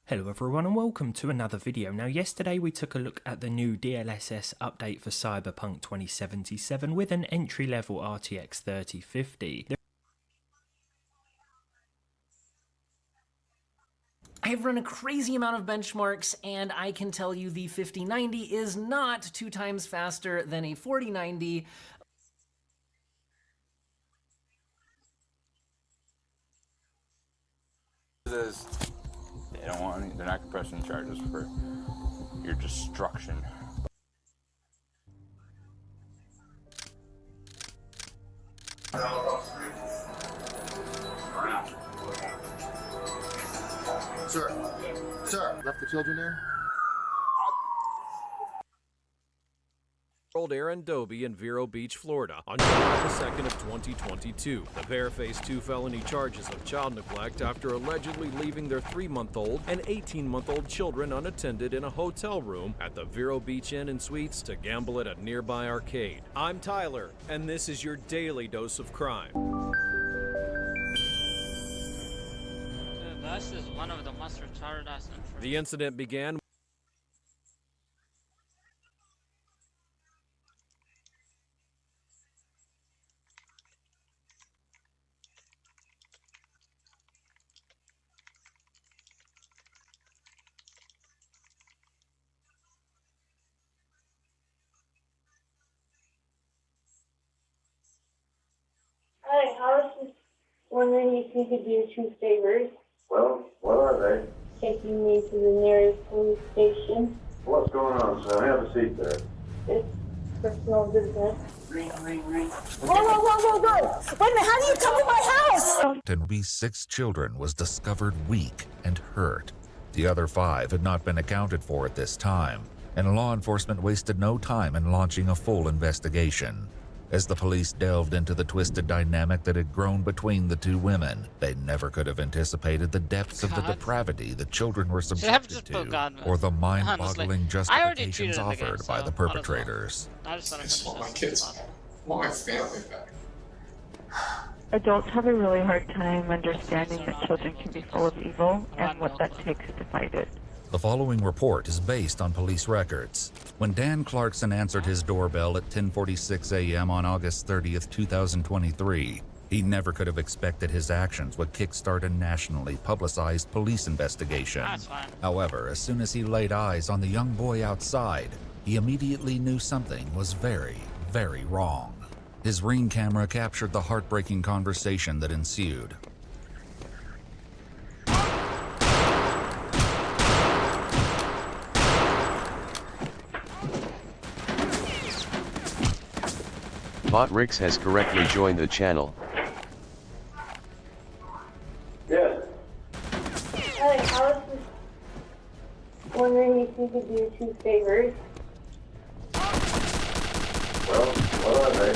Hello everyone and welcome to another video. Now yesterday we took a look at the new DLSS update for Cyberpunk 2077 with an entry level RTX 3050. I've run a crazy amount of benchmarks and I can tell you the 5090 is not 2 times faster than a 4090. They're not compressing charges for your destruction. Sir, left the children there? Aaron Doby in Vero Beach, Florida, on July the 2nd of 2022. The pair faced 2 felony charges of child neglect after allegedly leaving their 3-month-old and 18-month-old children unattended in a hotel room at the Vero Beach Inn and Suites to gamble at a nearby arcade. I'm Tyler, and this is your daily dose of crime. This is one of the most retarded ass intros. The incident began Hi, I was just wondering if you could do 2 favors. Well, what are they? Taking me to the nearest police station. What's going on, son? Have a seat there. It's personal business. Ring. Whoa! Wait a minute, how do you come to my house? And B6 children was discovered weak and hurt. The other 5 had not been accounted for at this time, and law enforcement wasted no time in launching a full investigation. As the police delved into the twisted dynamic that had grown between the 2 women, they never could have anticipated the depths of the depravity the children were subjected to, or the mind-boggling justifications offered by the perpetrators. I just want my kids, want my family back. Adults have a really hard time understanding that children can be full of evil and what that takes to fight it. The following report is based on police records. When Dan Clarkson answered his doorbell at 10:46 a.m. on August 30th, 2023, he never could have expected his actions would kickstart a nationally publicized police investigation. That's fine. However, as soon as he laid eyes on the young boy outside, he immediately knew something was very, very wrong. His Ring camera captured the heartbreaking conversation that ensued. Bot Rix has correctly joined the channel. Yes. Hi, I was just wondering if you could do 2 favors. Well, what are they?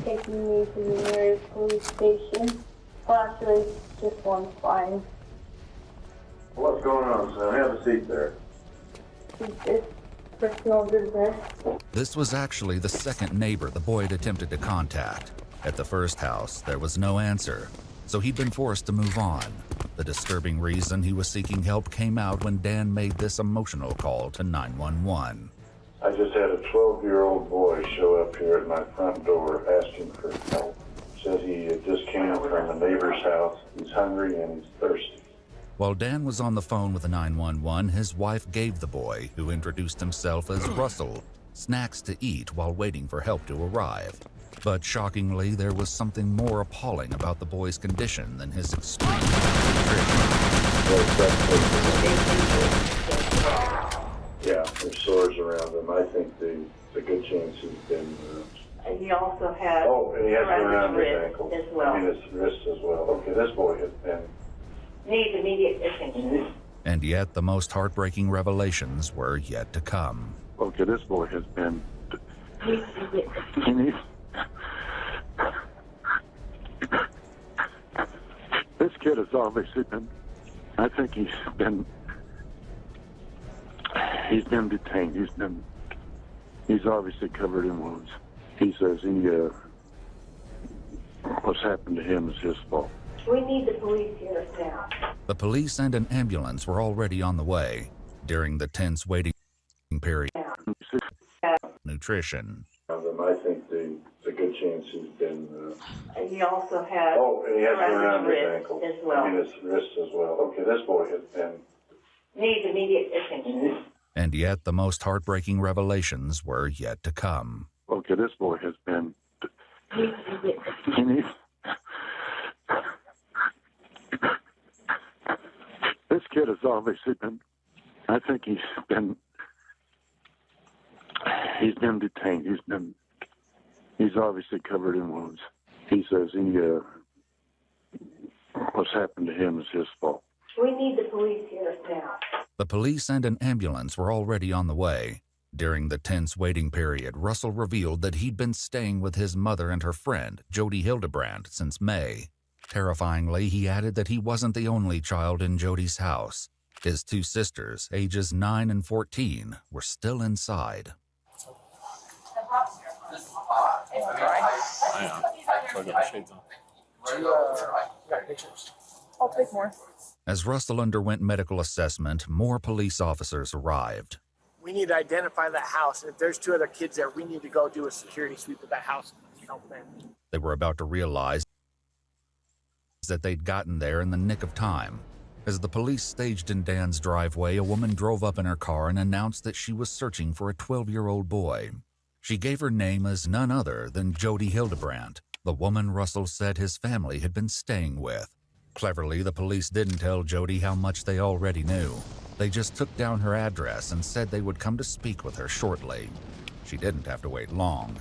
Taking me to the nearest police station. Well, actually, just one's fine. What's going on, son? Have a seat there. It's personal business. This was actually the second neighbor the boy had attempted to contact. At the first house, there was no answer, so he'd been forced to move on. The disturbing reason he was seeking help came out when Dan made this emotional call to 911. I just had a 12-year-old boy show up here at my front door asking for help. Says he just came from a neighbor's house. He's hungry and he's thirsty. While Dan was on the phone with the 911, his wife gave the boy, who introduced himself as Russell, snacks to eat while waiting for help to arrive. But shockingly, there was something more appalling about the boy's condition than his extreme malnutrition. Yeah, there's sores around him. I think there's a good chance he's been... And he also has and he has been around his wrist ankle. as well. I mean, his wrist as well. Okay, this boy has been... Needs immediate attention. And yet, the most heartbreaking revelations were yet to come. Okay, this boy has been... This kid has obviously been... I think he's been detained. He's obviously covered in wounds. He says what's happened to him is his fault. We need the police here now. The police and an ambulance were already on the way. During the tense waiting period, nutrition. I think the good chance he's been. And he also had. Oh, and he has been around his wrist ankle. as well. I mean, his wrist as well. Okay, this boy has been. Needs immediate attention. And yet the most heartbreaking revelations were yet to come. Okay, this boy has been. Needs immediate attention. This kid has obviously been. I think he's been detained. He's obviously covered in wounds. He says what's happened to him is his fault. We need the police here now. The police and an ambulance were already on the way. During the tense waiting period, Russell revealed that he'd been staying with his mother and her friend, Jody Hildebrand, since May. Terrifyingly, he added that he wasn't the only child in Jody's house. His two sisters, ages 9 and 14, were still inside. I'll take more. As Russell underwent medical assessment, more police officers arrived. We need to identify that house. And if there's 2 other kids there, we need to go do a security sweep of that house and help them. They were about to realize that they'd gotten there in the nick of time. As the police staged in Dan's driveway, a woman drove up in her car and announced that she was searching for a 12-year-old boy. She gave her name as none other than Jody Hildebrand, the woman Russell said his family had been staying with. Cleverly, the police didn't tell Jody how much they already knew. They just took down her address and said they would come to speak with her shortly. She didn't have to wait long.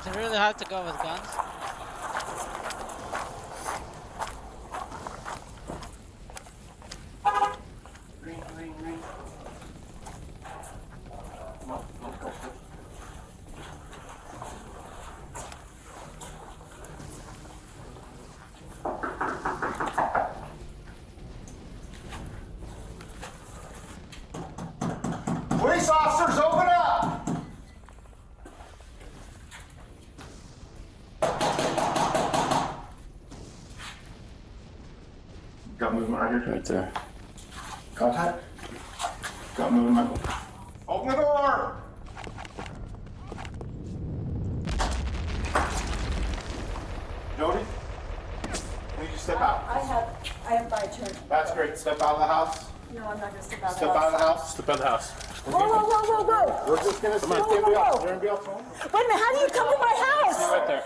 Is it really hard to go with guns? Police officers, open up! Got movement right here. Right there. Contact. Got movement. Open the door! Jody? Can you just step out? I have my turn. That's great. Step out of the house. No, I'm not gonna step out of the Step out of the house. house. Step out of the house. Whoa, whoa, whoa, whoa, whoa! We're just gonna see Whoa, if whoa, anybody else. whoa. Is there anybody else home? Wait a minute, how do you come to my house? Right there.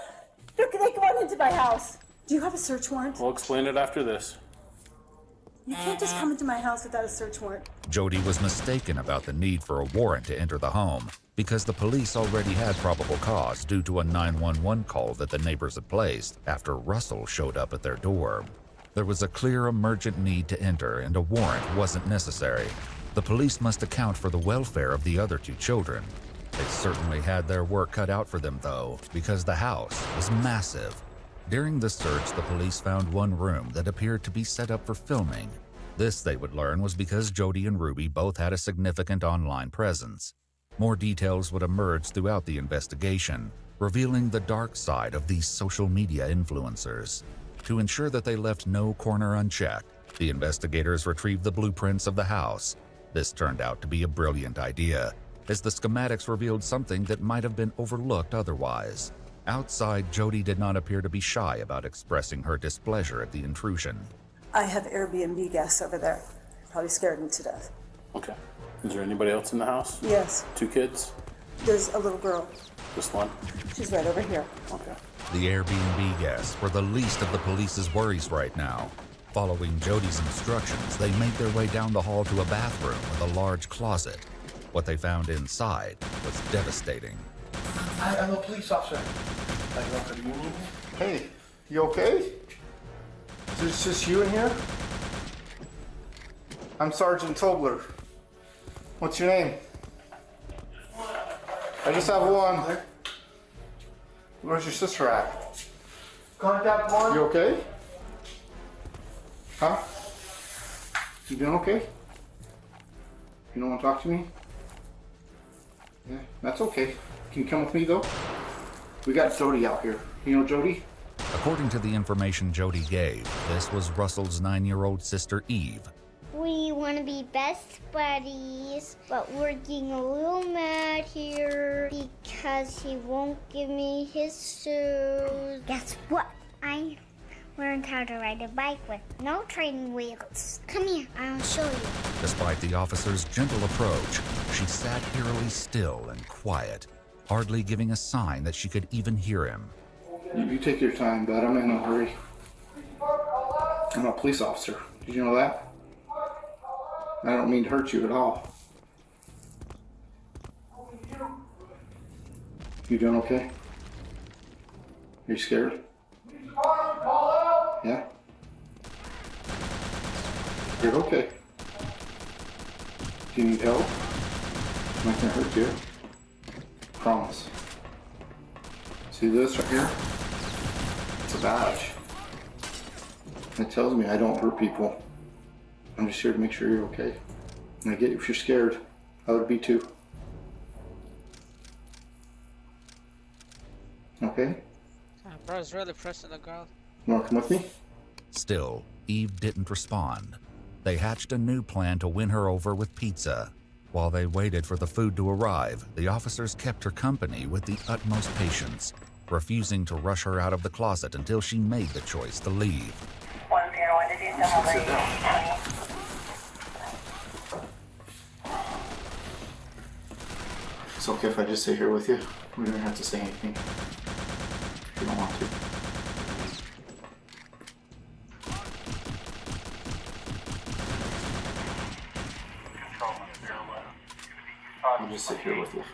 Look, they go on into my house. Do you have a search warrant? We'll explain it after this. You can't just come into my house without a search warrant. Jody was mistaken about the need for a warrant to enter the home because the police already had probable cause due to a 911 call that the neighbors had placed after Russell showed up at their door. There was a clear emergent need to enter and a warrant wasn't necessary. The police must account for the welfare of the other 2 children. They certainly had their work cut out for them though, because the house was massive. During the search, the police found one room that appeared to be set up for filming. This, they would learn, was because Jody and Ruby both had a significant online presence. More details would emerge throughout the investigation, revealing the dark side of these social media influencers. To ensure that they left no corner unchecked, the investigators retrieved the blueprints of the house. This turned out to be a brilliant idea, as the schematics revealed something that might have been overlooked otherwise. Outside, Jody did not appear to be shy about expressing her displeasure at the intrusion. I have Airbnb guests over there. Probably scared me to death. Okay. Is there anybody else in the house? Yes, 2 kids? there's a little girl. Just one? She's right over here. Okay. The Airbnb guests were the least of the police's worries right now. Following Jody's instructions, they made their way down the hall to a bathroom with a large closet. What they found inside was devastating. I'm a police officer. Hey, you okay? Is it just you in here? I'm Sergeant Tobler. What's your name? I just have one. Where's your sister at? Contact one. You okay? Huh? You doing okay? You don't want to talk to me? Yeah, that's okay. Can you come with me though? We got Jody out here. You know Jody? According to the information Jody gave, this was Russell's 9-year-old sister Eve. We want to be best buddies, but we're getting a little mad here because he won't give me his shoes. Guess what? I learned how to ride a bike with no training wheels. Come here, I'll show you. Despite the officer's gentle approach, she sat eerily still and quiet, hardly giving a sign that she could even hear him. You take your time, bud. I'm in no hurry. I'm a police officer. Did you know that? I don't mean to hurt you at all. You doing okay? Are you scared? Yeah? You're okay. Do you need help? I'm not gonna hurt you. Promise. See this right here? It's a badge. It tells me I don't hurt people. I'm just here to make sure you're okay. And I get if you're scared. I would be too. Okay? Bro's really pressing the girl. You wanna come with me? Still, Eve didn't respond. They hatched a new plan to win her over with pizza. While they waited for the food to arrive, the officers kept her company with the utmost patience, refusing to rush her out of the closet until she made the choice to leave. It's okay if I just sit here with you. We don't have to say anything if you don't want to. I'll just sit here with you.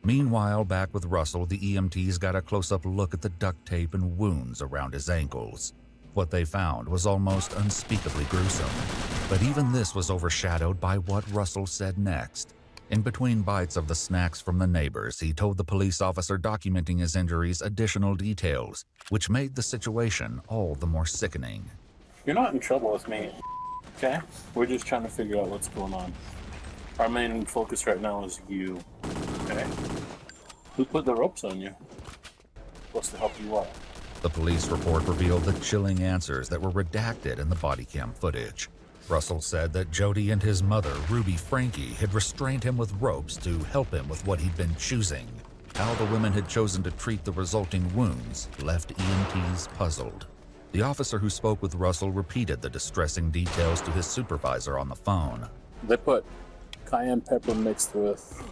Meanwhile, back with Russell, the EMTs got a close-up look at the duct tape and wounds around his ankles. What they found was almost unspeakably gruesome, but even this was overshadowed by what Russell said next. In between bites of the snacks from the neighbors, he told the police officer documenting his injuries additional details, which made the situation all the more sickening. You're not in trouble with me, okay? We're just trying to figure out what's going on. Our main focus right now is you, okay? Who put the ropes on you? What's to help you out? The police report revealed the chilling answers that were redacted in the body cam footage. Russell said that Jody and his mother, Ruby Frankie, had restrained him with ropes to help him with what he'd been choosing. How the women had chosen to treat the resulting wounds left EMTs puzzled. The officer who spoke with Russell repeated the distressing details to his supervisor on the phone. They put cayenne pepper mixed with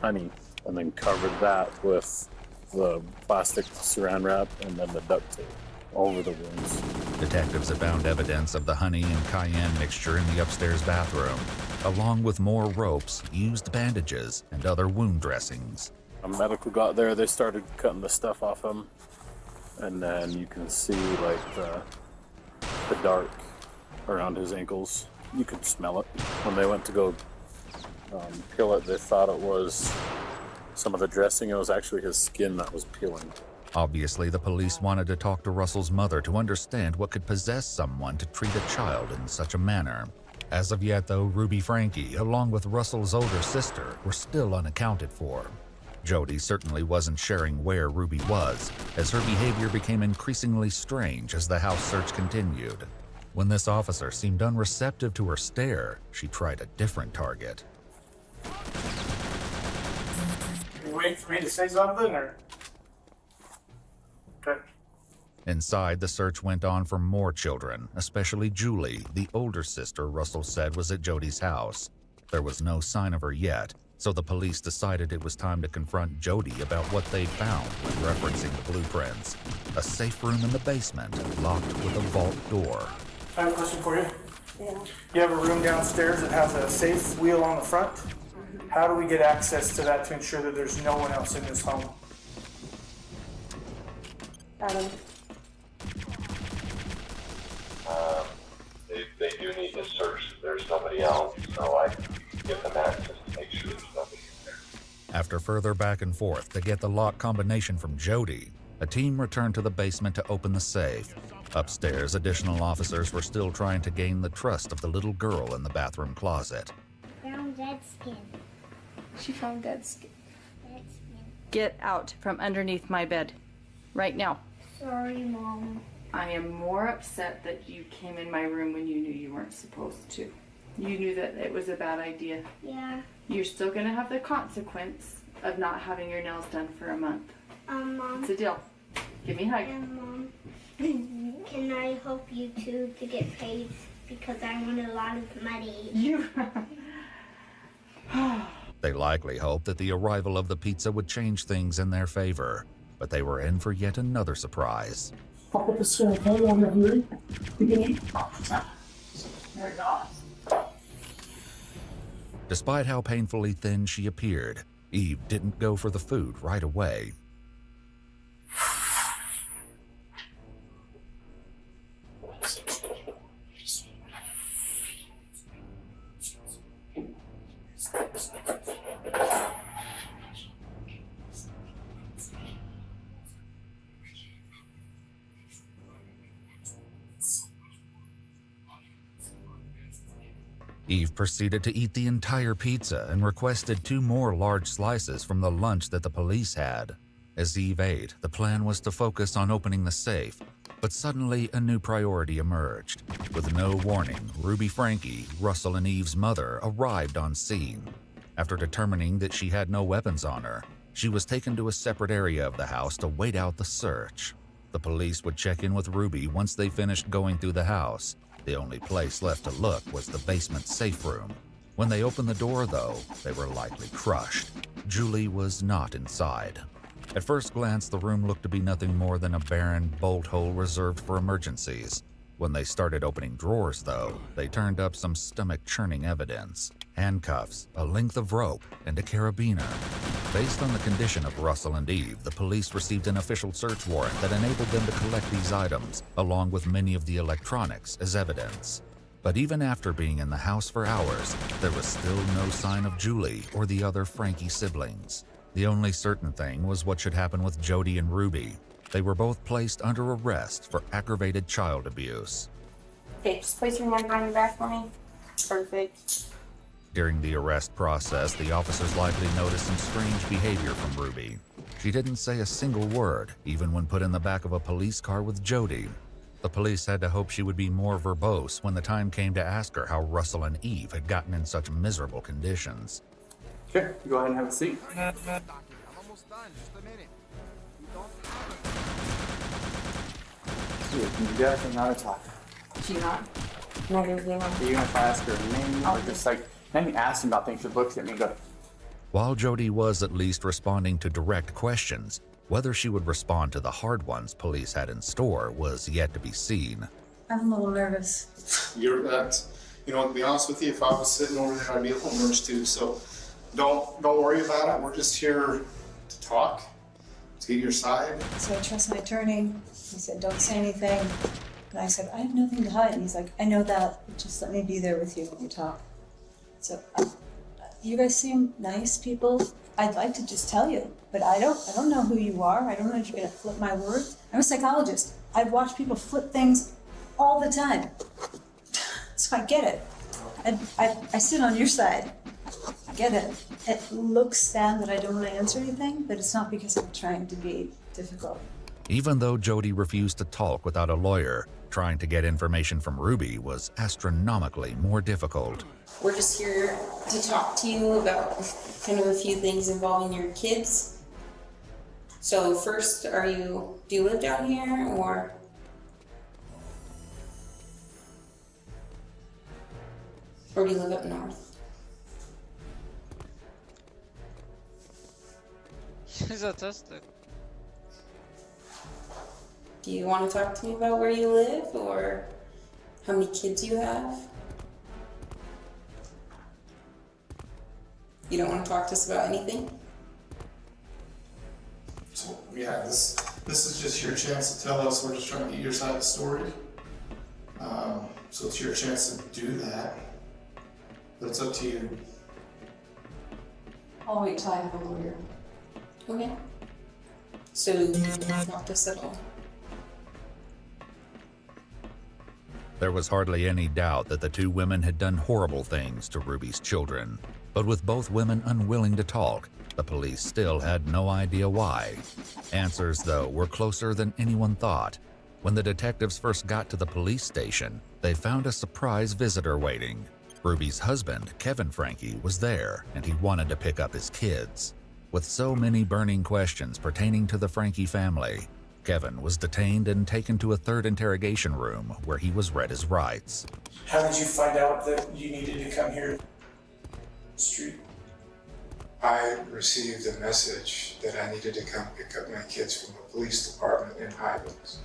honey and then covered that with the plastic saran wrap and then the duct tape over the wounds. Detectives have found evidence of the honey and cayenne mixture in the upstairs bathroom, along with more ropes, used bandages, and other wound dressings. A medical got there, they started cutting the stuff off him, and then you can see like the dark around his ankles. You could smell it. When they went to go peel it, they thought it was some of the dressing. It was actually his skin that was peeling. Obviously, the police wanted to talk to Russell's mother to understand what could possess someone to treat a child in such a manner. As of yet, though, Ruby Frankie, along with Russell's older sister, were still unaccounted for. Jody certainly wasn't sharing where Ruby was, as her behavior became increasingly strange as the house search continued. When this officer seemed unreceptive to her stare, she tried a different target. You waiting for me to say something, or? Okay. Inside, the search went on for more children, especially Julie, the older sister Russell said was at Jody's house. There was no sign of her yet, so the police decided it was time to confront Jody about what they'd found when referencing the blueprints. A safe room in the basement, locked with a vault door. I have a question for you. Yeah. You have a room downstairs that has a safe wheel on the front. How do we get access to that to ensure that there's no one else in this home? They do need to search if there's somebody else, so I can give them access to make sure there's nobody in there. After further back and forth to get the lock combination from Jody, a team returned to the basement to open the safe. Upstairs, additional officers were still trying to gain the trust of the little girl in the bathroom closet. Found dead skin. She found dead skin. Dead skin. Get out from underneath my bed. Right now. Sorry, Mom. I am more upset that you came in my room when you knew you weren't supposed to. You knew that it was a bad idea. Yeah. You're still gonna have the consequence of not having your nails done for a month. Mom. It's a deal. Give me a hug. Mom, can I help you too to get paid? Because I want a lot of money. You. They likely hoped that the arrival of the pizza would change things in their favor, but they were in for yet another surprise. Despite how painfully thin she appeared, Eve didn't go for the food right away. Eve proceeded to eat the entire pizza and requested 2 more large slices from the lunch that the police had. As Eve ate, the plan was to focus on opening the safe, but suddenly a new priority emerged. With no warning, Ruby Frankie, Russell and Eve's mother, arrived on scene. After determining that she had no weapons on her, she was taken to a separate area of the house to wait out the search. The police would check in with Ruby once they finished going through the house. The only place left to look was the basement safe room. When they opened the door, though, they were likely crushed. Julie was not inside. At first glance, the room looked to be nothing more than a barren bolt hole reserved for emergencies. When they started opening drawers, though, they turned up some stomach-churning evidence. Handcuffs, a length of rope, and a carabiner. Based on the condition of Russell and Eve, the police received an official search warrant that enabled them to collect these items, along with many of the electronics, as evidence. But even after being in the house for hours, there was still no sign of Julie or the other Frankie siblings. The only certain thing was what should happen with Jody and Ruby. They were both placed under arrest for aggravated child abuse. Okay, just place your hand behind your back for me. Perfect. During the arrest process, the officers likely noticed some strange behavior from Ruby. She didn't say a single word, even when put in the back of a police car with Jody. The police had to hope she would be more verbose when the time came to ask her how Russell and Eve had gotten in such miserable conditions. Okay, go ahead and have a seat. I'm almost done, just a minute. You definitely not a talk. She not? Not gonna say no. Are you gonna ask her a name or just like, let me ask him about things, she looks at me and goes, While Jody was at least responding to direct questions, whether she would respond to the hard ones police had in store was yet to be seen. I'm a little nervous. You're that, you know, to be honest with you, if I was sitting over there, I'd be a little nervous too. So don't worry about it. We're just here to talk, to get your side. So I trust my attorney. He said, don't say anything. And I said, I have nothing to hide. And he's like, I know that. Just let me be there with you when you talk. So you guys seem nice people. I'd like to just tell you, but I don't know who you are. I don't know if you're gonna flip my words. I'm a psychologist. I've watched people flip things all the time. So I get it. I sit on your side. I get it. It looks sad that I don't want to answer anything, but it's not because I'm trying to be difficult. Even though Jody refused to talk without a lawyer, trying to get information from Ruby was astronomically more difficult. We're just here to talk to you about kind of a few things involving your kids. So first, do you live down here or? Or do you live up north? She's autistic. Do you want to talk to me about where you live or how many kids you have? You don't want to talk to us about anything? So yeah, this is just your chance to tell us. We're just trying to get your side of the story. So it's your chance to do that. But it's up to you. I'll wait till I have a lawyer. Okay. So you don't talk to us at all? There was hardly any doubt that the two women had done horrible things to Ruby's children. But with both women unwilling to talk, The police still had no idea why. Answers, though, were closer than anyone thought. When the detectives first got to the police station, they found a surprise visitor waiting. Ruby's husband, Kevin Franke, was there, and he wanted to pick up his kids. With so many burning questions pertaining to the Franke family, Kevin was detained and taken to a third interrogation room where he was read his rights. How did you find out that you needed to come here? Street. I received a message that I needed to come pick up my kids from the police department in Highlands.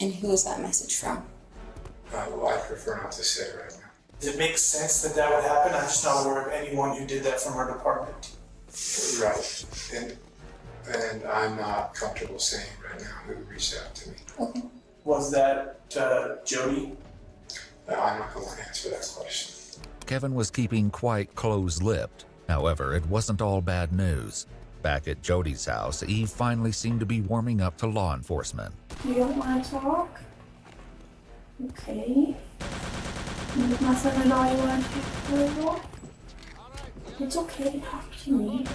And who was that message from? Well, I prefer not to say right now. Does it make sense that that would happen? I'm just not aware of anyone who did that from our department. Right. And I'm not comfortable saying right now who reached out to me. Okay. Was that Jody? I'm not going to answer that question. Kevin was keeping quite close-lipped. However, it wasn't all bad news. Back at Jody's house, Eve finally seemed to be warming up to law enforcement. You don't want to talk? Okay. Is my son and all you want to talk to her? It's okay to talk to me.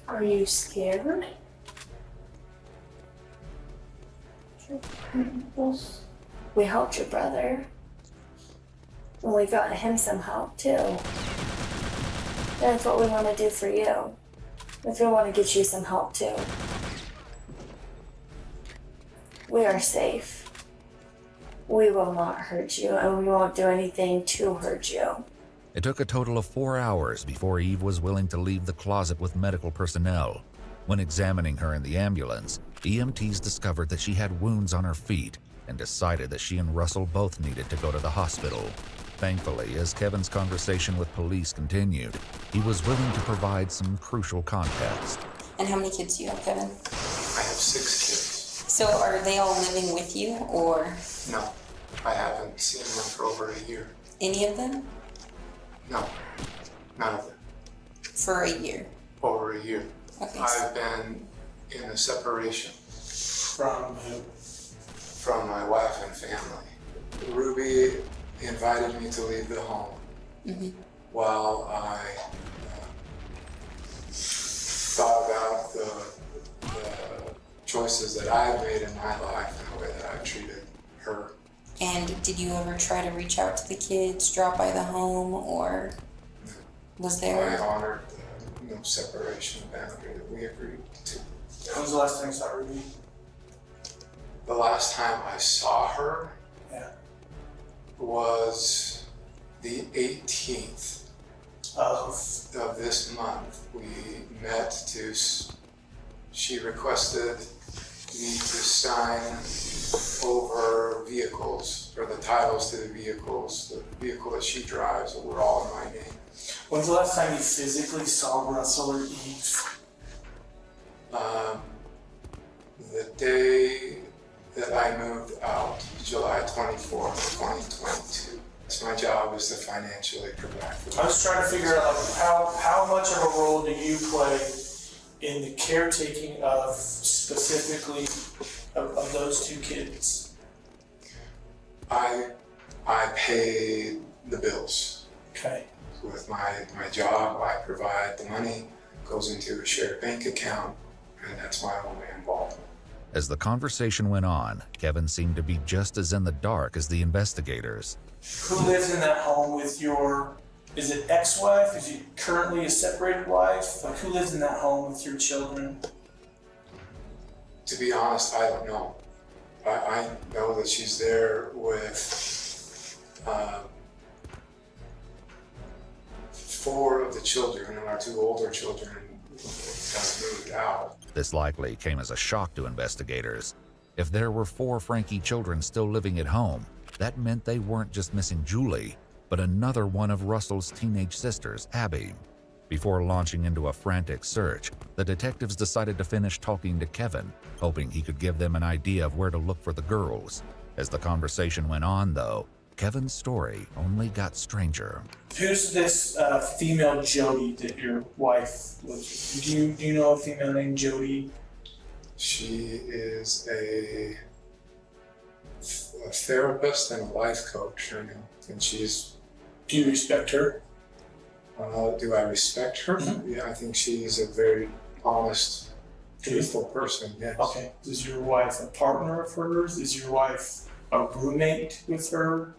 Are you scared? We helped your brother. And we got him some help too. That's what we want to do for you. If we want to get you some help too. We are safe. We will not hurt you, and we won't do anything to hurt you. It took a total of 4 hours before Eve was willing to leave the closet with medical personnel. When examining her in the ambulance, EMTs discovered that she had wounds on her feet and decided that she and Russell both needed to go to the hospital. Thankfully, as Kevin's conversation with police continued, he was willing to provide some crucial context. And how many kids do you have, Kevin? I have 6 kids. So are they all living with you, or? No, I haven't seen them for over a year. Any of them? No, none of them. For a year? Over a year. Okay. I've been in a separation. From who? From my wife and family. Ruby invited me to leave the home while I thought about the choices that I've made in my life and the way that I've treated her. And did you ever try to reach out to the kids, drop by the home, or was there? I honored the separation boundary that we agreed to. When was the last time you saw Ruby? The last time I saw her was the 18th of this month. We met to, she requested me to sign over vehicles, or the titles to the vehicles. The vehicle that she drives were all in my name. When's the last time you physically saw Russell or Eve? The day that I moved out, July 24th, 2022. So my job is to financially provide for them. I was trying to figure out how much of a role do you play in the caretaking of specifically of those 2 kids? I pay the bills. Okay. With my job, I provide the money, goes into a shared bank account, and that's my only involvement. As the conversation went on, Kevin seemed to be just as in the dark as the investigators. Who lives in that home with your, is it ex-wife? Is it currently a separated wife? Like, who lives in that home with your children? To be honest, I don't know. I know that she's there with 4 of the children, and our 2 older children have moved out. This likely came as a shock to investigators. If there were 4 Franke children still living at home, that meant they weren't just missing Julie, but another one of Russell's teenage sisters, Abby. Before launching into a frantic search, the detectives decided to finish talking to Kevin, hoping he could give them an idea of where to look for the girls. As the conversation went on, though, Kevin's story only got stranger. Who's this female Jody that your wife lives with? Do you know a female named Jody? She is a therapist and a life coach, I know, and she's Do you respect her? Do I respect her? Yeah, I think she's a very honest, truthful person, yes. Okay. Is your wife a partner of hers? Is your wife a roommate with her?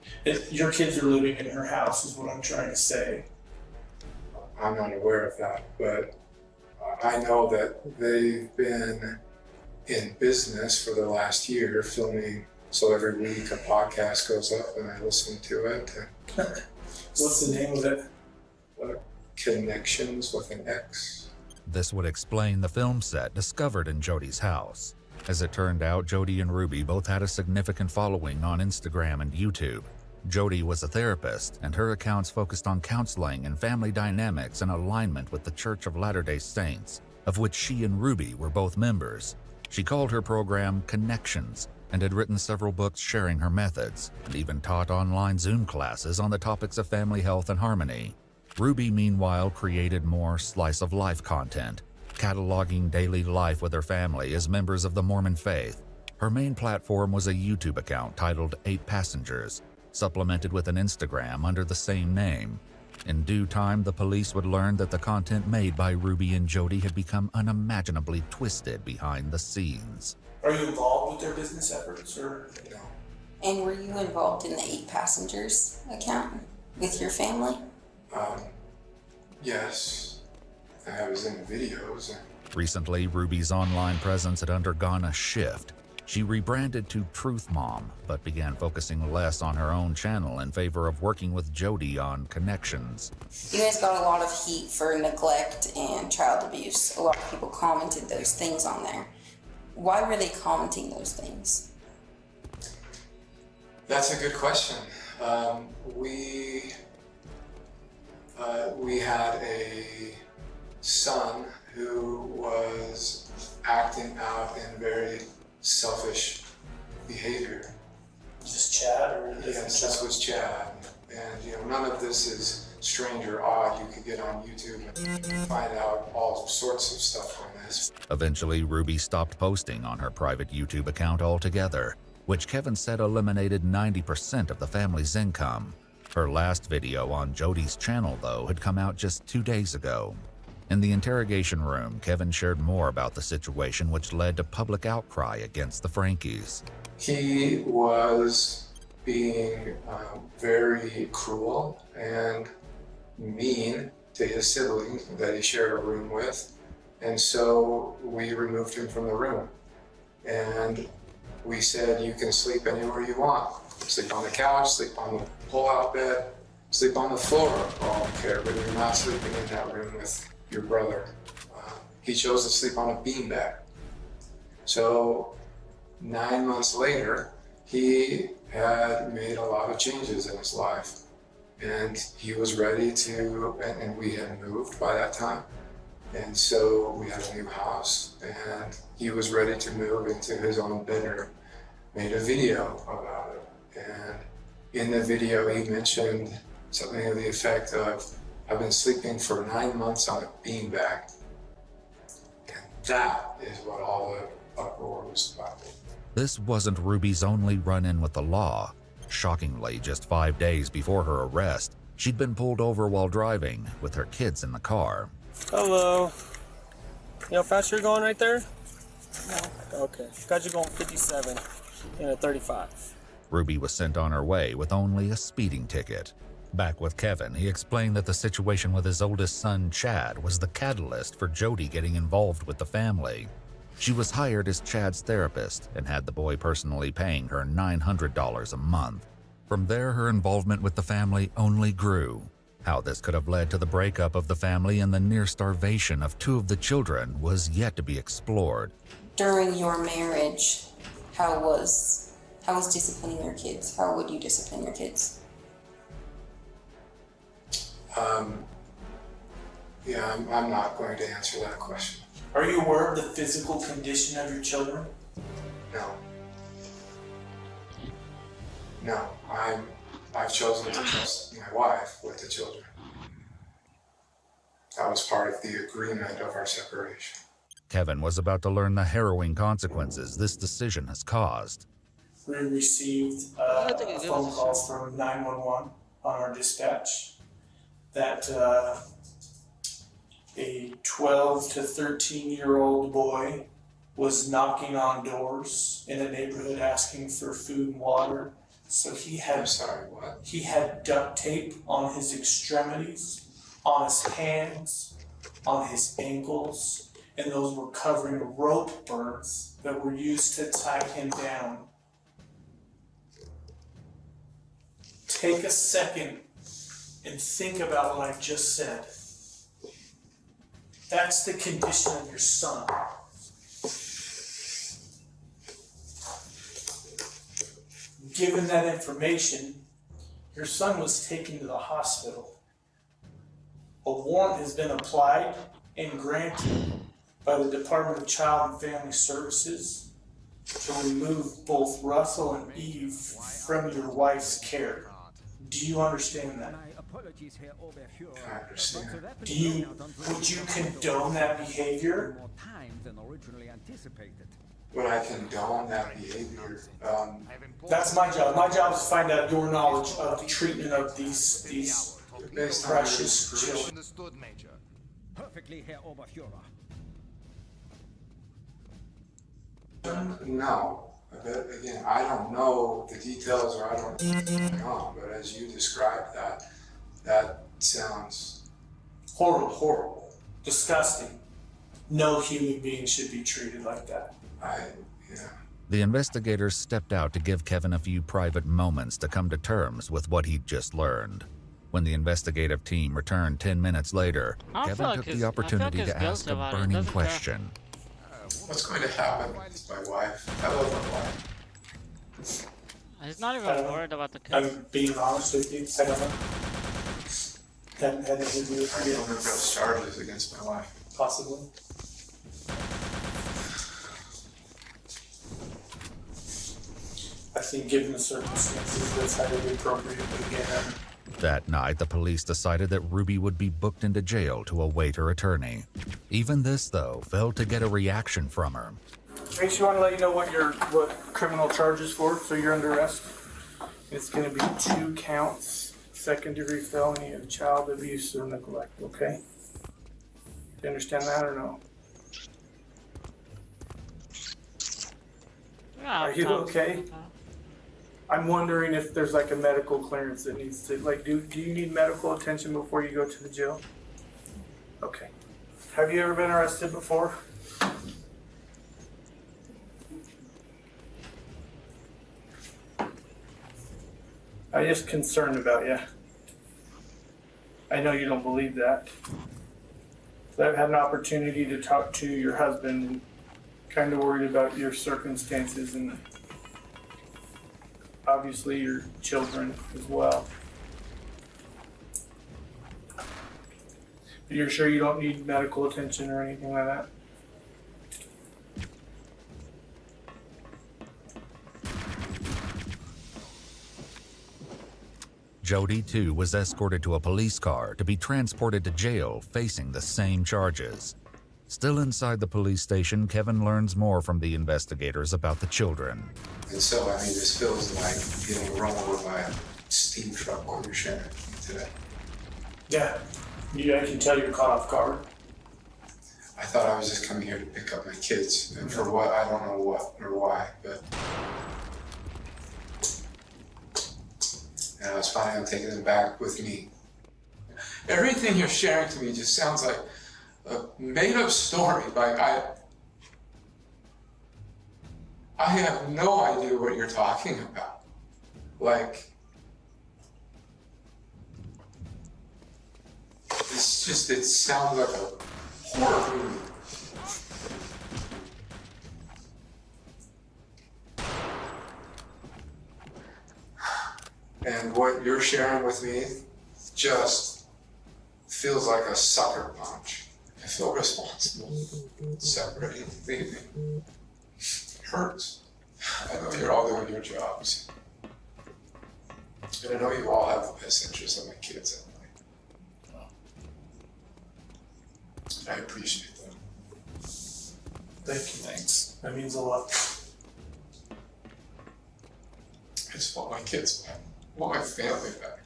Your kids are living in her house is what I'm trying to say. I'm not aware of that, but I know that they've been in business for the last year filming, so every week a podcast goes up and I listen to it. What's the name of it? Connections with an X. This would explain the film set discovered in Jody's house. As it turned out, Jody and Ruby both had a significant following on Instagram and YouTube. Jody was a therapist, and her accounts focused on counseling and family dynamics in alignment with the Church of Latter-day Saints, of which she and Ruby were both members. She called her program Connections and had written several books sharing her methods, and even taught online Zoom classes on the topics of family health and harmony. Ruby, meanwhile, created more slice-of-life content, cataloging daily life with her family as members of the Mormon faith. Her main platform was a YouTube account titled 8 Passengers, supplemented with an Instagram under the same name. In due time, the police would learn that the content made by Ruby and Jody had become unimaginably twisted behind the scenes. Are you involved with their business efforts, or no? And were you involved in the 8 Passengers account with your family? Yes. I was in the videos. Recently, Ruby's online presence had undergone a shift. She rebranded to Truth Mom, but began focusing less on her own channel in favor of working with Jody on Connections. You guys got a lot of heat for neglect and child abuse. A lot of people commented those things on there. Why were they commenting those things? That's a good question. We had a son who was acting out in very selfish behavior. Is this Chad or? Yes, this was Chad. And none of this is strange or odd. You could get on YouTube and find out all sorts of stuff on this. Eventually, Ruby stopped posting on her private YouTube account altogether, which Kevin said eliminated 90% of the family's income. Her last video on Jody's channel, though, had come out just 2 days ago. In the interrogation room, Kevin shared more about the situation, which led to public outcry against the Frankies. He was being very cruel and mean to his siblings that he shared a room with, and so we removed him from the room. And we said, you can sleep anywhere you want. Sleep on the couch, sleep on the pull-out bed, sleep on the floor, I don't care, but you're not sleeping in that room with your brother. He chose to sleep on a beanbag. So 9 months later, he had made a lot of changes in his life. And he was ready to, and we had moved by that time. And so we had a new house, and he was ready to move into his own bedroom. Made a video about it. And in the video, he mentioned something to the effect of, I've been sleeping for 9 months on a beanbag. And that is what all the uproar was about. This wasn't Ruby's only run-in with the law. Shockingly, just 5 days before her arrest, she'd been pulled over while driving, with her kids in the car. Hello. You know how fast you're going right there? No. Okay. Got you going 57 in a 35. Ruby was sent on her way with only a speeding ticket. Back with Kevin, he explained that the situation with his oldest son, Chad, was the catalyst for Jody getting involved with the family. She was hired as Chad's therapist and had the boy personally paying her $900 a month. From there, her involvement with the family only grew. How this could have led to the breakup of the family and the near starvation of 2 of the children was yet to be explored. During your marriage, how was disciplining your kids? How would you discipline your kids? I'm not going to answer that question. Are you aware of the physical condition of your children? No, I've chosen to trust my wife with the children. That was part of the agreement of our separation. Kevin was about to learn the harrowing consequences this decision has caused. We received a phone call from 911 on our dispatch that a 12 to 13-year-old boy was knocking on doors in a neighborhood asking for food and water. So he had, I'm sorry, what? He had duct tape on his extremities, on his hands, on his ankles, and those were covering rope burns that were used to tie him down. Take a second and think about what I just said. That's the condition of your son. Given that information, your son was taken to the hospital. A warrant has been applied and granted by the Department of Child and Family Services to remove both Russell and Eve from your wife's care. Do you understand that? I understand. Would you condone that behavior? Would I condone that behavior? That's my job. My job is to find out your knowledge of the treatment of these precious children. Understood, Major. Perfectly, Herr Oberführer. No. But again, I don't know the details, or I don't know, but as you described that sounds horrible, disgusting. No human being should be treated like that. The investigators stepped out to give Kevin a few private moments to come to terms with what he'd just learned. When the investigative team returned 10 minutes later, Kevin took the opportunity to ask a burning question. What's going to happen with my wife? I love my wife. He's not even worried about the kids. I'm being honest with you. I don't know. Haven't had anything to do with I don't know those charges against my wife. Possibly. I think given the circumstances, that's highly appropriate, but again, That night, the police decided that Ruby would be booked into jail to await her attorney. Even this, though, failed to get a reaction from her. Makes you want to let you know what criminal charges for, so you're under arrest. It's going to be 2 counts, second-degree felony of child abuse or neglect, okay? Do you understand that or no? Are you okay? I'm wondering if there's like a medical clearance that needs to, like, do you need medical attention before you go to the jail? Okay. Have you ever been arrested before? I'm just concerned about you. I know you don't believe that. But I've had an opportunity to talk to your husband and kind of worried about your circumstances and obviously your children as well. But you're sure you don't need medical attention or anything like that? Jody, too, was escorted to a police car to be transported to jail facing the same charges. Still inside the police station, Kevin learns more from the investigators about the children. And so, I mean, this feels like getting run over by a steam truck while you're sharing today. Yeah. I can tell you're caught off guard. I thought I was just coming here to pick up my kids, and for what, I don't know what or why, but... And I was planning on taking them back with me. Everything you're sharing to me just sounds like a made-up story. Like, I have no idea what you're talking about. Like, it's just, it sounds like a horror movie. And what you're sharing with me just feels like a sucker punch. I feel responsible. Separating, leaving. Hurts. I know you're all doing your jobs. And I know you all have the best interests of my kids at mind. I appreciate them. Thank you. Thanks. That means a lot. I just want my kids back. I want my family back.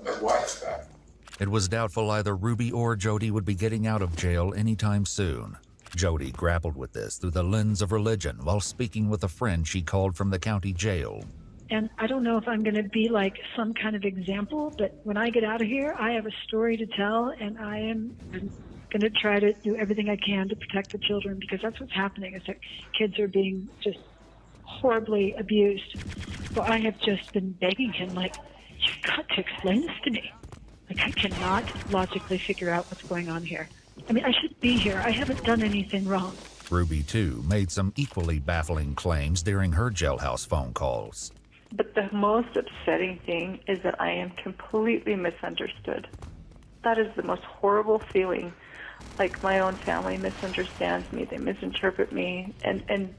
Like, why is that? It was doubtful either Ruby or Jody would be getting out of jail anytime soon. Jody grappled with this through the lens of religion while speaking with a friend she called from the county jail. And I don't know if I'm going to be like some kind of example, but when I get out of here, I have a story to tell, and I am going to try to do everything I can to protect the children, because that's what's happening, is that kids are being just horribly abused. So I have just been begging him, like, you've got to explain this to me. Like, I cannot logically figure out what's going on here. I mean, I should be here. I haven't done anything wrong. Ruby, too, made some equally baffling claims during her jailhouse phone calls. But the most upsetting thing is that I am completely misunderstood. That is the most horrible feeling. Like, my own family misunderstands me. They misinterpret me. And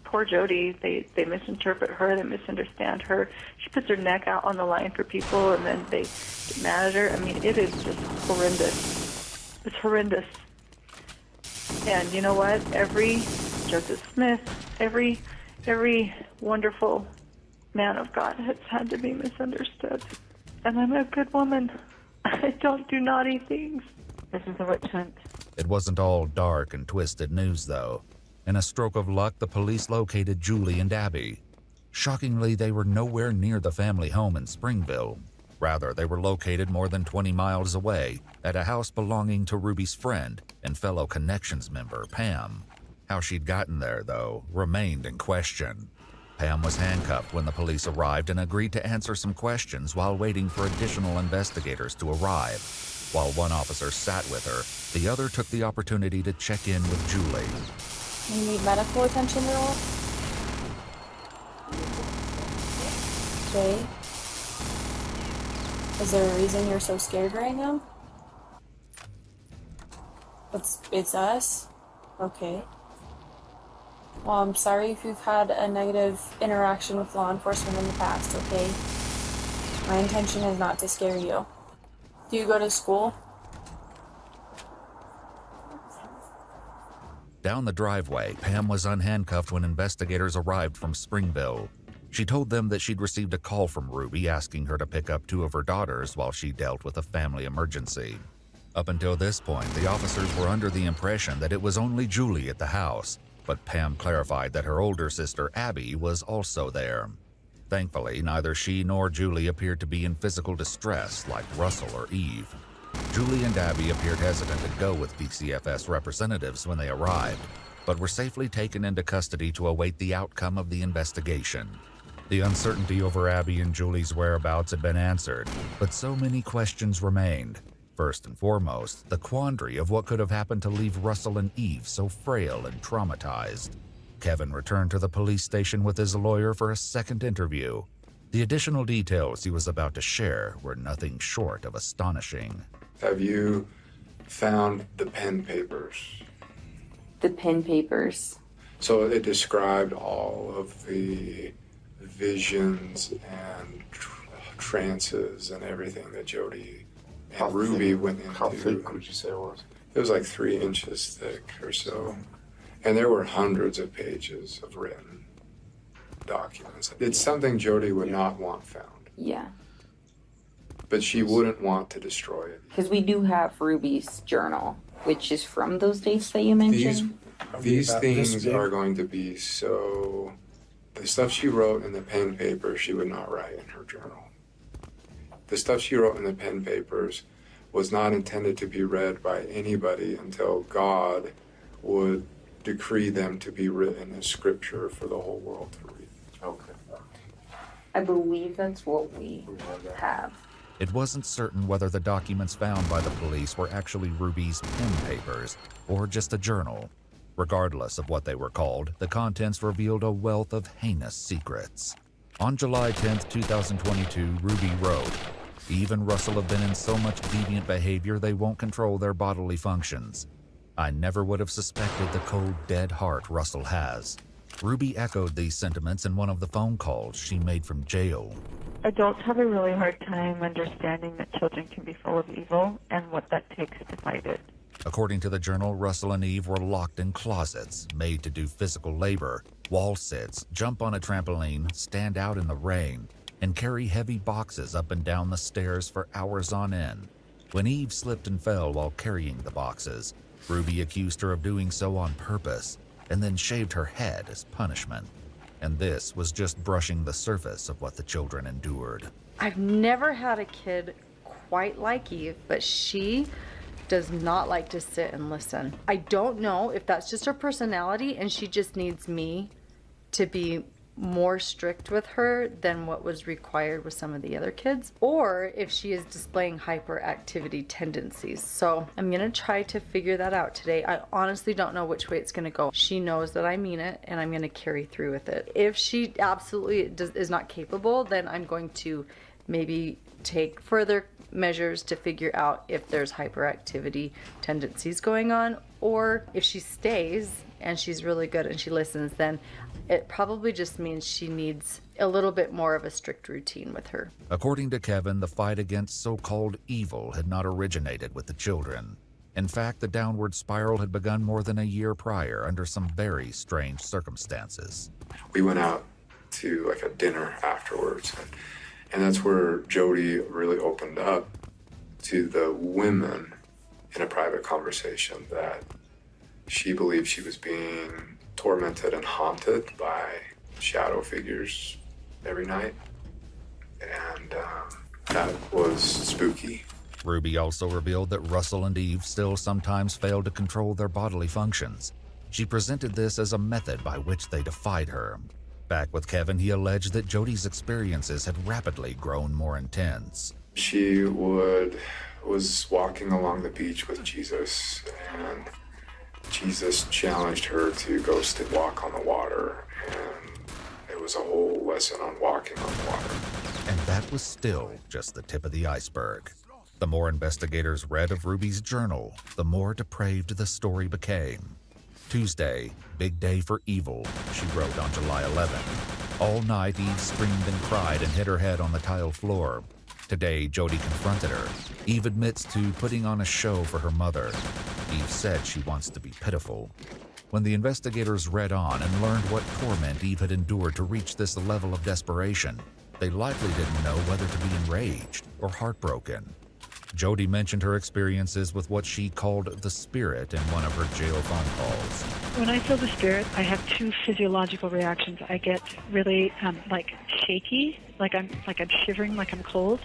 poor Jody, they misinterpret her. They misunderstand her. She puts her neck out on the line for people, and then they get mad at her. I mean, it is just horrendous. It's horrendous. And you know what? Every Joseph Smith, every wonderful man of God has had to be misunderstood. And I'm a good woman. I don't do naughty things. This is a witch hunt. It wasn't all dark and twisted news, though. In a stroke of luck, the police located Julie and Abby. Shockingly, they were nowhere near the family home in Springville. Rather, they were located more than 20 miles away at a house belonging to Ruby's friend and fellow Connections member, Pam. How she'd gotten there, though, remained in question. Pam was handcuffed when the police arrived and agreed to answer some questions while waiting for additional investigators to arrive. While one officer sat with her, the other took the opportunity to check in with Julie. You need medical attention at all? Jay? Is there a reason you're so scared right now? It's us? Okay. Well, I'm sorry if you've had a negative interaction with law enforcement in the past, okay? My intention is not to scare you. Do you go to school? Down the driveway, Pam was unhandcuffed when investigators arrived from Springville. She told them that she'd received a call from Ruby asking her to pick up two of her daughters while she dealt with a family emergency. Up until this point, the officers were under the impression that it was only Julie at the house, but Pam clarified that her older sister, Abby, was also there. Thankfully, neither she nor Julie appeared to be in physical distress like Russell or Eve. Julie and Abby appeared hesitant to go with DCFS representatives when they arrived, but were safely taken into custody to await the outcome of the investigation. The uncertainty over Abby and Julie's whereabouts had been answered, but so many questions remained. First and foremost, the quandary of what could have happened to leave Russell and Eve so frail and traumatized. Kevin returned to the police station with his lawyer for a second interview. The additional details he was about to share were nothing short of astonishing. Have you found the pen papers? The pen papers. So it described all of the visions and trances and everything that Jody and Ruby went into. How thick would you say it was? It was like 3 inches thick or so. And there were hundreds of pages of written documents. It's something Jody would not want found. Yeah. But she wouldn't want to destroy it. Because we do have Ruby's journal, which is from those dates that you mentioned. These things are going to be so... The stuff she wrote in the pen paper, she would not write in her journal. The stuff she wrote in the pen papers was not intended to be read by anybody until God would decree them to be written as scripture for the whole world to read. Okay. I believe that's what we have. It wasn't certain whether the documents found by the police were actually Ruby's pen papers or just a journal. Regardless of what they were called, the contents revealed a wealth of heinous secrets. On July 10, 2022, Ruby wrote, "Eve and Russell have been in so much deviant behavior they won't control their bodily functions. I never would have suspected the cold, dead heart Russell has." Ruby echoed these sentiments in one of the phone calls she made from jail. Adults have a really hard time understanding that children can be full of evil and what that takes to fight it. According to the journal, Russell and Eve were locked in closets, made to do physical labor, wall sits, jump on a trampoline, stand out in the rain. and carry heavy boxes up and down the stairs for hours on end. When Eve slipped and fell while carrying the boxes, Ruby accused her of doing so on purpose and then shaved her head as punishment. And this was just brushing the surface of what the children endured. I've never had a kid quite like Eve, but she does not like to sit and listen. I don't know if that's just her personality and she just needs me to be more strict with her than what was required with some of the other kids, or if she is displaying hyperactivity tendencies. So I'm gonna try to figure that out today. I honestly don't know which way it's gonna go. She knows that I mean it and I'm gonna carry through with it. If she absolutely is not capable, then I'm going to maybe take further measures to figure out if there's hyperactivity tendencies going on, or if she stays and she's really good and she listens, then it probably just means she needs a little bit more of a strict routine with her. According to Kevin, the fight against so-called evil had not originated with the children. In fact, the downward spiral had begun more than a year prior under some very strange circumstances. We went out to like a dinner afterwards, and that's where Jody really opened up to the women in a private conversation that she believed she was being tormented and haunted by shadow figures every night. And that was spooky. Ruby also revealed that Russell and Eve still sometimes failed to control their bodily functions. She presented this as a method by which they defied her. Back with Kevin, he alleged that Jody's experiences had rapidly grown more intense. She was walking along the beach with Jesus, and Jesus challenged her to go walk on the water, and it was a whole lesson on walking on the water. And that was still just the tip of the iceberg. The more investigators read of Ruby's journal, the more depraved the story became. Tuesday, big day for evil, she wrote on July 11th. All night, Eve screamed and cried and hit her head on the tile floor. Today, Jody confronted her. Eve admits to putting on a show for her mother. Eve said she wants to be pitiful. When the investigators read on and learned what torment Eve had endured to reach this level of desperation, they likely didn't know whether to be enraged or heartbroken. Jody mentioned her experiences with what she called the spirit in one of her jail phone calls. When I feel the spirit, I have two physiological reactions. I get really shaky, like I'm shivering, like I'm cold,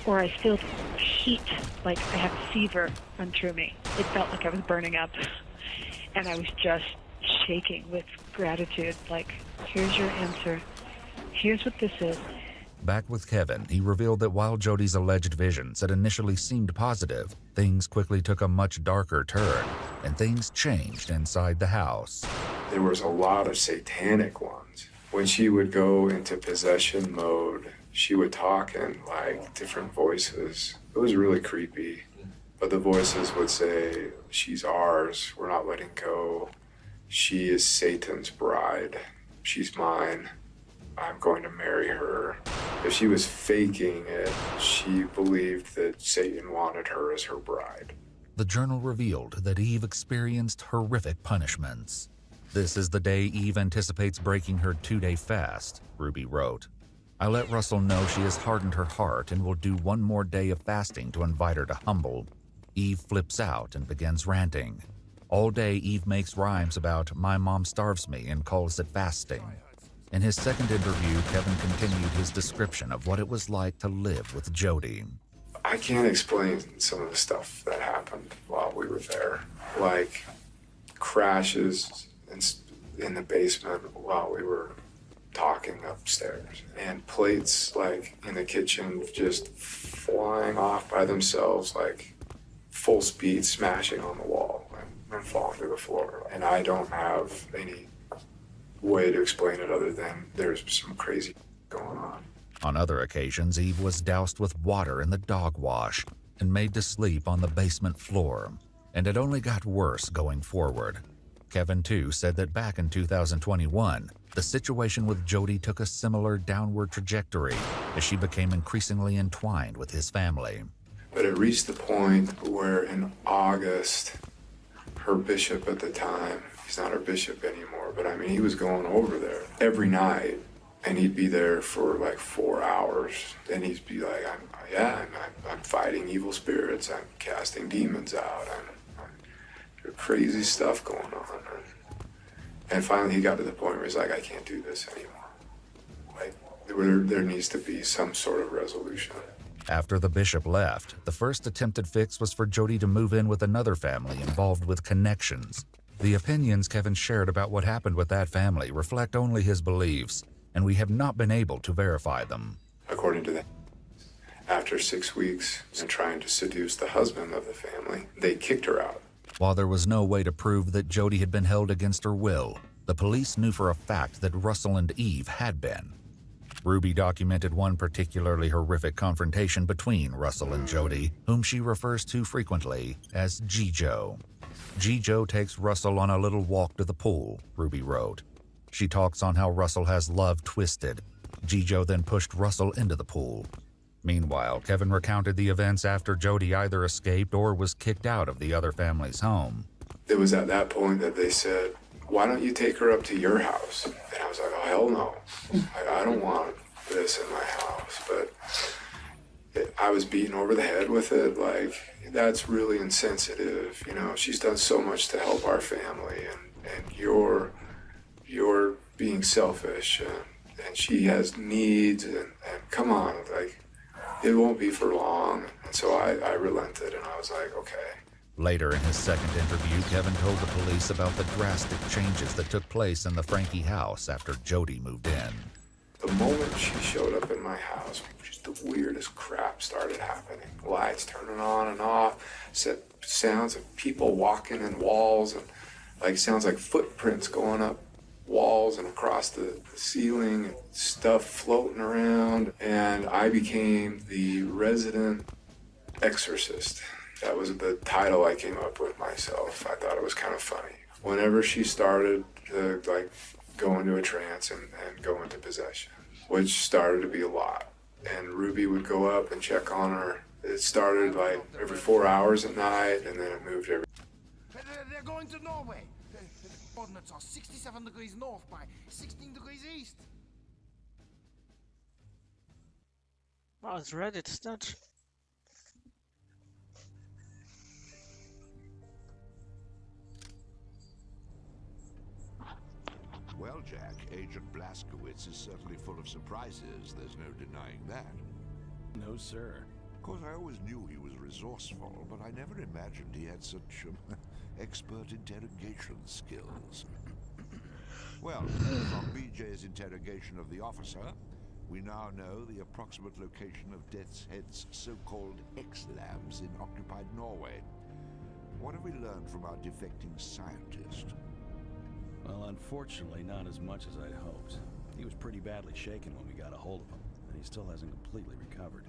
or I feel heat, like I have a fever run through me. It felt like I was burning up, and I was just shaking with gratitude. Like, here's your answer. Here's what this is. Back with Kevin, he revealed that while Jody's alleged visions had initially seemed positive, things quickly took a much darker turn, and things changed inside the house. There was a lot of satanic ones. When she would go into possession mode, she would talk in like different voices. It was really creepy. But the voices would say, "She's ours, we're not letting go. She is Satan's bride. She's mine. I'm going to marry her." If she was faking it, she believed that Satan wanted her as her bride. The journal revealed that Eve experienced horrific punishments. "This is the day Eve anticipates breaking her 2-day fast," Ruby wrote. "I let Russell know she has hardened her heart and will do one more day of fasting to invite her to humble." Eve flips out and begins ranting. All day, Eve makes rhymes about "my mom starves me" and calls it fasting. In his second interview, Kevin continued his description of what it was like to live with Jody. I can't explain some of the stuff that happened while we were there, like crashes in the basement while we were talking upstairs, and plates like in the kitchen just flying off by themselves, like full speed, smashing on the wall and falling to the floor. And I don't have any way to explain it other than there's some crazy going on. On other occasions, Eve was doused with water in the dog wash and made to sleep on the basement floor, and it only got worse going forward. Kevin, too, said that back in 2021, the situation with Jody took a similar downward trajectory as she became increasingly entwined with his family. But it reached the point where in August, her bishop at the time, he's not her bishop anymore, but I mean, he was going over there every night And he'd be there for like 4 hours. Then he'd be like, I'm fighting evil spirits. I'm casting demons out. I'm crazy stuff going on. And finally he got to the point where he's like, I can't do this anymore. Like, there needs to be some sort of resolution. After the bishop left, the first attempted fix was for Jody to move in with another family involved with connections. The opinions Kevin shared about what happened with that family reflect only his beliefs, and we have not been able to verify them. According to that, after 6 weeks and trying to seduce the husband of the family, they kicked her out. While there was no way to prove that Jody had been held against her will, the police knew for a fact that Russell and Eve had been. Ruby documented one particularly horrific confrontation between Russell and Jody, whom she refers to frequently as G-Joe. G-Joe takes Russell on a little walk to the pool, Ruby wrote. She talks on how Russell has love twisted. G-Joe then pushed Russell into the pool. Meanwhile, Kevin recounted the events after Jody either escaped or was kicked out of the other family's home. It was at that point that they said, why don't you take her up to your house? And I was like, oh, hell no. I don't want this in my house. But I was beaten over the head with it. Like, that's really insensitive. You know, she's done so much to help our family, and you're being selfish, and she has needs, and come on, like, it won't be for long. And so I relented, and I was like, okay. Later in his second interview, Kevin told the police about the drastic changes that took place in the Frankie house after Jody moved in. The moment she showed up in my house, just the weirdest crap started happening. Lights turning on and off, sounds of people walking in walls, and like sounds like footprints going up walls and across the ceiling, and stuff floating around. And I became the resident exorcist. That was the title I came up with myself. I thought it was kind of funny. Whenever she started to like go into a trance and go into possession, which started to be a lot. And Ruby would go up and check on her. It started like every 4 hours at night, and then it moved every... They're going to Norway. The coordinates are 67 degrees north by 16 degrees east. I was ready to start. Well, Jack, Agent Blazkowicz is certainly full of surprises. There's no denying that. No, sir. Of course, I always knew he was resourceful, but I never imagined he had such expert interrogation skills. Well, from BJ's interrogation of the officer, we now know the approximate location of Death's Head's so-called X-Labs in occupied Norway. What have we learned from our defecting scientist? Well, unfortunately, not as much as I'd hoped. He was pretty badly shaken when we got a hold of him, and he still hasn't completely recovered.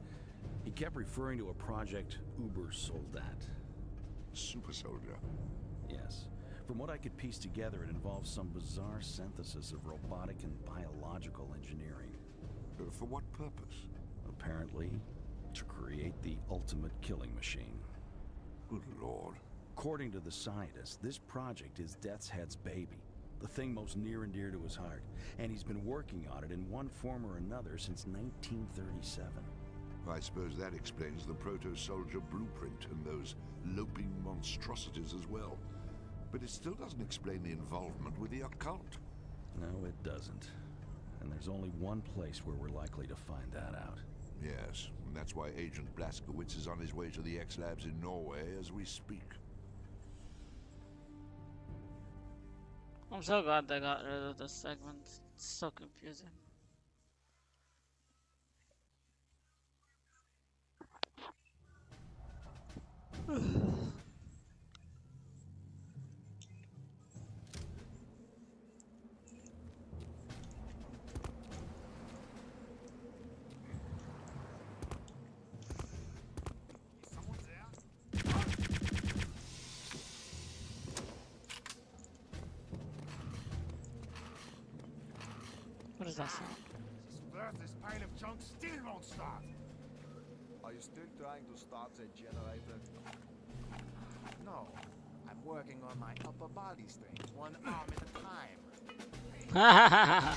He kept referring to a project Uber Soldat. Super Soldier? Yes. From what I could piece together, it involves some bizarre synthesis of robotic and biological engineering. For what purpose? Apparently, to create the ultimate killing machine. Good Lord. According to the scientist, this project is Death's Head's baby. The thing most near and dear to his heart, and he's been working on it in one form or another since 1937. I suppose that explains the proto-soldier blueprint and those loping monstrosities as well. But it still doesn't explain the involvement with the occult. No, it doesn't. And there's only one place where we're likely to find that out. Yes, and that's why Agent Blazkowicz is on his way to the X-Labs in Norway as we speak. I'm so glad they got rid of this segment. It's so confusing. What is that sound? This pile of junk still won't start. Are you still trying to start the generator? No, I'm working on my upper body strength, one arm at a time.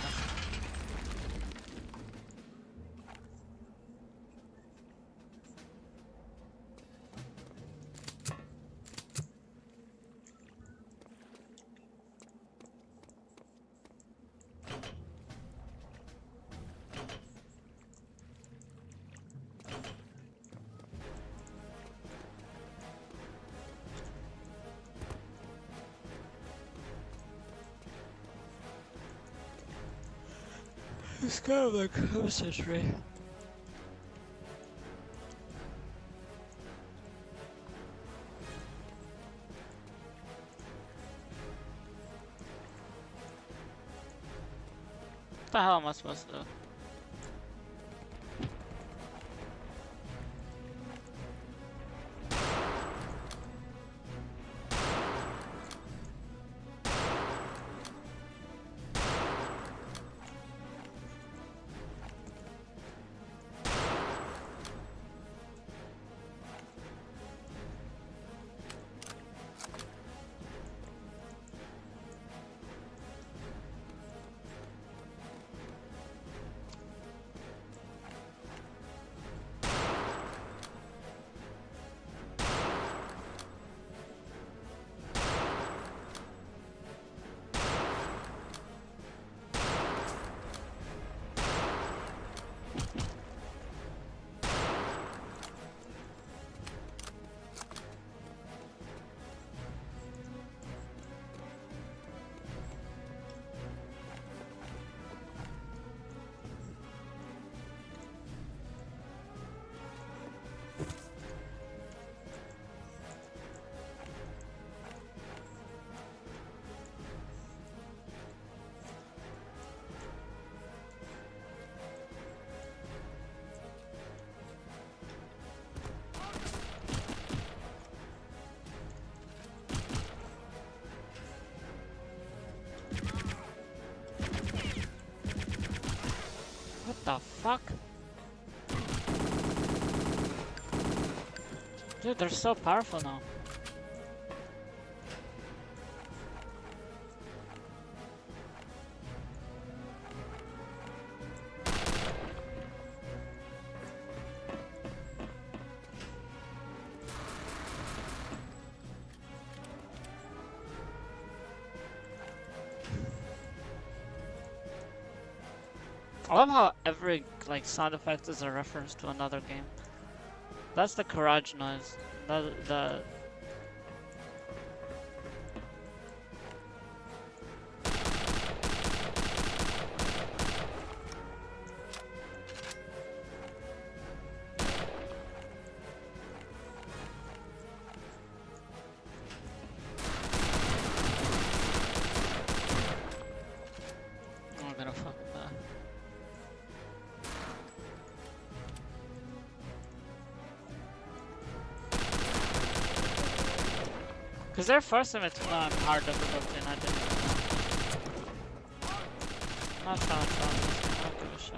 It's kind of like house history. What the hell am I supposed to do? What the fuck? Dude, they're so powerful now. I love how every sound effect is a reference to another game. That's the garage noise. The I'm gonna fuck with that. Because they're forcing it on hard difficulty and I didn't even know. I'm not trying to tell this game, I don't give a shit.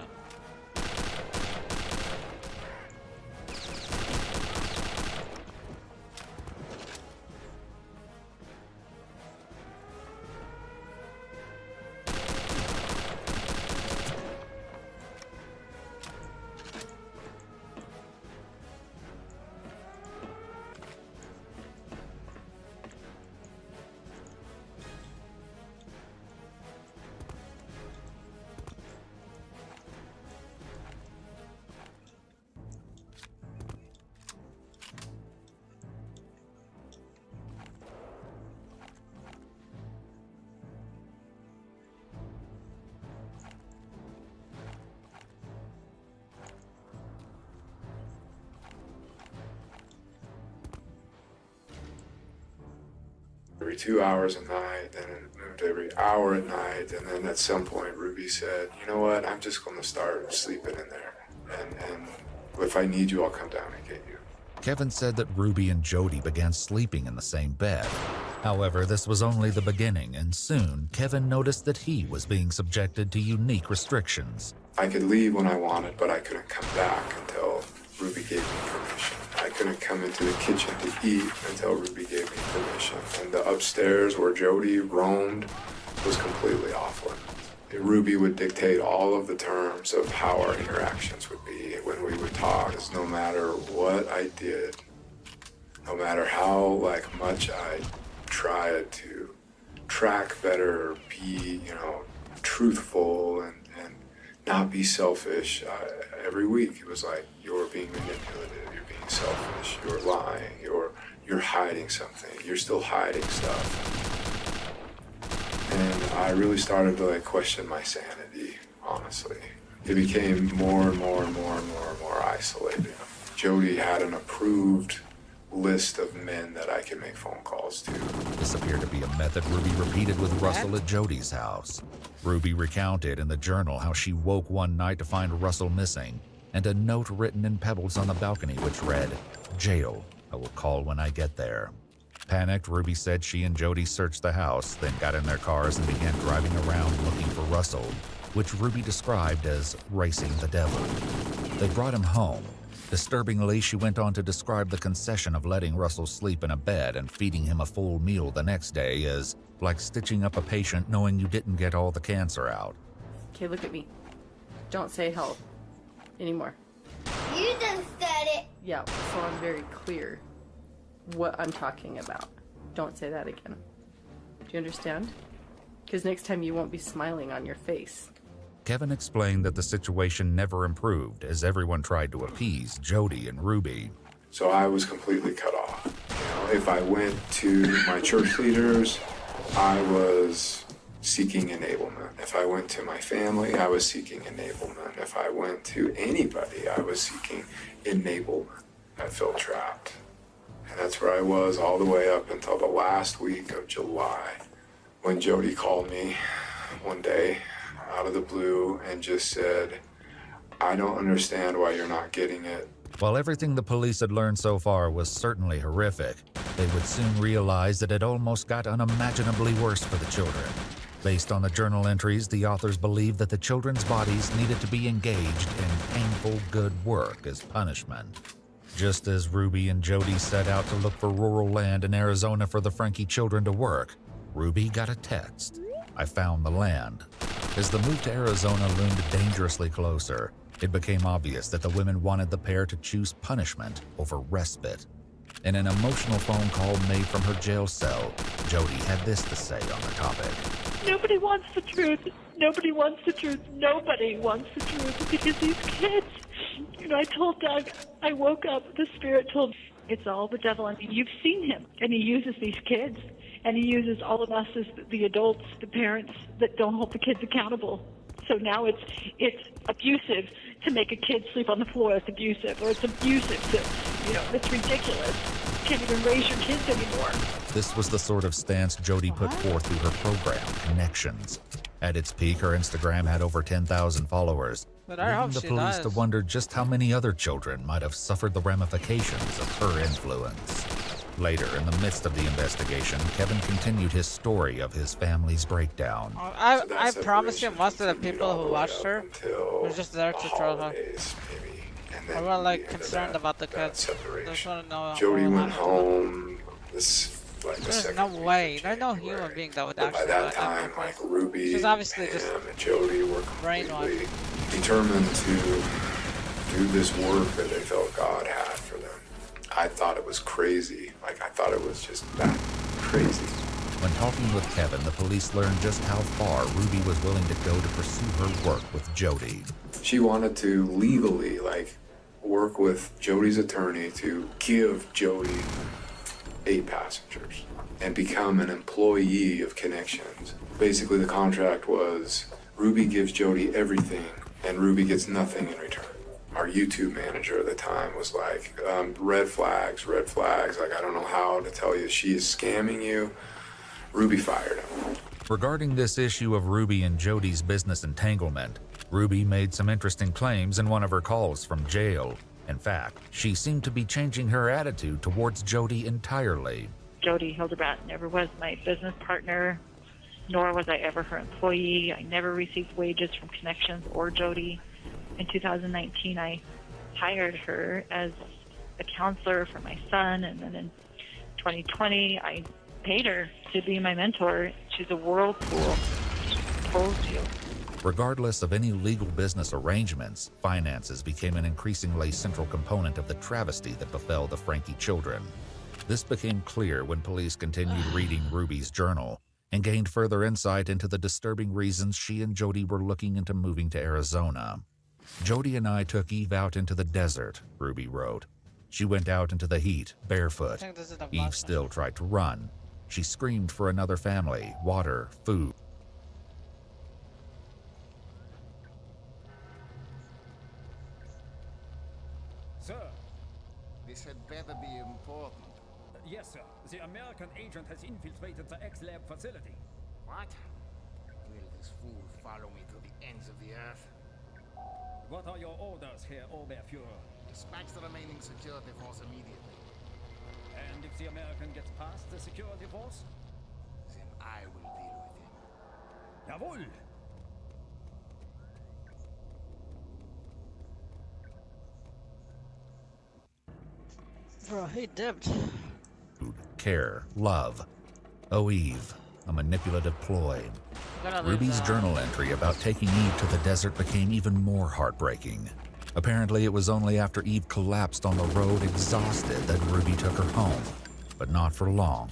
Every 2 hours a night, then it moved every hour at night, and then at some point Ruby said, you know what, I'm just going to start sleeping in there, and if I need you, I'll come down and get you. Kevin said that Ruby and Jody began sleeping in the same bed. However, this was only the beginning, and soon Kevin noticed that he was being subjected to unique restrictions. I could leave when I wanted, but I couldn't come back until Ruby gave me permission. I couldn't come into the kitchen to eat until Ruby gave me permission. And the upstairs where Jody roamed was completely off limits. Ruby would dictate all of the terms of how our interactions would be when we would talk. Because no matter what I did, no matter how much I tried to track better, be truthful and not be selfish, every week it was like, you're being manipulative, you're being selfish, you're lying, you're hiding something, you're still hiding stuff. And I really started to question my sanity, honestly. It became more and more and more and more and more isolated. Jody had an approved list of men that I could make phone calls to. This appeared to be a method Ruby repeated with Russell at Jody's house. Ruby recounted in the journal how she woke one night to find Russell missing, and a note written in pebbles on the balcony which read, "Jail. I will call when I get there." Panicked, Ruby said she and Jody searched the house, then got in their cars and began driving around looking for Russell, which Ruby described as racing the devil. They brought him home. Disturbingly, she went on to describe the concession of letting Russell sleep in a bed and feeding him a full meal the next day as like stitching up a patient knowing you didn't get all the cancer out. Okay, look at me. Don't say help anymore. You just said it. Yeah, so I'm very clear what I'm talking about. Don't say that again. Do you understand? Because next time you won't be smiling on your face. Kevin explained that the situation never improved as everyone tried to appease Jody and Ruby. So I was completely cut off. If I went to my church leaders, I was seeking enablement. If I went to my family, I was seeking enablement. If I went to anybody, I was seeking enablement. I felt trapped. And that's where I was all the way up until the last week of July, when Jody called me one day out of the blue and just said, "I don't understand why you're not getting it." While everything the police had learned so far was certainly horrific, they would soon realize that it almost got unimaginably worse for the children. Based on the journal entries, the authors believed that the children's bodies needed to be engaged in painful good work as punishment. Just as Ruby and Jody set out to look for rural land in Arizona for the Frankie children to work, Ruby got a text. "I found the land." As the move to Arizona loomed dangerously closer, it became obvious that the women wanted the pair to choose punishment over respite. In an emotional phone call made from her jail cell, Jody had this to say on the topic. Nobody wants the truth. Nobody wants the truth. Nobody wants the truth because these kids. You know, I told Doug, I woke up, the spirit told me, it's all the devil. I mean, you've seen him, and he uses these kids, and he uses all of us as the adults, the parents that don't hold the kids accountable. So now it's abusive to make a kid sleep on the floor. It's abusive, or it's abusive to, you know, it's ridiculous. You can't even raise your kids anymore. This was the sort of stance Jody put forth through her program, Connections. At its peak, her Instagram had over 10,000 followers, But I hope leading the she police does. to wonder just how many other children might have suffered the ramifications of her influence. Later, in the midst of the investigation, Kevin continued his story of his family's breakdown. I promise you, most of the people who watched her were just there to troll her. They were like concerned about the kids. They just want to know. Jody went home. There's no way. There's no human being that would actually. By that time, like Ruby she's obviously just and Jody were completely determined to do this work that they felt God had for them. I thought it was crazy. Like, I thought it was just that crazy. When talking with Kevin, the police learned just how far Ruby was willing to go to pursue her work with Jody. She wanted to legally, like, work with Jody's attorney to give Jody 8 passengers and become an employee of Connections. Basically, the contract was Ruby gives Jody everything and Ruby gets nothing in return. Our YouTube manager at the time was like, red flags, like, I don't know how to tell you, she is scamming you. Ruby fired him. Regarding this issue of Ruby and Jody's business entanglement, Ruby made some interesting claims in one of her calls from jail. In fact, she seemed to be changing her attitude towards Jody entirely. Jody Hildebrandt never was my business partner, nor was I ever her employee. I never received wages from Connections or Jody. In 2019, I hired her as a counselor for my son, and then in 2020, I paid her to be my mentor. She's a whirlpool. She pulls you. Regardless of any legal business arrangements, finances became an increasingly central component of the travesty that befell the Frankie children. This became clear when police continued reading Ruby's journal and gained further insight into the disturbing reasons she and Jody were looking into moving to Arizona. "Jody and I took Eve out into the desert," Ruby wrote. "She went out into the heat, barefoot. Eve still tried to run. She screamed for another family, water, food. American agent has infiltrated the X-Lab facility. What? Will this fool follow me to the ends of the earth? What are your orders, Herr Oberfuhrer? Dispatch the remaining security force immediately. And if the American gets past the security force? Then I will deal with him. Jawohl! Bro, he dipped. Care, love. Oh, Eve, a manipulative ploy. Ruby's journal entry about taking Eve to the desert became even more heartbreaking. Apparently, it was only after Eve collapsed on the road exhausted that Ruby took her home. But not for long.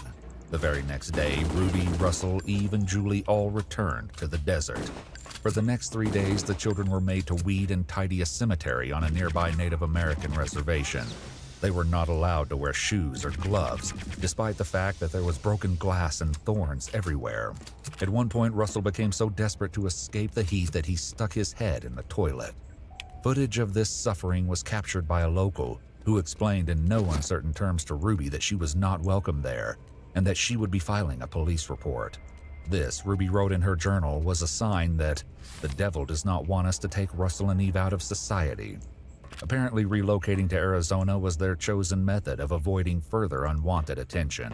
The very next day, Ruby, Russell, Eve, and Julie all returned to the desert. For the next 3 days, the children were made to weed and tidy a cemetery on a nearby Native American reservation. They were not allowed to wear shoes or gloves, despite the fact that there was broken glass and thorns everywhere. At one point, Russell became so desperate to escape the heat that he stuck his head in the toilet. Footage of this suffering was captured by a local, who explained in no uncertain terms to Ruby that she was not welcome there, and that she would be filing a police report. This, Ruby wrote in her journal, was a sign that the devil does not want us to take Russell and Eve out of society. Apparently, relocating to Arizona was their chosen method of avoiding further unwanted attention.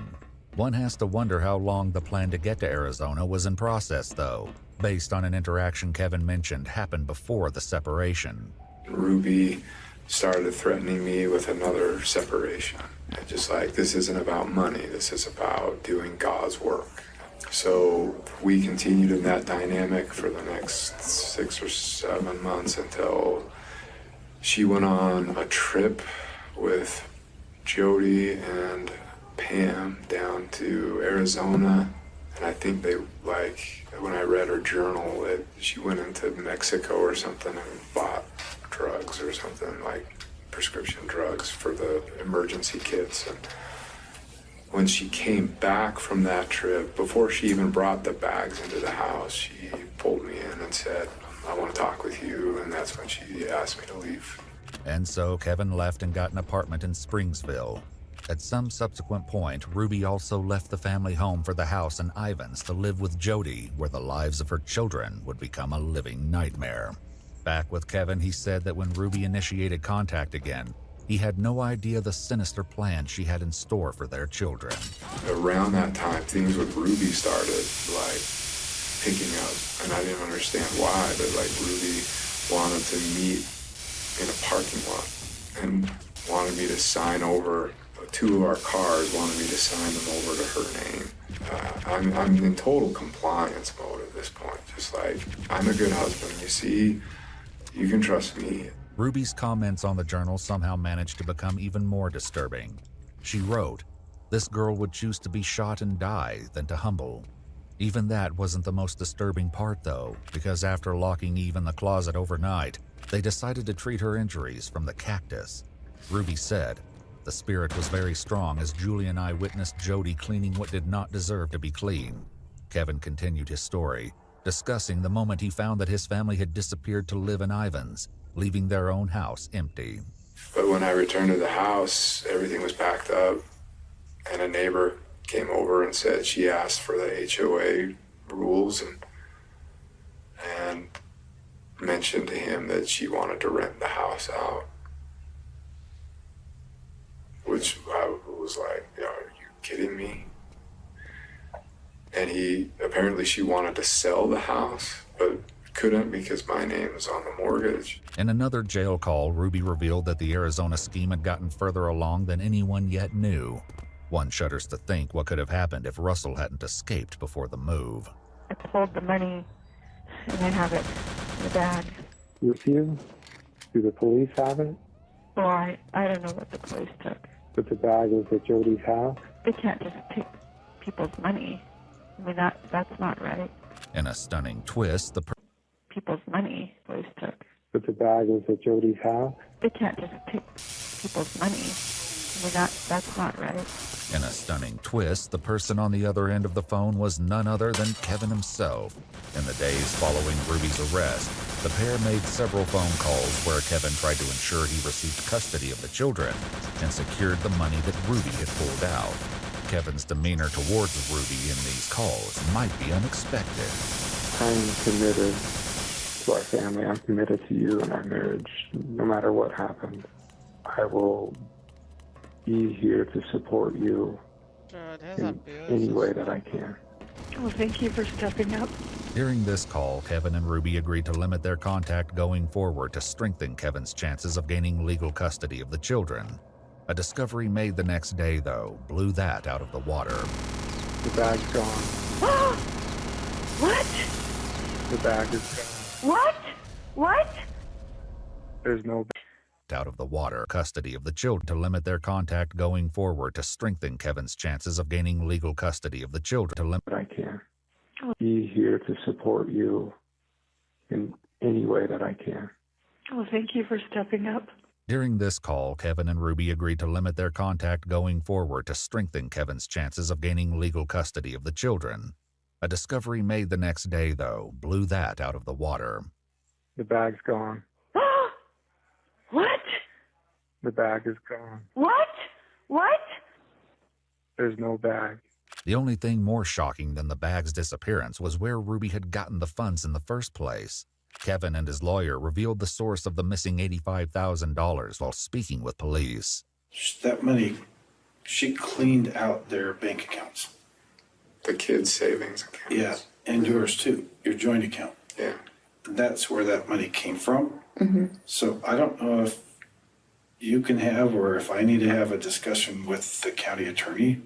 One has to wonder how long the plan to get to Arizona was in process, though, based on an interaction Kevin mentioned happened before the separation. Ruby started threatening me with another separation. And just like, this isn't about money, this is about doing God's work. So we continued in that dynamic for the next 6 or 7 months until she went on a trip with Jody and Pam down to Arizona. And I think they, like, when I read her journal, that she went into Mexico or something and bought drugs or something, like prescription drugs for the emergency kits. And when she came back from that trip, before she even brought the bags into the house, she pulled me in and said, I want to talk with you, and that's when she asked me to leave. And so Kevin left and got an apartment in Springsville. At some subsequent point, Ruby also left the family home for the house in Ivans to live with Jody, where the lives of her children would become a living nightmare. Back with Kevin, he said that when Ruby initiated contact again, he had no idea the sinister plan she had in store for their children. Around that time, things with Ruby started, like, picking up, and I didn't understand why, but, like, Ruby wanted to meet in a parking lot and wanted me to sign over 2 of our cars, wanted me to sign them over to her name. I'm in total compliance mode at this point. Just like, I'm a good husband, you see, you can trust me. Ruby's comments on the journal somehow managed to become even more disturbing. She wrote, "This girl would choose to be shot and die than to humble." Even that wasn't the most disturbing part, though, because after locking Eve in the closet overnight, they decided to treat her injuries from the cactus. Ruby said, "The spirit was very strong as Julie and I witnessed Jody cleaning what did not deserve to be clean." Kevin continued his story, discussing the moment he found that his family had disappeared to live in Ivans, leaving their own house empty. But when I returned to the house, everything was packed up, and a neighbor came over and said she asked for the HOA rules and mentioned to him that she wanted to rent the house out. Which I was like, are you kidding me? And she wanted to sell the house, but couldn't because my name was on the mortgage. In another jail call, Ruby revealed that the Arizona scheme had gotten further along than anyone yet knew. One shudders to think what could have happened if Russell hadn't escaped before the move. I pulled the money and I have it in the bag. With you? Do the police have it? Well, I don't know what the police took. But the bag was at Jody's house? They can't just take people's money. I mean, that's not right. In a stunning twist, the People's money police took. But the bag was at Jody's house? They can't just take people's money. I mean, that's not right. In a stunning twist, the person on the other end of the phone was none other than Kevin himself. In the days following Ruby's arrest, the pair made several phone calls where Kevin tried to ensure he received custody of the children and secured the money that Ruby had pulled out. Kevin's demeanor towards Ruby in these calls might be unexpected. I'm committed to our family. I'm committed to you and our marriage. No matter what happens, I will be here to support you in any way that I can. Well, thank you for stepping up. During this call, Kevin and Ruby agreed to limit their contact going forward to strengthen Kevin's chances of gaining legal custody of the children. A discovery made the next day, though, blew that out of the water. The bag's gone. What? The bag is gone. What? What? There's no bag. Out of the water, custody of the children to limit their contact going forward to strengthen Kevin's chances of gaining legal custody of the children to limit. I can be here to support you in any way that I can. Well, thank you for stepping up. During this call, Kevin and Ruby agreed to limit their contact going forward to strengthen Kevin's chances of gaining legal custody of the children. A discovery made the next day, though, blew that out of the water. The bag's gone. What? The bag is gone. What? What? There's no bag. The only thing more shocking than the bag's disappearance was where Ruby had gotten the funds in the first place. Kevin and his lawyer revealed the source of the missing $85,000 while speaking with police. That money, she cleaned out their bank accounts. The kids' savings accounts. Yeah, and yours too, your joint account. Yeah. That's where that money came from. Mm-hmm. So I don't know if you can have, or if I need to have a discussion with the county attorney.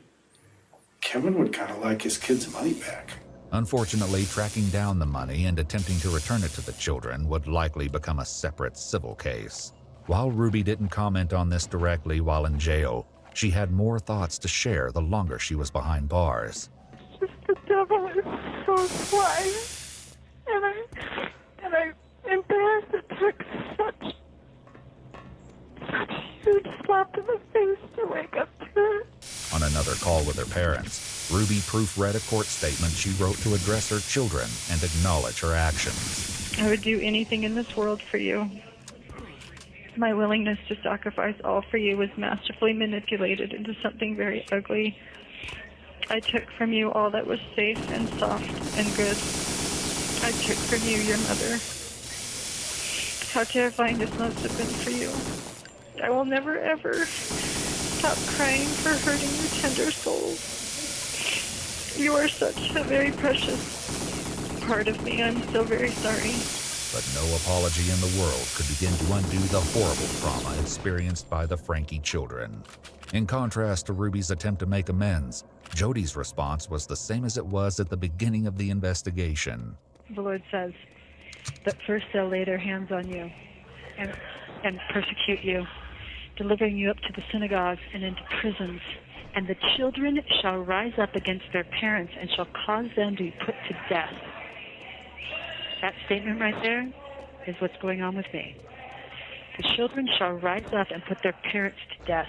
Kevin would kind of like his kids' money back. Unfortunately, tracking down the money and attempting to return it to the children would likely become a separate civil case. While Ruby didn't comment on this directly while in jail, she had more thoughts to share the longer she was behind bars. Just the devil is so sly. And I'm embarrassed it took such a huge slap in the face to wake up to it. On another call with her parents, Ruby proofread a court statement she wrote to address her children and acknowledge her actions. I would do anything in this world for you. My willingness to sacrifice all for you was masterfully manipulated into something very ugly. I took from you all that was safe and soft and good. I took from you your mother. How terrifying this must have been for you. I will never, ever stop crying for hurting your tender souls. You are such a very precious part of me. I'm so very sorry. But no apology in the world could begin to undo the horrible trauma experienced by the Frankie children. In contrast to Ruby's attempt to make amends, Jody's response was the same as it was at the beginning of the investigation. The Lord says that first they'll lay their hands on you and persecute you, delivering you up to the synagogues and into prisons. And the children shall rise up against their parents and shall cause them to be put to death. That statement right there is what's going on with me. The children shall rise up and put their parents to death,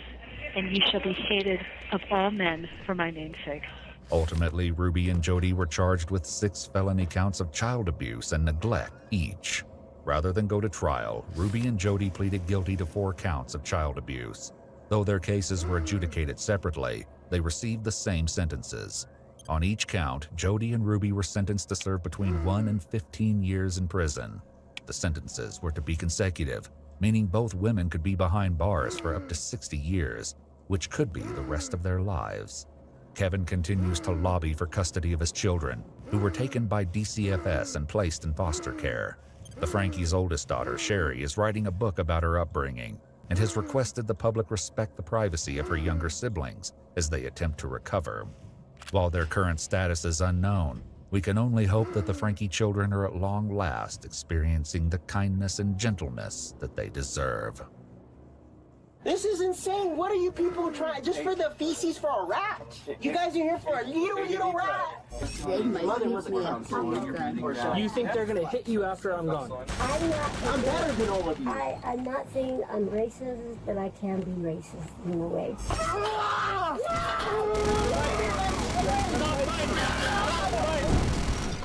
and ye shall be hated of all men for my name's sake. Ultimately, Ruby and Jody were charged with 6 felony counts of child abuse and neglect each. Rather than go to trial, Ruby and Jody pleaded guilty to 4 counts of child abuse. Though their cases were adjudicated separately, they received the same sentences. On each count, Jody and Ruby were sentenced to serve between 1 and 15 years in prison. The sentences were to be consecutive, meaning both women could be behind bars for up to 60 years, which could be the rest of their lives. Kevin continues to lobby for custody of his children, who were taken by DCFS and placed in foster care. The Frankie's oldest daughter, Sherry, is writing a book about her upbringing and has requested the public respect the privacy of her younger siblings as they attempt to recover. While their current status is unknown, we can only hope that the Frankie children are at long last experiencing the kindness and gentleness that they deserve. This is insane. What are you people trying? Just for the feces for a rat? You guys are here for a little rat. Mother was a clown. You think they're gonna hit you after I'm gone? I'm better than all of you. I'm not saying I'm racist, but I can be racist in a way.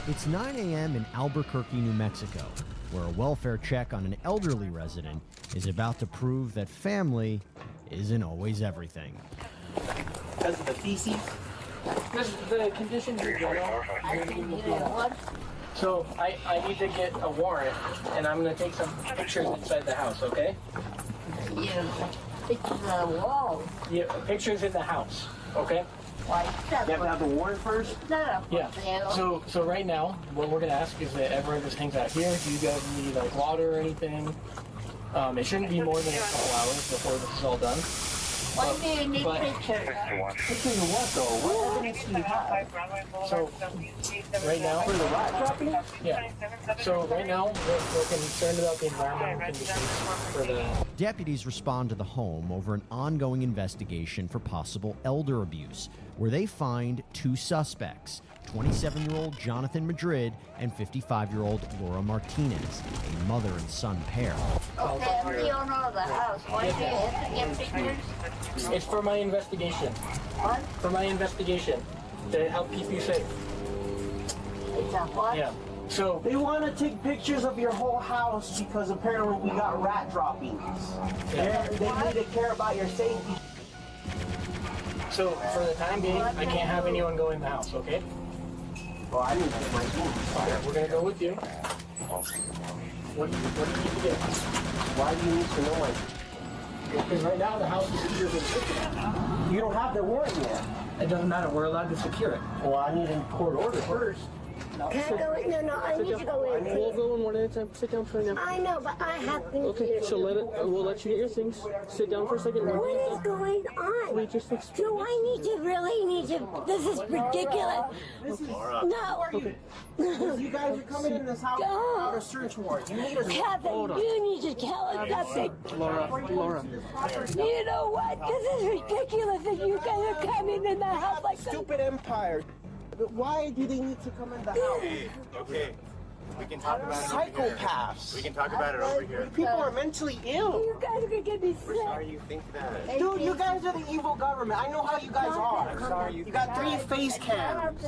It's 9 a.m. in Albuquerque, New Mexico, where a welfare check on an elderly resident is about to prove that family isn't always everything. Because of the feces? This is the conditions of the So I need to get a warrant, and I'm gonna take some pictures inside the house, okay? Yeah, pictures on the wall. Yeah, pictures in the house, okay? You have to have the warrant first? No. Yeah. So right now, what we're gonna ask is that everyone just hangs out here. Do you guys need like water or anything? It shouldn't be more than a couple hours before this is all done. Why do you need pictures? Pictures of what though? What evidence do you have? So right now, For the rat dropping? yeah. So right now, we're concerned about the environmental conditions for the. Deputies respond to the home over an ongoing investigation for possible elder abuse, where they find two suspects, 27-year-old Jonathan Madrid and 55-year-old Laura Martinez, a mother and son pair. Okay, I'm the owner of the house. Why do you have to get pictures? It's for my investigation. What? For my investigation, to help keep you safe. It's a what? Yeah. So They want to take pictures of your whole house because apparently we got rat droppings. They need to care about your safety. So for the time being, I can't have anyone go in the house, okay? Well, I need to get my keys. All right, we're gonna go with you. What do you need to get? Why do you need to know my? Because right now the house is secured with a You don't have the warrant yet. It doesn't matter. We're allowed to secure it. Well, I need a court order first. Can I go in? No, I need to go in. We'll go in one at a time. Sit down for now. I know, but I have things to Okay, do. so we'll let you get your things. Sit down for a second. What is going on? We just Do I really need to? This is ridiculous. No. You guys are coming in this house without a search warrant. You need a Kevin, you need to tell us something. Laura. You know what? This is ridiculous that you guys are coming in the house like that. stupid empire. But why do they need to come in the house? Okay. We can talk about it. Psychopaths. We can talk about it over here. People are mentally ill. You guys are gonna get me We're sorry sick. you think that. Dude, you guys are the evil government. I know how you guys are. I'm sorry You got 3 face cams.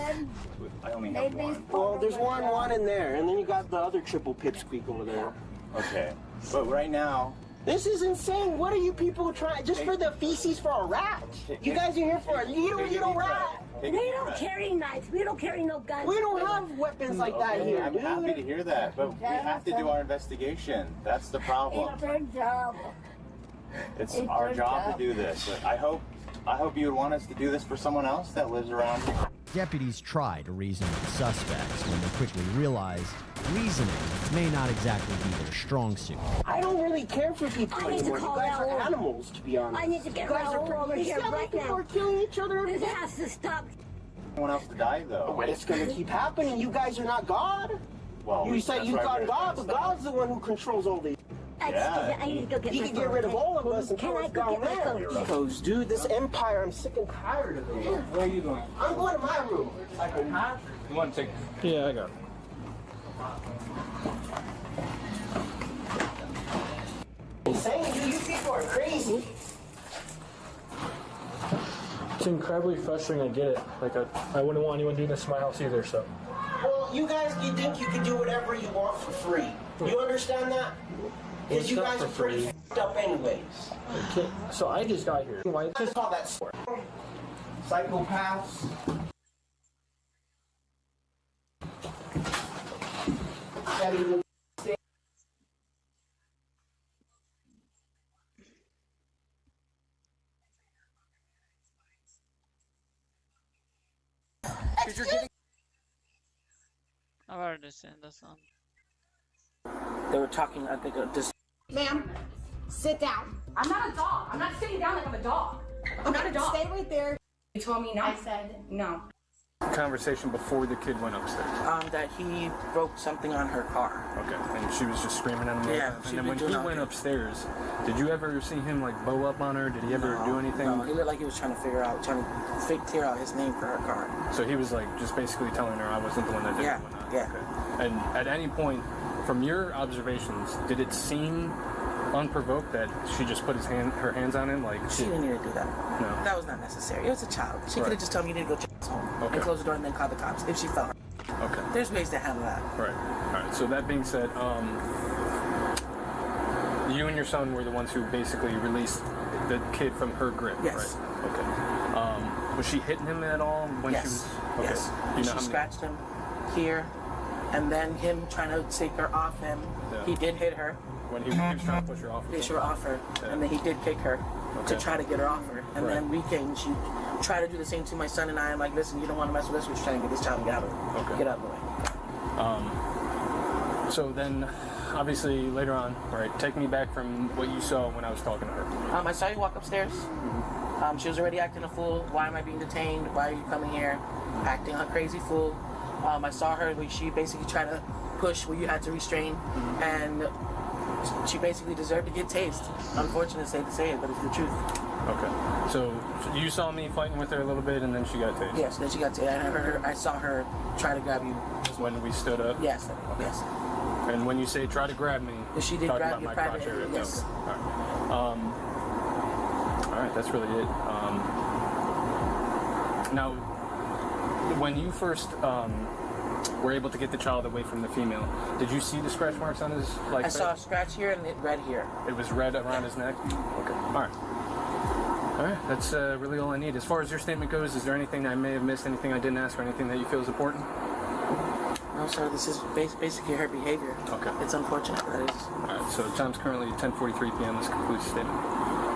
I only have one. Well, there's one in there, and then you got the other triple pipsqueak over there. Okay. But right now, This is insane. What are you people trying? Just for the feces for a rat? You guys are here for a little rat. We don't carry knives. We don't carry no guns. We don't have weapons like that here, I'm happy to hear that, but we have to do our investigation. That's the problem. It's their job. It's It's our their job job. to do this. I hope you would want us to do this for someone else that lives around here. Deputies try to reason with the suspects when they quickly realize reasoning may not exactly be their strong suit. I don't really care for people I need to anymore. You call guys are Raoul. animals, to be honest. I need to get You guys Raoul over you here see how many right people now. are killing each other? This has to stop. Anyone else to die though? But it's gonna keep happening. You guys are not God. Well, You say that's you why got we're God, trying but to God's the one who controls all these. Yeah. I need to go get He my can phone. get rid of all of us and Can throw I us go down get my there. phone? Because, dude, this empire, I'm sick and tired of it. Where are you going? I'm going to my room. You want to take? Yeah, I got it. Insane, dude. You people are crazy. It's incredibly frustrating. I get it. Like I wouldn't want anyone doing this to my house either. So. Well, you guys, you think you can do whatever you want for free. You understand that? Because It's you not guys for are pretty free. f***ed up anyways. Okay, so I just got here. Why? Just call that psychopaths. Can't even stay. I've already seen this one. They were talking, I think, this. Ma'am, sit down. I'm not a dog. I'm not sitting down like I'm a dog. I'm not a dog. Stay right there. You told me no. I said no. Conversation before the kid went upstairs. That he broke something on her car. Okay, and she was just screaming at him. Yeah, and she then been when doing he all went that. upstairs, did you ever see him like bow up on her? Did he ever do anything? No, he looked like he was trying to clear out his name for her car. So he was like just basically telling her I wasn't the one that did Yeah, it. Whatnot. yeah. Okay. And at any point, from your observations, did it seem unprovoked that she just put her hands on him? Like She didn't need to do that. No. That was not necessary. It was a child. She could Right. have just told me you need to go check home Okay. and close the door and then call the cops if she felt. Okay. There's ways to handle that. Right. All right. So that being said, You and your son were the ones who basically released the kid from her grip, Yes. right? Okay. Was she hitting him at all when Yes. she was? Okay. Yes. You know She how many? scratched him here, and then him trying to take her off him. Yeah. He did hit her. When he was trying to push her off. Push her off her, and then he did kick her to try to get her off her. And then we came. She tried to do the same to my son and I. I'm like, listen, you don't want to mess with us. We're just trying to get this child get out of get out of the way. So then, obviously, later on, all right, take me back from what you saw when I was talking to her. I saw you walk upstairs. She was already acting a fool. Why am I being detained? Why are you coming here? Acting a crazy fool. I saw her when she basically tried to push where you had to restrain, and she basically deserved to get tased. Unfortunate to say it, but it's the truth. Okay. So you saw me fighting with her a little bit, and then she got tased. Yes, then she got tased. I saw her try to grab you. When we stood up? Yes. Okay. Yes. And when you say try to grab me, she did talking grab about you my private crotch area. yes. Okay. All right, that's really it. Now, when you first were able to get the child away from the female, did you see the scratch marks on his leg? I saw a scratch here and red here. It was red around his neck? Okay. All right. All right, that's really all I need. As far as your statement goes, is there anything I may have missed, anything I didn't ask, or anything that you feel is important? No, sir, this is basically her behavior. Okay. It's unfortunate, but it is. All right, so the time's currently 10:43 p.m. This concludes the statement.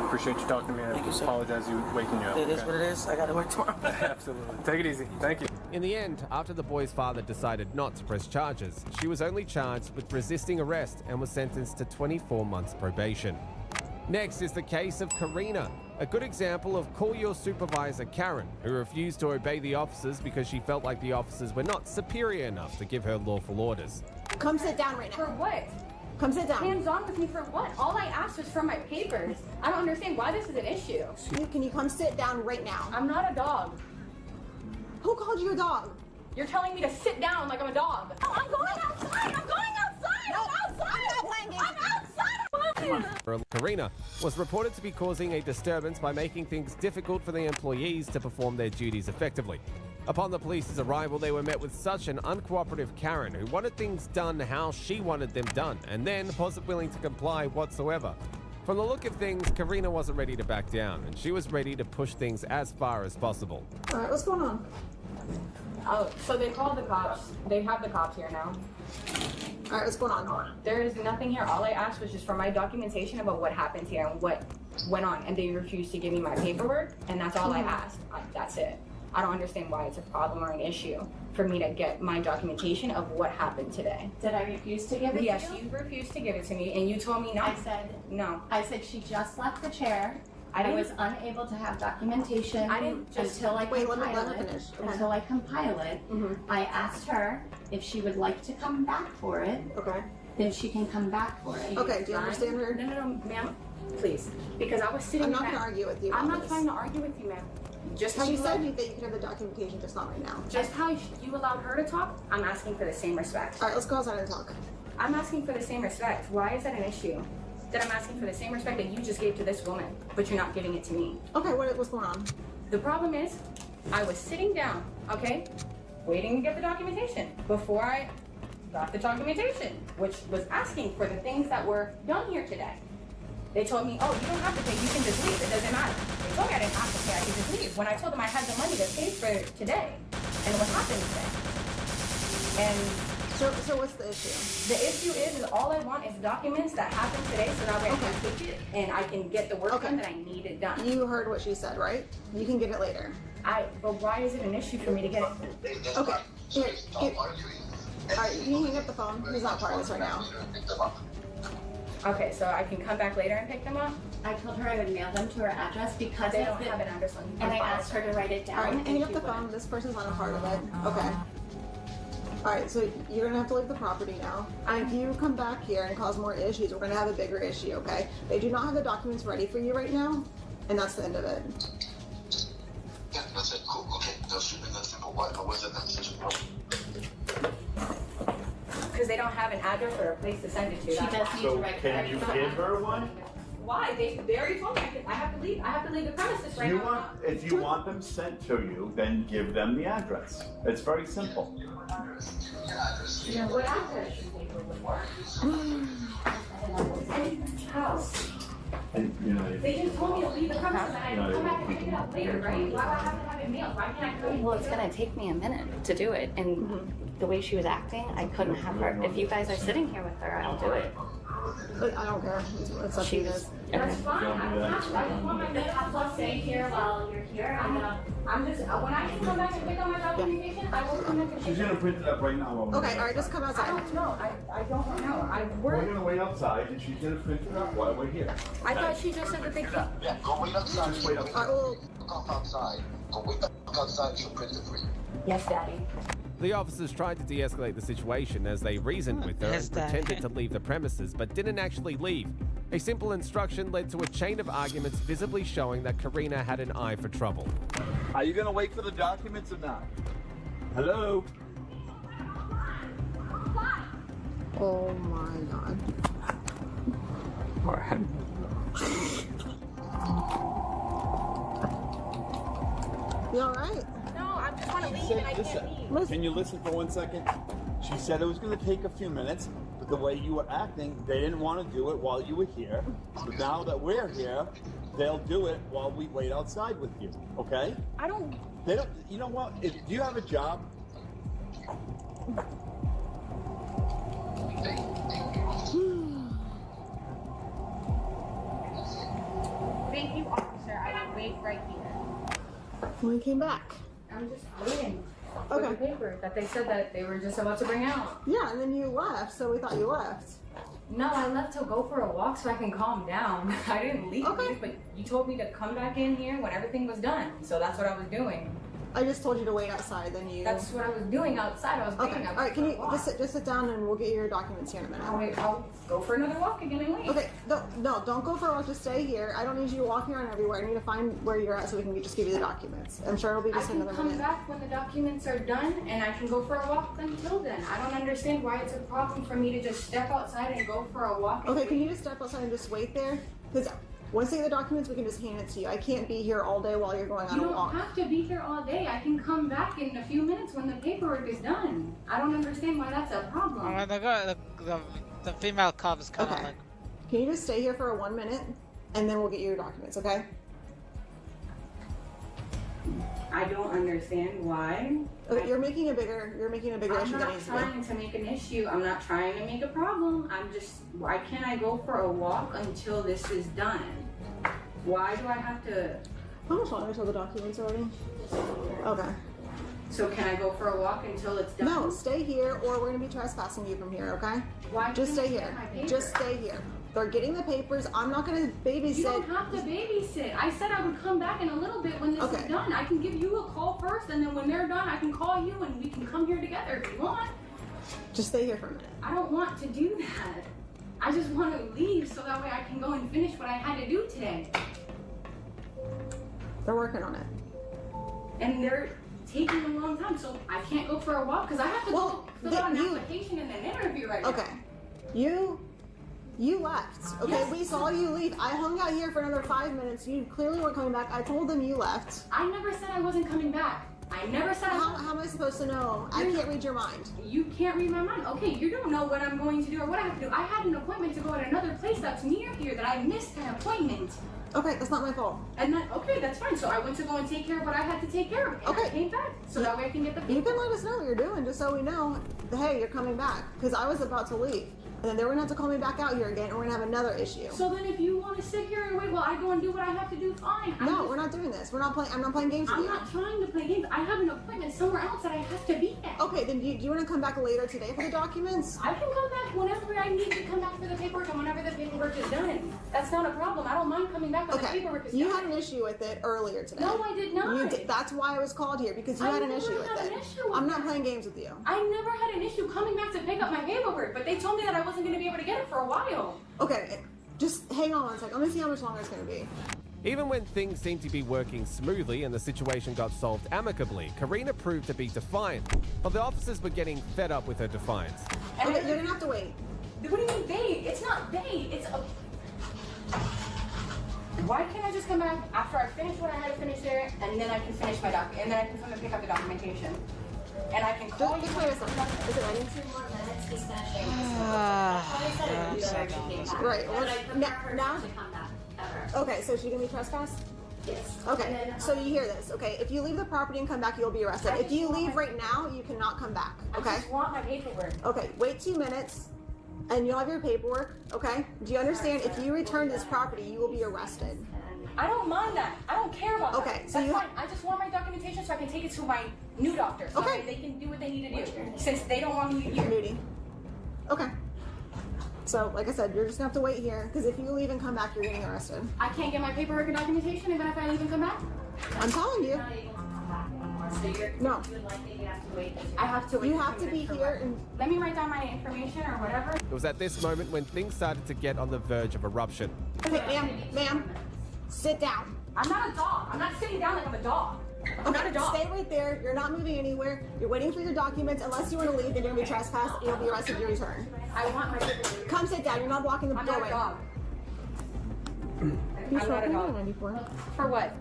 Appreciate you talking to me. I apologize for waking you up. It is what it is. I got to work tomorrow. Absolutely. Take it easy. Thank you. In the end, after the boy's father decided not to press charges, she was only charged with resisting arrest and was sentenced to 24 months probation. Next is the case of Karina, a good example of call your supervisor Karen, who refused to obey the officers because she felt like the officers were not superior enough to give her lawful orders. Come sit down right now. For what? Come sit down. Hands on with me for what? All I asked was for my papers. I don't understand why this is an issue. Can you come sit down right now? I'm not a dog. Who called you a dog? You're telling me to sit down like I'm a dog. No, I'm going outside. I'm going outside. No, I'm outside. I'm not playing games. I'm outside. Karina was reported to be causing a disturbance by making things difficult for the employees to perform their duties effectively. Upon the police's arrival, they were met with such an uncooperative Karen who wanted things done how she wanted them done, and then wasn't willing to comply whatsoever. From the look of things, Karina wasn't ready to back down, and she was ready to push things as far as possible. All right, what's going on? Oh, so they called the cops. They have the cops here now. All right, what's going on? There is nothing here. All I asked was just for my documentation about what happened here and what went on, and they refused to give me my paperwork, and that's all I asked. That's it. I don't understand why it's a problem or an issue for me to get my documentation of what happened today. Did I refuse to give it to you? Yes, you refused to give it to me, and you told me no. I said no. I said she just left the chair. I was unable to have documentation until I compile it. Until I compile it, I asked her if she would like to come back for it. Okay. Then she can come back for it. Okay, do you understand her? No, ma'am. Please. Because I was sitting I'm not back. going to argue with you. I'm not trying to argue with you, ma'am. Just how she you said that you could have the documentation, just not right now. Just how you allowed her to talk, I'm asking for the same respect. All right, let's go outside and talk. I'm asking for the same respect. Why is that an issue? That I'm asking for the same respect that you just gave to this woman, but you're not giving it to me. Okay, what's going on? The problem is, I was sitting down, okay, waiting to get the documentation before I got the documentation, which was asking for the things that were done here today. They told me, oh, you don't have to pay, you can just leave, it doesn't matter. They told me I didn't have to pay, I could just leave. When I told them I had the money to pay for today, and what happened today. And so what's the issue? The issue is all I want is documents that happened today so that way I can take it and I can get the work done that I needed done. You heard what she said, right? You can get it later. But why is it an issue for me to get it? Okay. Here. Alright, you can hang up the phone. He's not part of this right now. Okay, so I can come back later and pick them up? I told her I would mail them to her address because they don't have an address on and I asked her to write it down. Alright, hang up the phone. This person's not a part of it. Okay. Alright, so you're gonna have to leave the property now. If you come back here and cause more issues, we're gonna have a bigger issue, okay? They do not have the documents ready for you right now, and that's the end of it. Yeah, that's it. Cool. Okay. What was it? That's such a problem. Because they don't have an address or a place to send it to. She does need to write Can you give her one? Why? They already told me I have to leave. I have to leave the premises right now. If you want them sent to you, then give them the address. It's very simple. Yeah, what address? House. And, They just told me to leave the premises and I can come back and pick it up later, right? Why do I have to have it mailed? Why can't I come? Well, it's gonna take me a minute to do it, and the way she was acting, I couldn't have her. If you guys are sitting here with her, I'll do it. But I don't care. It's up to you guys. That's fine. I just want my minute. I'll stay here while you're here. I'm just, when I can come back and pick up my documentation, I will come back and she's gonna print it up right now. Okay, all right, just come outside. I don't know. I don't know. We're gonna wait outside, and she's gonna print it up while we're here. I thought she just said that they can't. Yeah, go wait outside. Just wait outside. Go outside. Go wait outside. She'll print it for you. Yes, Daddy. The officers tried to de-escalate the situation as they reasoned with her Yes, and Daddy. pretended to leave the premises, but didn't actually leave. A simple instruction led to a chain of arguments visibly showing that Karina had an eye for trouble. Are you gonna wait for the documents or not? Hello? Oh my god. You alright? No, I just want to leave and I can't leave. Can you listen for 1 second? She said it was going to take a few minutes, but the way you were acting, they didn't want to do it while you were here. But now that we're here, they'll do it while we wait outside with you, okay? I don't... They don't, you know what? Do you have a job? Thank you, officer. I will wait right here. When we came back. I'm just waiting for the paper that they said that they were just about to bring out. Yeah, and then you left, so we thought you left. No, I left to go for a walk so I can calm down. I didn't leave, but you told me to come back in here when everything was done. So that's what I was doing. I just told you to wait outside, then you... That's what I was doing outside. I was waiting. Okay, alright, can you just sit down and we'll get your documents here in a minute. I'll go for another walk again and wait. Okay, no, don't go for a walk, just stay here. I don't need you walking around everywhere. I need to find where you're at so we can just give you the documents. I'm sure it'll be just another I can come minute. back when the documents are done and I can go for a walk until then. I don't understand why it's a problem for me to just step outside and go for a walk. Okay, can you just step outside and just wait there? Because once they get the documents, we can just hand it to you. I can't be here all day while you're going on You a don't walk. have to be here all day. I can come back in a few minutes when the paperwork is done. I don't understand why that's a problem. Oh, the female cop is kind of Okay. like... Can you just stay here for 1 minute, and then we'll get you your documents, okay? I don't understand why. Okay, you're making a bigger I'm issue than it not needs to be. trying to make an issue. I'm not trying to make a problem. I'm just, why can't I go for a walk until this is done? Why do I have to? How much longer till the documents already? Okay. So can I go for a walk until it's done? No, stay here, or we're gonna be trespassing you from here, okay? Why Just can't stay you here. get my paper? Just stay here. They're getting the papers. I'm not gonna babysit. You don't have to babysit. I said I would come back in a little bit when this is done. I can give you a call first, and then when they're done, I can call you and we can come here together if you want. Just stay here for a minute. I don't want to do that. I just want to leave so that way I can go and finish what I had to do today. They're working on it. And they're taking a long time, so I can't go for a walk because I have to go fill out an application and an interview right now. Okay. You left. Okay, Yes. we saw you leave. I hung out here for another 5 minutes. You clearly weren't coming back. I told them you left. I never said I wasn't coming back. I never said How am I supposed to know? I can't read your mind. You can't read my mind. Okay, you don't know what I'm going to do or what I have to do. I had an appointment to go at another place that's near here that I missed an appointment. Okay, that's not my fault. And then, okay, that's fine. So I went to go and take care of what I had to take care of. And I came back. So that way I can get the paper. You can let us know what you're doing just so we know, hey, you're coming back. Because I was about to leave. And then they're going to have to call me back out here again, and we're going to have another issue. So then if you want to sit here and wait while I go and do what I have to do, fine. No, we're not doing this. We're not playing. I'm not playing games with I'm you. not trying to play games. I have an appointment somewhere else that I have to be at. Okay, then do you want to come back later today for the documents? I can come back whenever I need to come back for the paperwork and whenever the paperwork is done. That's not a problem. I don't mind coming back when the paperwork is done. You had an issue with it earlier today. No, I did not. You did. That's why I was called here, because you had an issue with it. I'm not playing games with you. I never had an issue coming back to pick up my paperwork, but they told me that I wasn't going to be able to get it for a while. Okay, just hang on 1 second. Let me see how much longer it's going to be. Even when things seemed to be working smoothly and the situation got solved amicably, Karina proved to be defiant. But the officers were getting fed up with her defiance. Okay, you're going to have to wait. What do you mean they? It's not they. It's a... Why can't I just come back after I finish what I had to finish there, and then I can finish my and then I can come and pick up the documentation, and I can call you. Is it ready? 2 more minutes. He's finishing. Right. Well, now. Okay, so she gonna be trespassed? Yes. Okay, so you hear this, okay? If you leave the property and come back, you'll be arrested. If you leave right now, you cannot come back, okay? I just want my paperwork. Okay, wait 2 minutes, and you'll have your paperwork, okay? Do you understand? If you return this property, you will be arrested. I don't mind that. I don't care about that. Okay, so that's you fine. I just want my documentation so I can take it to my new doctor. So Okay. they can do what they need to do. Since they don't want me here. Moody. Okay. So, like I said, you're just gonna have to wait here, because if you leave and come back, you're getting arrested. I can't get my paperwork and documentation even if I leave and come back? I'm telling you. No. I have to wait. You have to be here and... Let me write down my information or whatever. It was at this moment when things started to get on the verge of eruption. Okay, ma'am, sit down. I'm not a dog. I'm not sitting down like I'm a dog. I'm not a dog. Stay right there. You're not moving anywhere. You're waiting for your documents. Unless you want to leave, then you're going to be trespassed and you'll be arrested to return. I want my paperwork. Come sit down. You're not blocking the doorway. I'm not a dog. You I'm not a dog. For what?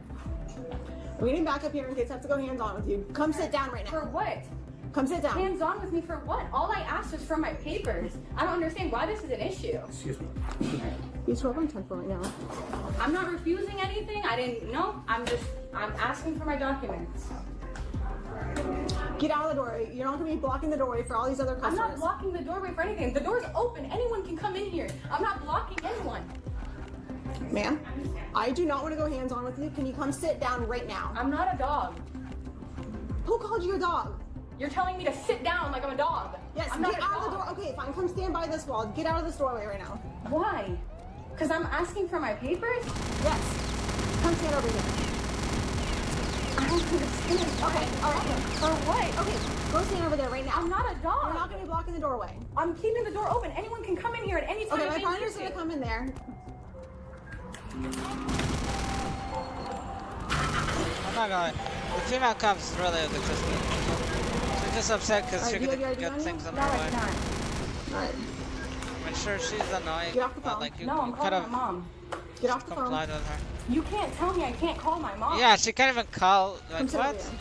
I'm getting back up here in case I have to go hands-on with you. Come sit down right now. For what? Come sit down. Hands-on with me for what? All I asked was for my papers. I don't understand why this is an issue. Excuse me. He's 12 on 10 for right now. I'm not refusing anything. I didn't know. I'm asking for my documents. Get out of the doorway. You're not going to be blocking the doorway for all these other customers. I'm not blocking the doorway for anything. The door's open. Anyone can come in here. I'm not blocking anyone. Ma'am, I do not want to go hands-on with you. Can you come sit down right now? I'm not a dog. Who called you a dog? You're telling me to sit down like I'm a dog. Yes, I'm get out of the door. Okay, fine. Come stand by this wall. Get out of this doorway right now. Why? Because I'm asking for my papers? Yes. Come stand over here. I don't understand. Okay, all right. For what? Okay, go stand over there right now. I'm not a dog. You're not going to be blocking the doorway. I'm keeping the door open. Anyone can come in here at any time. Okay, my partner's going to come in there. I'm not going. The female cop's really the Christmas. She's just upset because she could get things on her way. Alright. I'm sure she's annoying. Get off the phone. But like you, No, I'm you calling could my have mom. Get off the phone. complied with her. You can't tell me I can't call my mom. Yeah, she can't even call. Like what?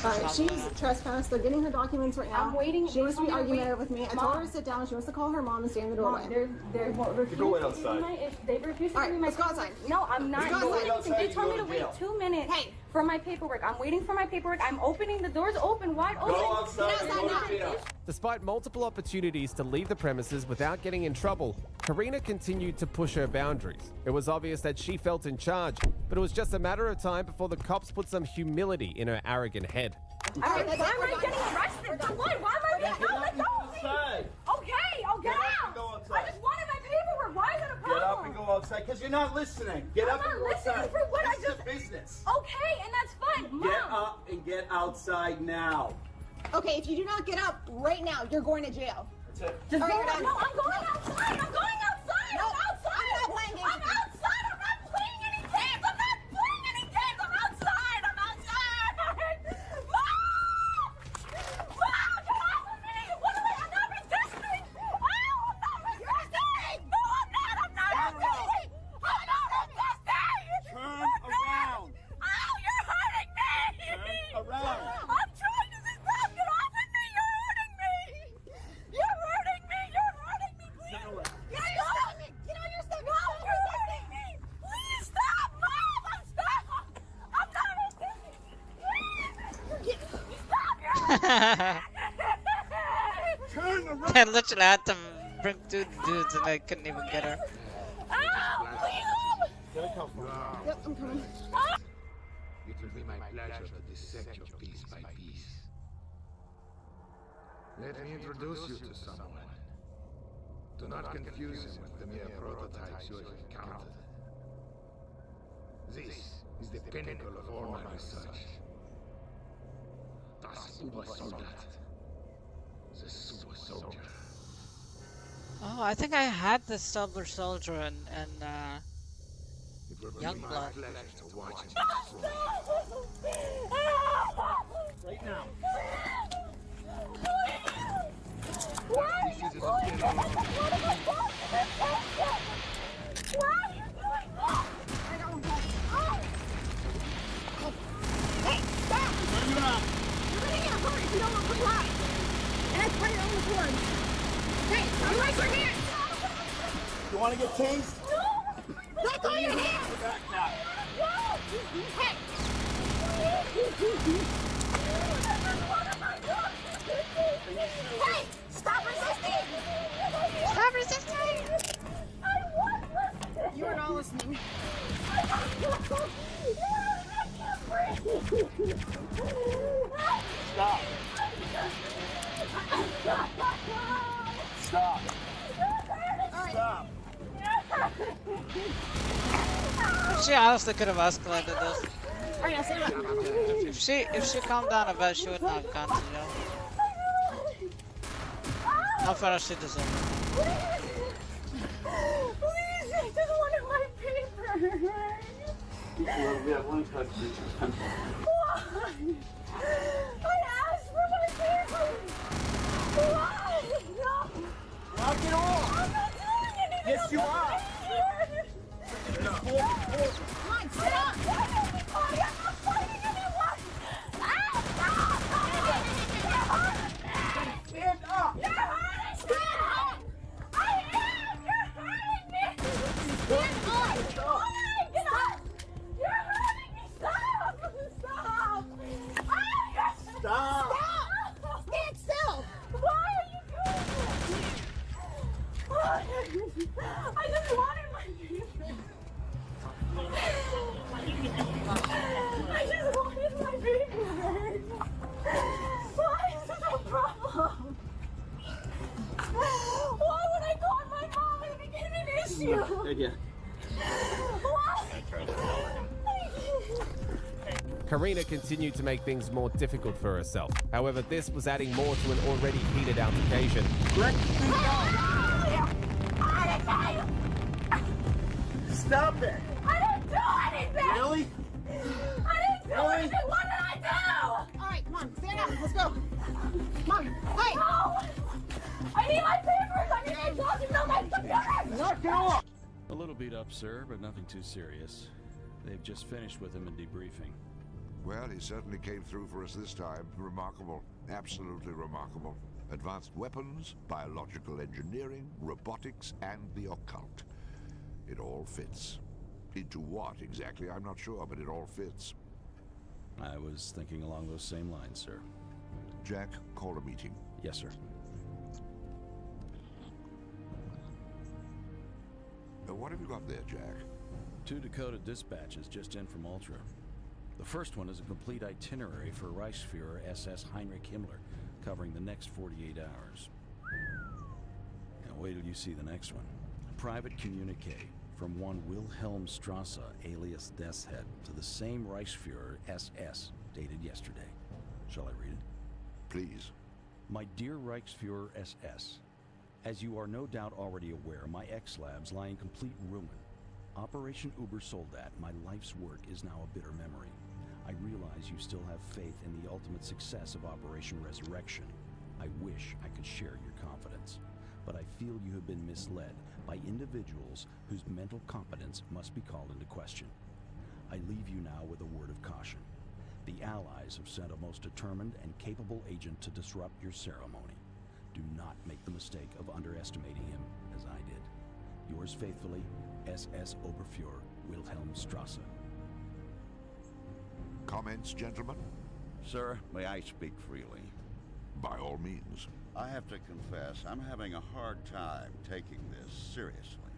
Alright, she's trespassed. They're getting her documents right now. I'm waiting. She wants to be argumentative with me. I told her to sit down. She wants to call her mom and stay in the doorway. Mom, they're refusing go wait outside. They refuse to give me my let's go outside. No, I'm not Let's go doing outside. anything. They told me You to go to wait jail. 2 minutes for my paperwork. I'm waiting for my paperwork. I'm opening the doors open, wide open. Go outside. Go to jail. Despite multiple opportunities to leave the premises without getting in trouble, Karina continued to push her boundaries. It was obvious that she felt in charge, but it was just a matter of time before the cops put some humility in her arrogant head. Why am I getting arrested? For what? Why am I getting Get up and go outside. Okay, I'll get Get up out. and go outside. I just wanted my paperwork. Why is it a problem? Get up and go outside because you're not listening. Get up and go outside. I'm not listening for what This is a business. Okay, and that's fine. Mom. Get up and get outside now. Okay, if you do not get up right now, you're going to jail. That's it. Just All go right, out. No, I'm going outside. I'm going outside. No, I'm outside. I'm not playing games. I'm outside. I'm not playing any games. I'm not playing any games. I'm outside. I'm outside. Mom! Mom, get off of me. What am I? I'm not resisting. Oh, I'm not resisting. No, I'm not. I'm not resisting. I'm not resisting. Turn around. Oh, you're hurting me. Turn around. I'm trying to sit down. Get off of me. You're hurting me. You're hurting me. You're hurting me. Please. Get off me. Get on your step. Mom, you're hurting me. Please stop. Mom, I'm stop. I'm not resisting. Please. Stop. Turn around. I literally had to bring 2 dudes and I couldn't even get her. Ow, please. Yep, I'm coming. It will be my pleasure to dissect you piece by piece. Let me introduce you to someone. Do not confuse him with the mere prototypes you have encountered. This is the pinnacle of all my research. Das Obersoldat. The super soldier. Oh, I think I had the Silver Soldier and It will be Youngblood. my pleasure to watch him Right now. This is a you don't open up. And I put it on the board. Hey, release your hands. You want to get tased? No! Let go of your hands! Back now. No! Hey! Hey! Stop resisting! Stop resisting! I was listening! You are not listening. Stop. Stop. Stop. She honestly could have escalated this. Alright, I'll say what? If she calmed down a bit, she would not have gone to jail. How far she deserved it. Please, I just wanted my paper. Well, we have one cut. Why? I asked for my paper. Why? No. Knock it off. I'm not doing anything. Yes, you are. Come on, sit up. I'm not fighting anyone. Stand up. You're hurting me. I am. You're hurting me. Stand up. Oh my God. You're hurting me. Stop. Stop. Stop. Stand still. Why are you doing this? I just wanted my paper. I just wanted my paper. Why is this a problem? Why would I call my mom and it became an issue? Idea. Why? Karina continued to make things more difficult for herself. However, this was adding more to an already heated altercation. Let me go. Stop it. I didn't do anything. Really? I didn't do anything. What did I do? All right, come on, stand up. Let's go. Come on. Hey. No. I need my papers. I need my documents on my computer. Knock it off. A little beat up, sir, but nothing too serious. They've just finished with him in debriefing. Well, he certainly came through for us this time. Remarkable. Absolutely remarkable. Advanced weapons, biological engineering, robotics, and the occult. It all fits. Into what exactly, I'm not sure, but it all fits. I was thinking along those same lines, sir. Jack, call a meeting. Yes, sir. What have you got there, Jack? 2 decoded dispatches just in from Ultra. The first one is a complete itinerary for Reichsfuhrer SS Heinrich Himmler, covering the next 48 hours. Now wait till you see the next one. A private communique from one Wilhelm Strasse, alias Deathshead, to the same Reichsfuhrer SS, dated yesterday. Shall I read it? Please. My dear Reichsfuhrer SS, as you are no doubt already aware, my X-Labs lie in complete ruin. Operation Ubersoldat, my life's work, is now a bitter memory. I realize you still have faith in the ultimate success of Operation Resurrection. I wish I could share your confidence, but I feel you have been misled by individuals whose mental competence must be called into question. I leave you now with a word of caution. The Allies have sent a most determined and capable agent to disrupt your ceremony. Do not make the mistake of underestimating him, as I did. Yours faithfully, SS Oberfuhrer Wilhelm Strasse. Comments, gentlemen? Sir, may I speak freely? By all means. I have to confess, I'm having a hard time taking this seriously.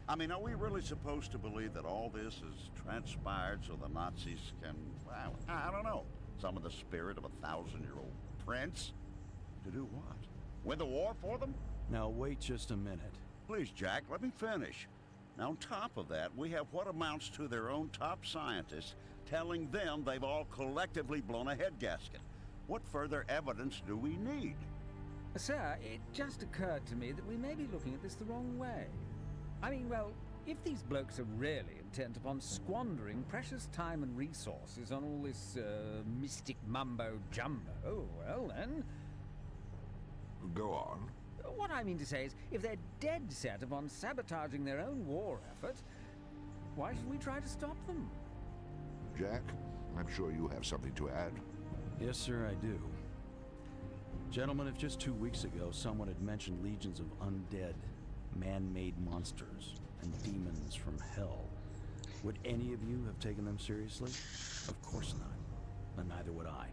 I mean, are we really supposed to believe that all this has transpired so the Nazis can, well, I don't know, summon the spirit of a 1,000-year-old prince? To do what? Win the war for them? Now wait just a minute. Please, Jack, let me finish. Now, on top of that, we have what amounts to their own top scientists telling them they've all collectively blown a head gasket. What further evidence do we need? Sir, it just occurred to me that we may be looking at this the wrong way. I mean, well, if these blokes are really intent upon squandering precious time and resources on all this, mystic mumbo-jumbo, well then... Go on. What I mean to say is, if they're dead set upon sabotaging their own war effort, why should we try to stop them? Jack, I'm sure you have something to add. Yes, sir, I do. Gentlemen, if just 2 weeks ago someone had mentioned legions of undead, man-made monsters and demons from hell, would any of you have taken them seriously? Of course not. And neither would I.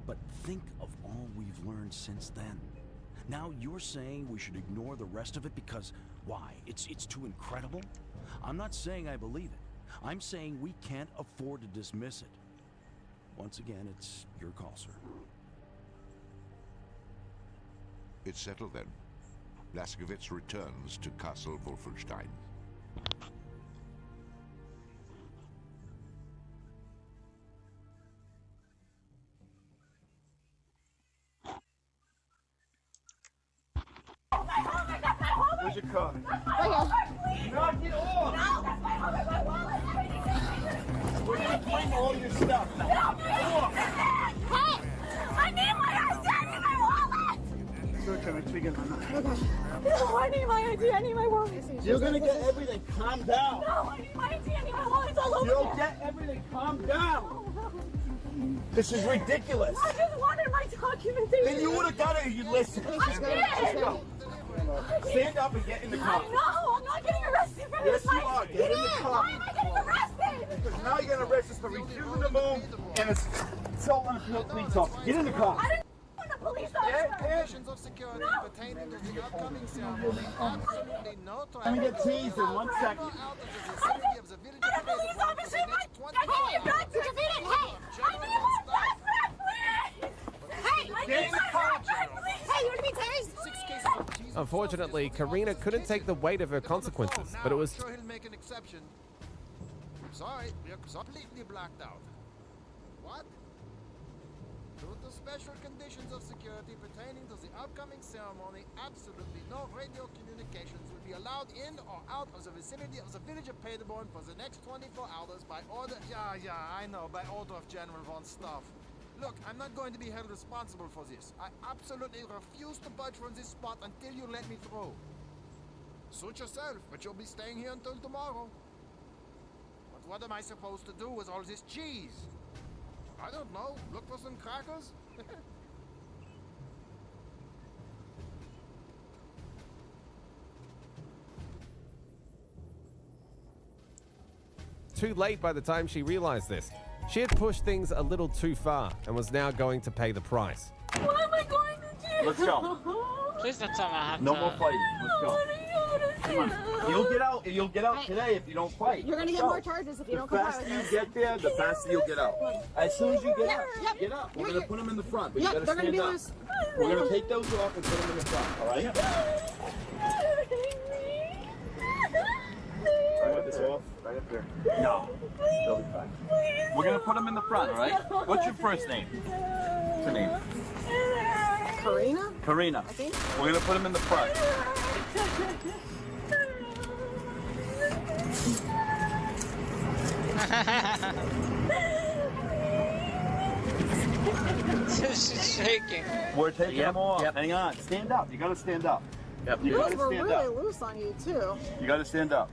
But think of all we've learned since then. Now you're saying we should ignore the rest of it because, why? It's too incredible? I'm not saying I believe it. I'm saying we can't afford to dismiss it. Once again, it's your call, sir. It's settled then. Blazkowicz returns to Castle Wolfenstein. Where's your car? Right here. Knock it off! No, that's my wallet. My wallet. We're gonna bring all your stuff now. Hey! I need my ID. I need my wallet. Okay. No, I need my ID. I need my wallet. You're gonna get everything. Calm down. No, I need my ID. I need my wallet. It's all over. You'll get everything. Calm down. This is ridiculous. I just wanted my documentation. Then you would have got it if you listened. I did. Stand up and get in the car. No, I'm not getting arrested for Yes, this. you are. Get in the car. Why am I getting arrested? Because now you're gonna arrest us for refusing to move and assault on a police officer. Get in the car. I didn't want a police officer. Conditions of security pertaining to the upcoming ceremony. Absolutely no Let me get teased in 1 second. And a police officer might... Hey, you're not defeated. Hey, I need my passport, please. Hey, I need my passport, please. Hey, you want to be tased? Unfortunately, Karina couldn't take the weight of her consequences, but it was... I'm sure he'll make an exception. I'm sorry, we are completely blacked out. What? Due to special conditions of security pertaining to the upcoming ceremony, absolutely no radio communications will be allowed in or out of the vicinity of the village of Paderborn for the next 24 hours by order... Yeah, I know, by order of General von Staff. Look, I'm not going to be held responsible for this. I absolutely refuse to budge from this spot until you let me through. Suit yourself, but you'll be staying here until tomorrow. But what am I supposed to do with all this cheese? I don't know. Look for some crackers? Too late by the time she realized this. She had pushed things a little too far and was now going to pay the price. What am I going to do? Let's go. Please don't tell me I have No to... more fighting. Let's go. Come on. You'll get out today if you don't fight. You're going to get more charges if you don't comply with The this. faster you get there, the faster you'll get out. As soon as you get out, get out. We're going to put them in the front, but you got to they're stand going to be up. loose. We're going to take those off and put them in the front, all right? I want this off. Right up there. No. They'll be fine. We're going to put them in the front, all right? What's your first name? What's your name? Karina? Karina. I think. We're going to put them in the front. She's shaking. We're taking them off. Hang on. Stand up. You got to stand up. Yep. You got Those to were stand really up. loose on you, too. You got to stand up.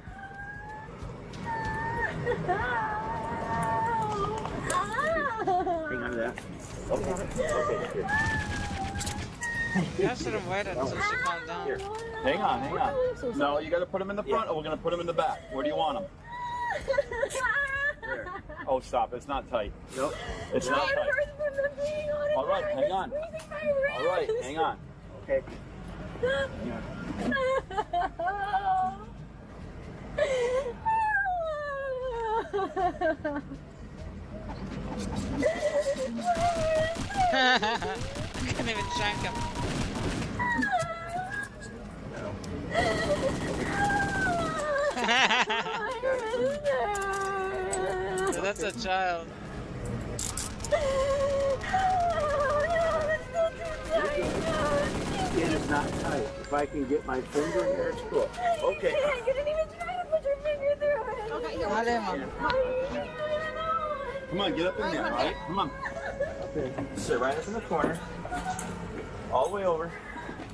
Hang on to that. Okay. You guys should have waited until she calmed down. Here. Hang on. No, you got to put them in the front, or we're going to put them in the back. Where do you want them? There. Oh, stop. It's not tight. Nope. It's not tight. All right, hang on. All right, hang on. Okay. Hang on. Can't even shank him. So that's a child. It is not tight. If I can get my finger in there, it's cool. Okay. You didn't even try to put your finger through it. Okay, here. Come on, get up in there, all right? Come on. Okay. Sit right up in the corner. All the way over.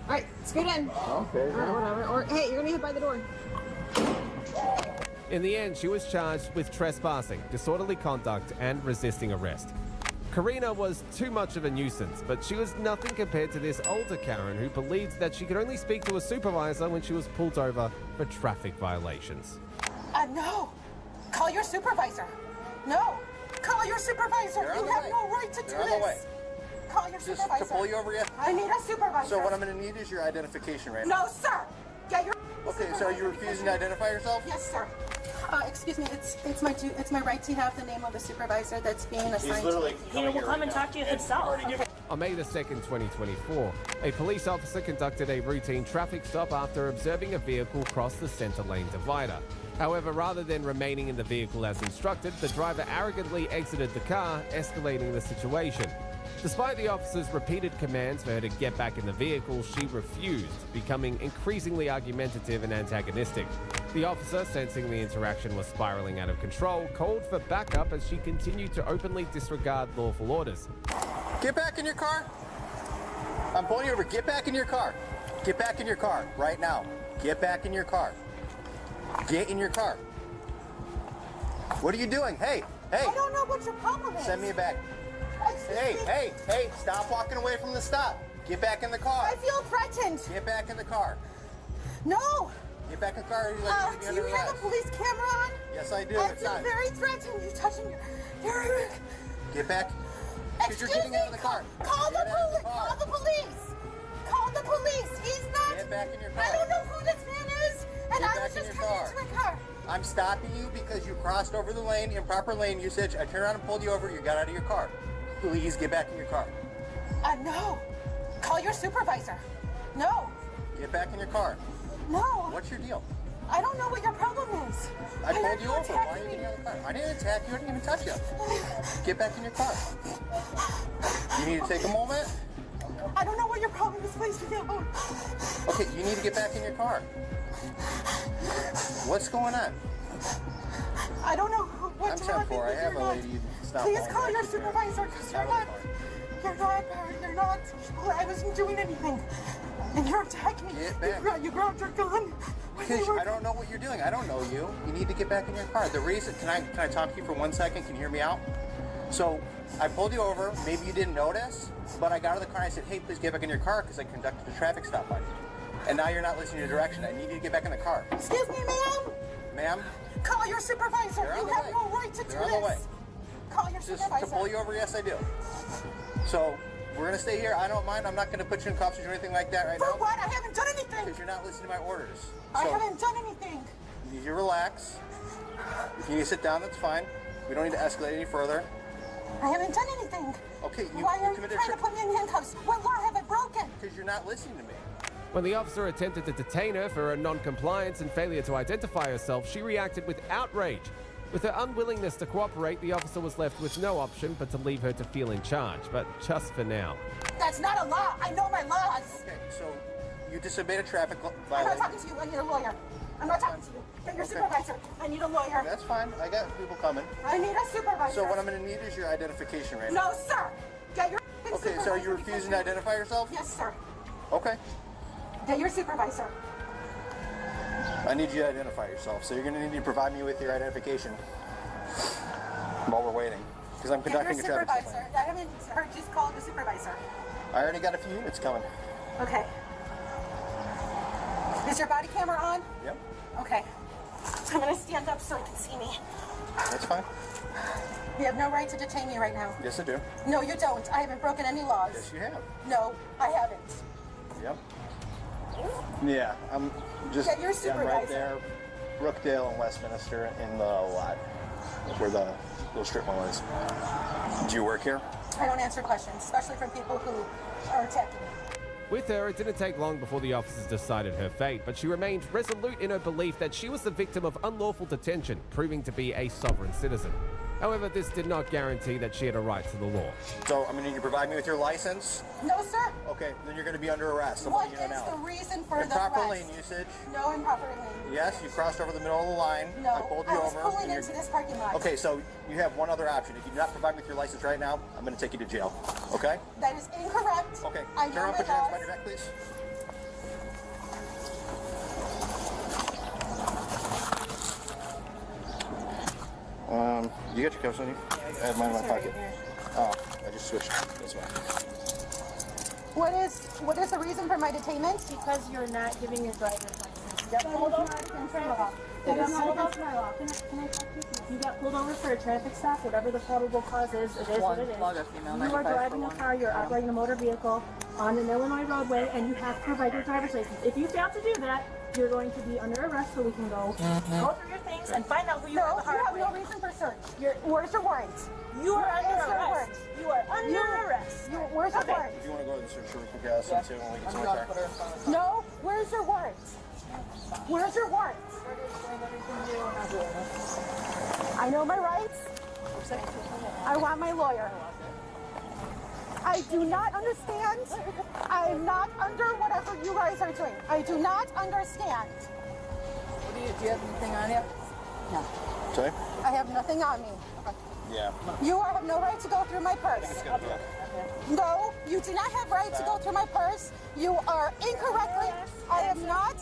All right, scoot in. Okay. Or whatever. Or, hey, you're going to hit by the door. In the end, she was charged with trespassing, disorderly conduct, and resisting arrest. Karina was too much of a nuisance, but she was nothing compared to this older Karen who believed that she could only speak to a supervisor when she was pulled over for traffic violations. No. Call your supervisor. No. Call your supervisor. You have no right to do this. Call your supervisor. Just to pull you over yet? I need a supervisor. So what I'm going to need is your identification right now. now. No, sir. Get your Okay, so are you refusing to identify yourself? Yes, sir. Excuse me, it's my right to have the name of the supervisor that's being assigned. He's literally He will come and talk to you himself. On May the 2nd, 2024, a police officer conducted a routine traffic stop after observing a vehicle cross the center lane divider. However, rather than remaining in the vehicle as instructed, the driver arrogantly exited the car, escalating the situation. Despite the officer's repeated commands for her to get back in the vehicle, she refused, becoming increasingly argumentative and antagonistic. The officer, sensing the interaction was spiraling out of control, called for backup as she continued to openly disregard lawful orders. Get back in your car. I'm pulling you over. Get back in your car. Get back in your car right now. Get back in your car. Get in your car. What are you doing? Hey. I don't know what your problem is. Send me a bag. Hey, stop walking away from the stop. Get back in the car. I feel threatened. Get back in the car. No. Get back in the car. Do you have a police camera on? Yes, I do. I feel very threatened. You're touching your... Get back. Excuse You're getting me. out of the car. Call the police. Call the police. Call the police. He's not... Get back in your car. I don't know who this man is, and I was just coming into my car. I'm stopping you because you crossed over the lane, improper lane usage. I turned around and pulled you over. You got out of your car. Please get back in your car. No. Call your supervisor. No. Get back in your car. No. What's your deal? I don't know what your problem is. I pulled you over. Why are you getting out of the car? I didn't attack you. I didn't even touch you. Get back in your car. You need to take a moment. I don't know what your problem is. Please leave me alone. Okay, you need to get back in your car. What's going on? I don't know what to do. I'm 10-4. I have a lady. Please call your supervisor because you're not. I wasn't doing anything. And you're attacking me. Get back. You grabbed your gun. I don't know what you're doing. I don't know you. You need to get back in your car. The reason, can I talk to you for 1 second? Can you hear me out? So I pulled you over. Maybe you didn't notice, but I got out of the car and I said, hey, please get back in your car because I conducted a traffic stop on you. And now you're not listening to direction. I need you to get back in the car. Excuse me, ma'am. Ma'am? Call your supervisor. You have no right to do this. You're on the way. Call your supervisor. Just to pull you over, yes, I do. So we're going to stay here. I don't mind. I'm not going to put you in cuffs or anything like that right now. For what? I haven't done anything. Because you're not listening to my orders. I haven't done anything. You need to relax. If you need to sit down, that's fine. We don't need to escalate any further. I haven't done anything. Okay, Why are you trying to put me in handcuffs? What law have I broken? Because you're not listening to me. When the officer attempted to detain her for her non-compliance and failure to identify herself, she reacted with outrage. With her unwillingness to cooperate, the officer was left with no option but to leave her to feel in charge, but just for now. That's not a law. I know my laws. Okay, so you disobeyed a traffic violation. I'm not talking to you. I need a lawyer. I'm not talking to you. Get your supervisor. I need a lawyer. That's fine. I got people coming. I need a supervisor. So what I'm going to need is your identification right now. No, sir. Get your Okay, so are you refusing to identify yourself? Yes, sir. Okay. Get your supervisor. I need you to identify yourself, so you're going to need to provide me with your identification while we're waiting, because I'm conducting a traffic stop. I haven't heard you call the supervisor. I already got a few units coming. Okay. Is your body camera on? Yep. Okay. I'm going to stand up so you can see me. That's fine. You have no right to detain me right now. Yes, I do. No, you don't. I haven't broken any laws. Yes, you have. No, I haven't. Yep. Yeah, I'm just Get your I'm supervisor. right there, Brookdale and Westminster in the lot where the little strip mall is. Do you work here? I don't answer questions, especially from people who are attacking me. With her, it didn't take long before the officers decided her fate, but she remained resolute in her belief that she was the victim of unlawful detention, proving to be a sovereign citizen. However, this did not guarantee that she had a right to the law. So I'm going to need you to provide me with your license. No, sir. Okay, then you're going to be under arrest. What is the reason for the improper arrest? lane usage. No improper lane. Yes, you crossed over the middle of the line. No, I pulled you I was over. pulling into this parking lot. Okay, so you have one other option. If you do not provide me with your license right now, I'm going to take you to jail. Okay? That is incorrect. Okay. I Turn know around, my put your hands laws. behind your back, please. You got your cuffs on you? I have mine in my pocket. Oh, I just switched. That's why. What is the reason for my detainment? Because you're not giving your driver's license. You got pulled over for traffic. You got pulled over. Can I talk to you? You got pulled over for a traffic stop. Whatever the probable cause is, it is what it is. You are driving a car. You're operating a motor vehicle on an Illinois roadway, and you have to provide your driver's license. If you fail to do that, you're going to be under arrest, so we can go through your things and find out who you are the hard way. You have no reason for search. Where's your warrant? You are under arrest. You are under arrest. Where's your warrant? If you want to go to the search real quick, I'll send when we get to my car. No, where's your warrant? Where's your warrant? I know my rights. I want my lawyer. I do not understand. I am not under whatever you guys are doing. I do not understand. Do you have anything on you? No. Sorry? I have nothing on me. Yeah. You have no right to go through my purse. No, you do not have right to go through my purse. You are incorrectly. I am not.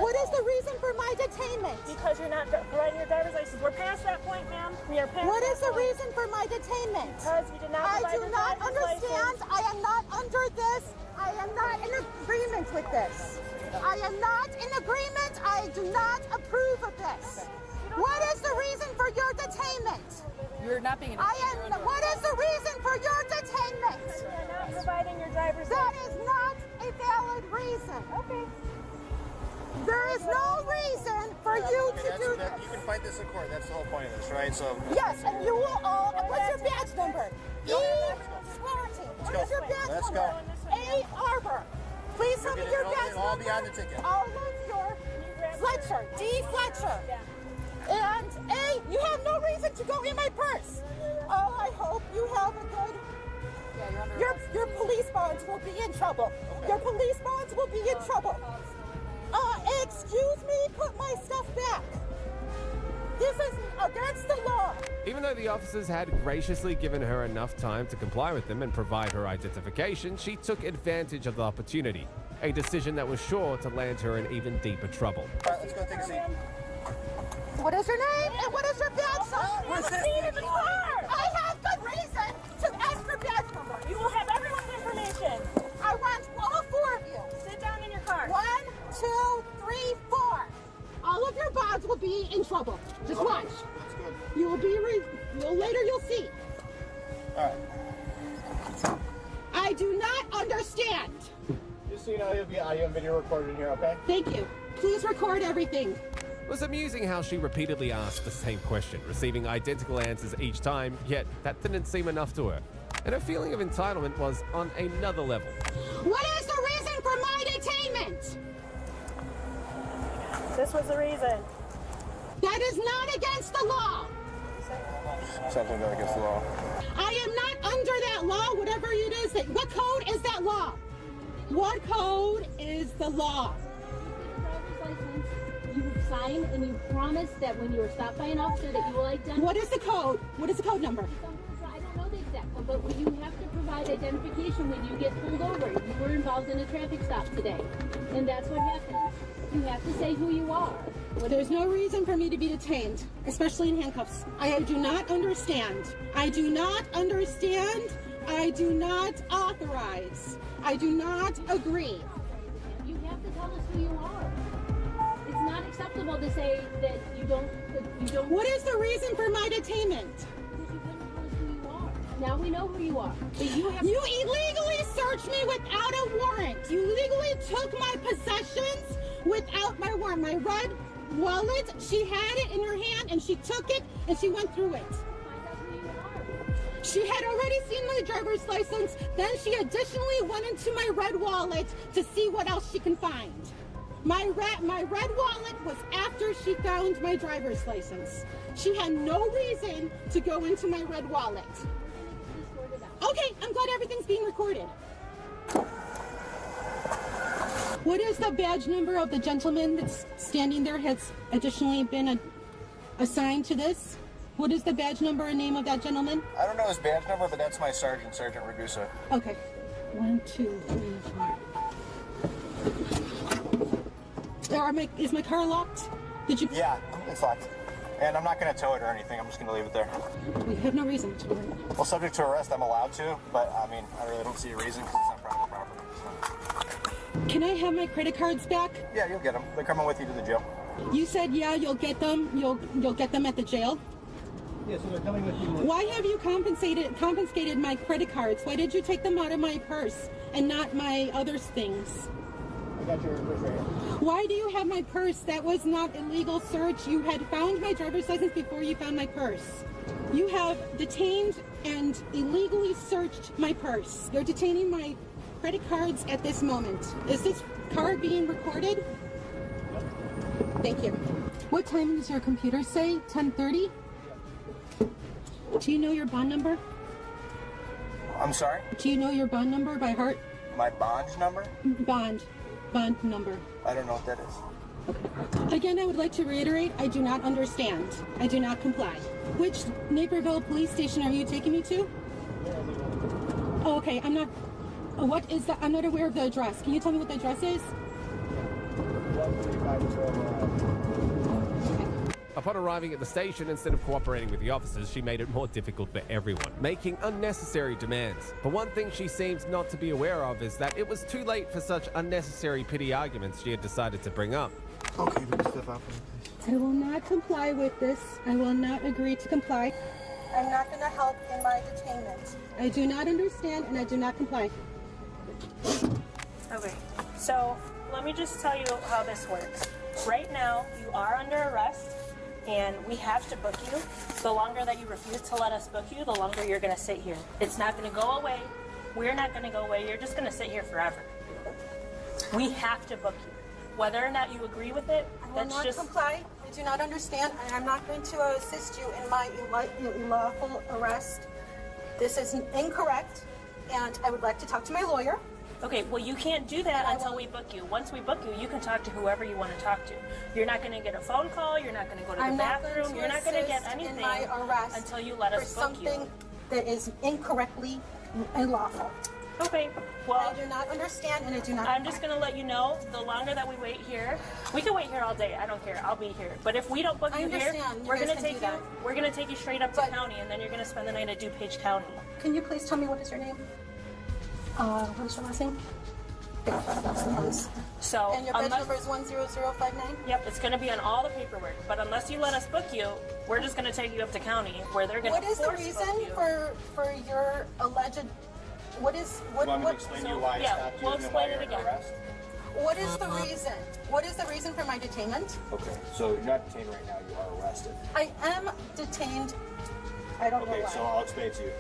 What is the reason for my detainment? Because you're not providing your driver's license. We're past that point, ma'am. We are past. What is the reason for my detainment? Because you did not provide your driver's license. I do not understand. I am not under this. I am not in agreement with this. I am not in agreement. I do not approve of this. What is the reason for your detainment? You're not being. What is the reason for your detainment? You're not providing your driver's license. That is not a valid reason. Okay. There is no reason for you to do this. You can fight this in court. That's the whole point of this, right? So. Yes, and you will all. What's your badge number? Swearing. What is your badge number? Let's go. A. Arbor. Please tell me your badge number. All be on the ticket. All of your Fletcher. D. Fletcher. And A, you have no reason to go in my purse. Oh, I hope you have a good. Your police bonds will be in trouble. Okay. Your police bonds will be in trouble. Excuse me, put my stuff back. This is against the law. Even though the officers had graciously given her enough time to comply with them and provide her identification, she took advantage of the opportunity, a decision that was sure to land her in even deeper trouble. All right, let's go take a seat. What is your name and what is your badge number? What's the seat in the car? I have good reason to ask for badge number. You will have everyone's information. I want all four of you. Sit down in your car. 1, 2, 3, 4. All of your bonds will be in trouble. Just watch. That's good. You will be. Later you'll see. All right. I do not understand. Just so you know, he'll be audio and video recorded in here. Okay? Thank you. Please record everything. It was amusing how she repeatedly asked the same question, receiving identical answers each time, yet that didn't seem enough to her. And her feeling of entitlement was on another level. What is the reason for my detainment? This was the reason. That is not against the law. Something that against the law. I am not under that law, whatever it is. What code is that law? What code is the law? You sign and you promise that when you are stopped by an officer that you will identify. What is the code? What is the code number? I don't know the exact one, but you have to provide identification when you get pulled over. You were involved in a traffic stop today, and that's what happened. You have to say who you are. There's no reason for me to be detained, especially in handcuffs. I do not understand. I do not understand. I do not authorize. I do not agree. You have to tell us who you are. It's not acceptable to say that you don't. What is the reason for my detainment? Because you wouldn't tell us who you are. Now we know who you are. But you illegally searched me without a warrant. You illegally took my possessions without my warrant. My red wallet, she had it in her hand and she took it and she went through it. She had already seen my driver's license. Then she additionally went into my red wallet to see what else she can find. My red wallet was after she found my driver's license. She had no reason to go into my red wallet. Okay, I'm glad everything's being recorded. What is the badge number of the gentleman that's standing there has additionally been assigned to this? What is the badge number and name of that gentleman? I don't know his badge number, but that's my sergeant, Sergeant Ragusa. Okay. 1, 2, 3, 4. Is my car locked? Did you? Yeah, it's locked. And I'm not going to tow it or anything. I'm just going to leave it there. We have no reason to. Well, subject to arrest, I'm allowed to, but I mean, I really don't see a reason because it's not private property. So. Can I have my credit cards back? Yeah, you'll get them. They're coming with you to the jail. You said, yeah, you'll get them. You'll get them at the jail. Yeah, so they're coming with you. Why have you confiscated my credit cards? Why did you take them out of my purse and not my other things? I got your purse right here. Why do you have my purse? That was not illegal search. You had found my driver's license before you found my purse. You have detained and illegally searched my purse. You're detaining my credit cards at this moment. Is this car being recorded? Thank you. What time does your computer say? 10:30? Do you know your bond number? I'm sorry? Do you know your bond number by heart? My bond number? Bond number. I don't know what that is. Again, I would like to reiterate, I do not understand. I do not comply. Which Naperville police station are you taking me to? Oh, okay, I'm not, what is that? I'm not aware of the address. Can you tell me what the address is? Upon arriving at the station, instead of cooperating with the officers, she made it more difficult for everyone, making unnecessary demands. But one thing she seems not to be aware of is that it was too late for such unnecessary petty arguments she had decided to bring up. Okay, we can step out for me, please. I will not comply with this. I will not agree to comply. I'm not going to help in my detainment. I do not understand and I do not comply. Okay, so let me just tell you how this works. Right now, you are under arrest. And we have to book you. The longer that you refuse to let us book you, the longer you're going to sit here. It's not going to go away. We're not going to go away. You're just going to sit here forever. We have to book you. Whether or not you agree with it, that's just... I will not comply. I do not understand, and I'm not going to assist you in my unlawful arrest. This is incorrect, and I would like to talk to my lawyer. Okay, well, you can't do that until we book you. Once we book you, you can talk to whoever you want to talk to. You're not going to get a phone call. You're not going to go to the bathroom. You're not going to get anything in my arrest until you let us book you. For something that is incorrectly unlawful. Okay, well... I do not understand, and I do not... I'm just going to let you know, the longer that we wait here, we can wait here all day. I don't care. I'll be here. But if we don't book you here, we're going to take you. We're going to take you straight up to county, and then you're going to spend the night at DuPage County. Can you please tell me what is your name? What is your last name? So, and your badge number is 10059? Yep, it's going to be on all the paperwork. But unless you let us book you, we're just going to take you up to county, where they're going to force book you. What is the reason for your alleged... What is... You want me to explain to you why I stopped you we'll and why explain you're it again. under arrest? What is the reason? What is the reason for my detainment? Okay, so you're not detained right now, you are arrested. I am detained. I don't know why. Okay, so I'll explain it to you.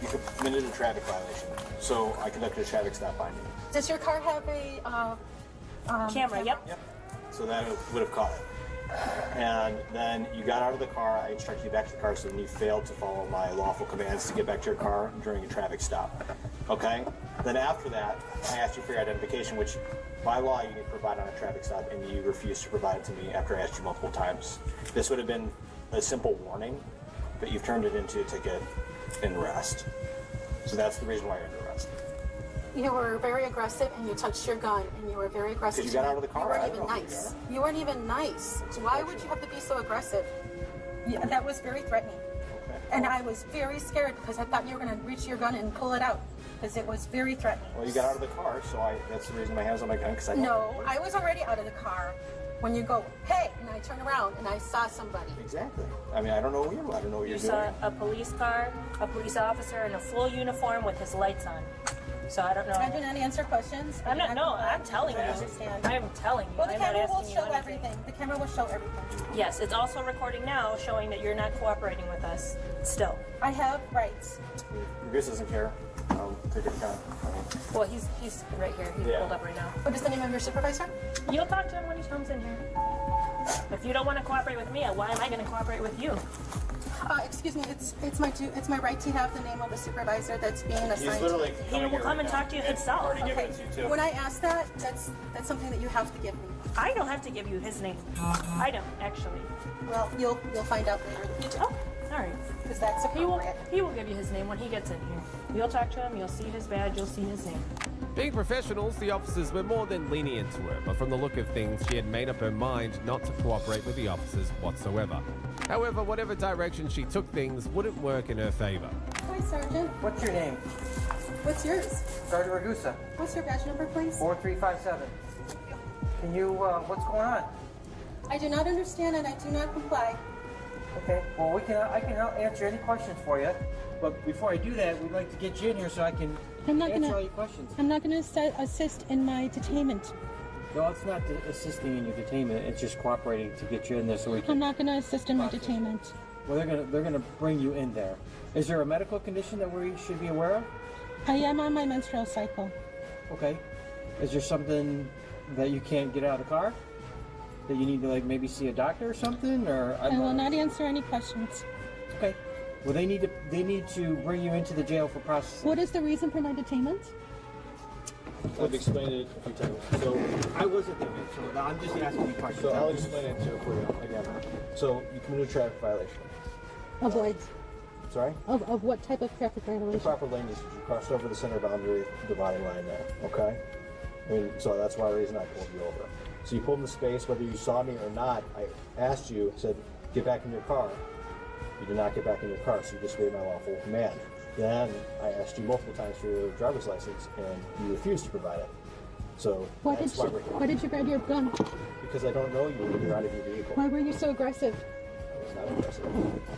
You committed a traffic violation, so I conducted a traffic stop on you. Does your car have a camera? Yep. So that would have caught it. And then you got out of the car, I instructed you back to the car, so then you failed to follow my lawful commands to get back to your car during a traffic stop. Okay? Then after that, I asked you for your identification, which by law you need to provide on a traffic stop, and you refused to provide it to me after I asked you multiple times. This would have been a simple warning, but you've turned it into a ticket and arrest. So that's the reason why you're under arrest. You were very aggressive, and you touched your gun, and you were very aggressive. Because you got out of the car. You weren't even nice. You weren't even nice. Why would you have to be so aggressive? Yeah, that was very threatening. Okay. And I was very scared because I thought you were going to reach your gun and pull it out, because it was very threatening. Well, you got out of the car, so that's the reason my hand's on my gun. No, I was already out of the car when you go, hey, and I turned around and I saw somebody. Exactly. I mean, I don't know you. I don't know what you're doing. You saw a police car, a police officer in a full uniform with his lights on. So I don't know. I do not answer questions. I'm not. No, I'm telling you. I'm telling you. Well, the camera will show everything. The camera will show everything. Yes, it's also recording now, showing that you're not cooperating with us. Still. I have rights. Your goose doesn't care. Take it down. Well, he's right here. He's pulled up right now. What is the name of your supervisor? You'll talk to him when he comes in here. If you don't want to cooperate with me, why am I going to cooperate with you? Excuse me, it's my right to have the name of the supervisor that's being assigned. He's literally he will come and talk to you himself. Okay. When I ask that, that's something that you have to give me. I don't have to give you his name. I don't actually. Well, you'll find out later. Oh, All right. Because that's appropriate. He will give you his name when he gets in here. You'll talk to him. You'll see his badge. You'll see his name. Being professionals, the officers were more than lenient to her, but from the look of things, she had made up her mind not to cooperate with the officers whatsoever. However, whatever direction she took things wouldn't work in her favor. Hi, Sergeant. What's your name? What's yours? Sergeant Ragusa. What's your badge number, please? 4357. Can you, what's going on? I do not understand and I do not comply. Okay, well, I can answer any questions for you. But before I do that, we'd like to get you in here so I can answer all your questions. I'm not going to assist in my detainment. No, it's not assisting in your detainment. It's just cooperating to get you in there so we can... I'm not going to assist in my detainment. Well, they're gonna bring you in there. Is there a medical condition that we should be aware of? I am on my menstrual cycle. Okay. Is there something that you can't get out of the car? That you need to, like, maybe see a doctor or something? Or I will not answer any questions. Okay. Well, they need to bring you into the jail for processing. What is the reason for my detainment? I've explained it a few times. So I wasn't there, so I'm just asking you questions. So I'll explain it for you again. So you committed a traffic violation. Of what? Sorry? Of what type of traffic violation? Improper lane usage. You crossed over the center boundary dividing line there. Okay. So that's why the reason I pulled you over. So you pulled in the space, whether you saw me or not. I asked you, said, get back in your car. You did not get back in your car, so you disobeyed my lawful command. Then I asked you multiple times for your driver's license, and you refused to provide it. So why did you grab your gun? Because I don't know you when you're out of your vehicle. Why were you so aggressive? I was not aggressive.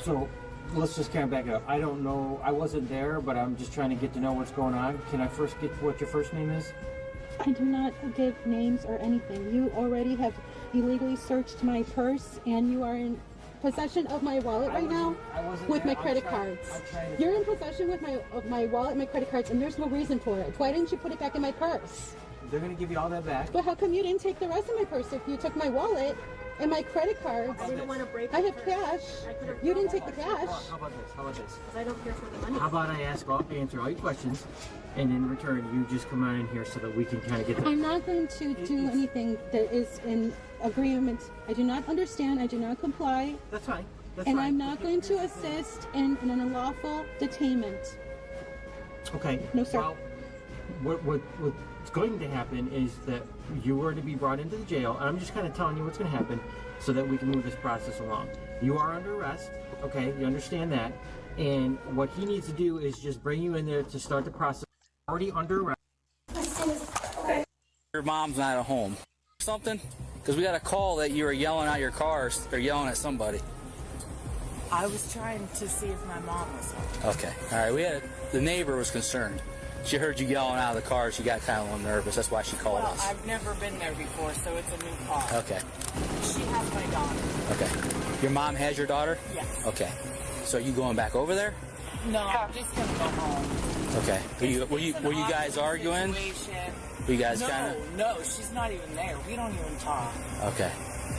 So let's just kind of back it up. I don't know. I wasn't there, but I'm just trying to get to know what's going on. Can I first get what your first name is? I do not give names or anything. You already have illegally searched my purse, and you are in possession of my wallet right now with my credit cards. You're in possession of my wallet, my credit cards, and there's no reason for it. Why didn't you put it back in my purse? They're going to give you all that back. But how come you didn't take the rest of my purse if you took my wallet and my credit cards? I didn't want to break. I have cash. You didn't take the cash. How about this? How about this? I don't care for the money. How about I answer all your questions, and in return, you just come on in here so that we can kind of get the... I'm not going to do anything that is in agreement. I do not understand. I do not comply. That's fine. And I'm not going to assist in an unlawful detainment. Okay. No, sir. Well, what's going to happen is that you are to be brought into the jail, and I'm just kind of telling you what's going to happen so that we can move this process along. You are under arrest, okay? You understand that. And what he needs to do is just bring you in there to start the process. Already under arrest. Okay. Your mom's not at home. Something? Because we got a call that you were yelling out your cars or yelling at somebody. I was trying to see if my mom was home. Okay. All right. The neighbor was concerned. She heard you yelling out of the car. She got kind of a little nervous. That's why she called us. I've never been there before, so it's a new car. Okay. She has my daughter. Okay. Your mom has your daughter? Yes. Okay. So are you going back over there? No, I'm just gonna go home. Okay. Were you guys arguing? Situation. Were you guys kind of? No, she's not even there. We don't even talk. Okay.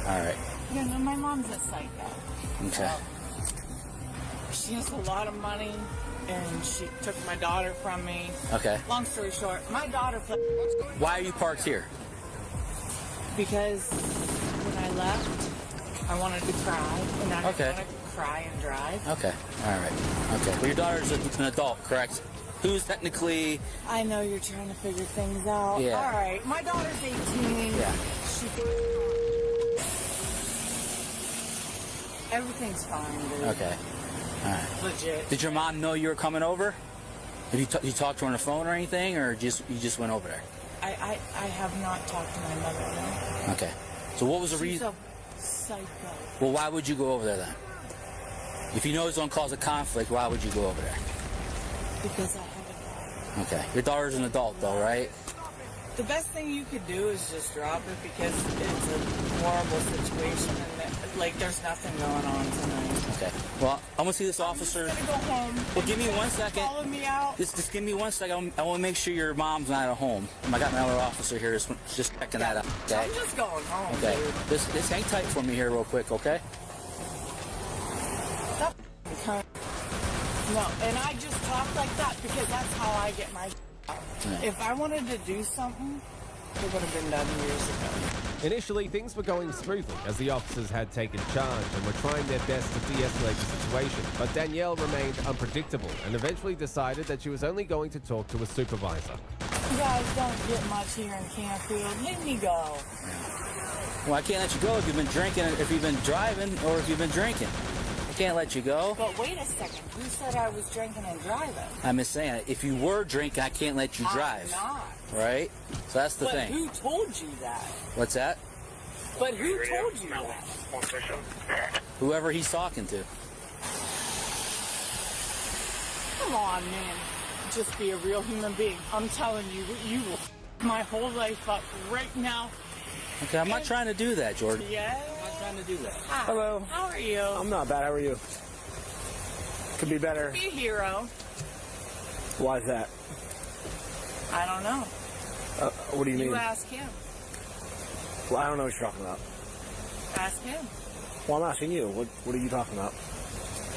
All right. You know, my mom's a psycho. Okay. She has a lot of money, and she took my daughter from me. Okay. Long story short, my daughter... Why are you parked here? Because when I left, I wanted to cry, and I wanted to cry and drive. Okay. All right. Okay. Well, your daughter's an adult, correct? Who's technically... I know you're trying to figure things out. Yeah. All right. My daughter's 18. Yeah. Everything's fine, dude. Okay. All right. Legit. Did your mom know you were coming over? Have you talked to her on the phone or anything, or you just went over there? I have not talked to my mother, no. Okay. So what was the reason? She's a psycho. Well, why would you go over there then? If you know it's going to cause a conflict, why would you go over there? Because I have a daughter. Okay. Your daughter's an adult, though, right? The best thing you could do is just drop it because it's a horrible situation and like there's nothing going on tonight. Okay. Well, I'm gonna see this officer. I'm just gonna go home. Well, give me 1 second. Follow me out. Just give me 1 second. I want to make sure your mom's not at home. I got my other officer here just checking that out. Okay. I'm just going home. Okay. Dude. Just hang tight for me here real quick, okay? No, and I just talk like that because that's how I get my. Yeah. If I wanted to do something, It would have been done years ago. Initially, things were going smoothly as the officers had taken charge and were trying their best to de-escalate the situation. But Danielle remained unpredictable and eventually decided that she was only going to talk to a supervisor. You guys don't get much here in Canfield. Let me go. Well, I can't let you go if you've been drinking, if you've been driving, or if you've been drinking. I can't let you go. But wait a second. You said I was drinking and driving. I'm just saying, if you were drinking, I can't let you drive. I'm not. Right? So that's the thing. But who told you that? What's that? But who told you that? Whoever he's talking to. Come on, man. Just be a real human being. I'm telling you, you will f my whole life up right now. Okay, I'm not trying to do that, Jordan. Yeah? I'm not trying to do that. Hi. Hello. How are you? I'm not bad. How are you? Could be better. Be a hero. Why is that? I don't know. What do you mean? You ask him. Well, I don't know what you're talking about. Ask him. Well, I'm asking you. What are you talking about?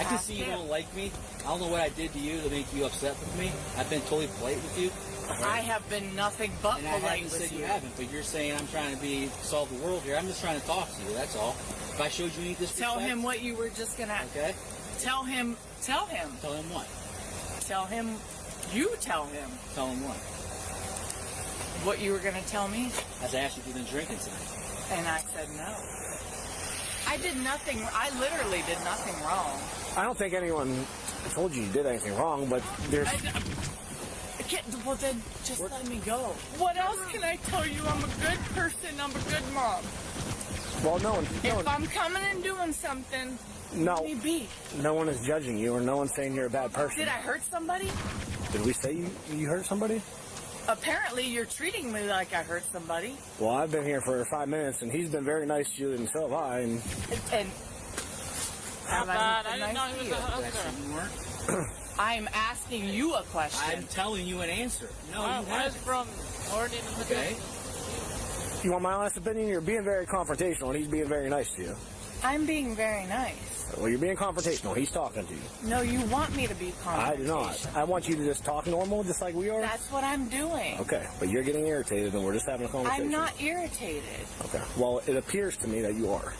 I can see you don't like me. I don't know what I did to you to make you upset with me. I've been totally polite with you. Right? I have been nothing but and polite I haven't with said you. you haven't, but you're saying I'm trying to solve the world here. I'm just trying to talk to you, that's all. If I showed you any disrespect... Tell him what you were just gonna... Okay. Tell him. Tell him what? Tell him... You tell him. Tell him what? What you were gonna tell me. As I asked you if you've been drinking tonight. And I said no. I did nothing... I literally did nothing wrong. I don't think anyone told you did anything wrong, but there's... Well, then just let me go. What else can I tell you? I'm a good person. I'm a good mom. Well, no one... If I'm coming and doing something, let me be. No one is judging you, or no one's saying you're a bad person. Did I hurt somebody? Did we say you hurt somebody? Apparently, you're treating me like I hurt somebody. Well, I've been here for 5 minutes, and he's been very nice to you, and so have I. And I didn't know he was a hustler. I'm asking you a question. I'm telling you an answer. No, you haven't. from Jordan. Okay. You want my honest opinion? You're being very confrontational, and he's being very nice to you. I'm being very nice. Well, you're being confrontational. He's talking to you. No, you want me to be confrontational. I do not. I want you to just talk normal, just like we are. That's what I'm doing. Okay, but you're getting irritated, and we're just having a conversation. I'm not irritated. Okay. Well, it appears to me that you are.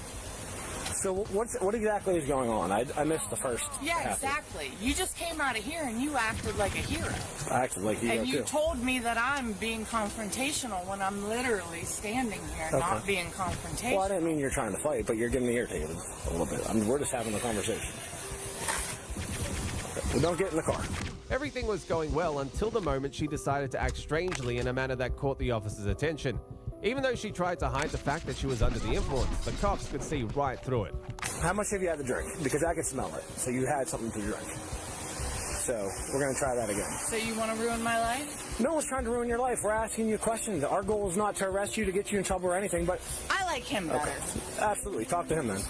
So what exactly is going on? I missed the first. Yeah, exactly. You just came out of here and you acted like a hero. I acted like a hero, and you too. told me that I'm being confrontational when I'm literally standing here, not being confrontational. Well, I didn't mean you're trying to fight, but you're getting irritated a little bit. We're just having a conversation. Okay. Well, don't get in the car. Everything was going well until the moment she decided to act strangely in a manner that caught the officer's attention. Even though she tried to hide the fact that she was under the influence, the cops could see right through it. How much have you had to drink? Because I can smell it. So you had something to drink. So we're going to try that again. So you want to ruin my life? No one's trying to ruin your life. We're asking you questions. Our goal is not to arrest you, to get you in trouble or anything, but... I like him better. Okay. Absolutely. Talk to him then.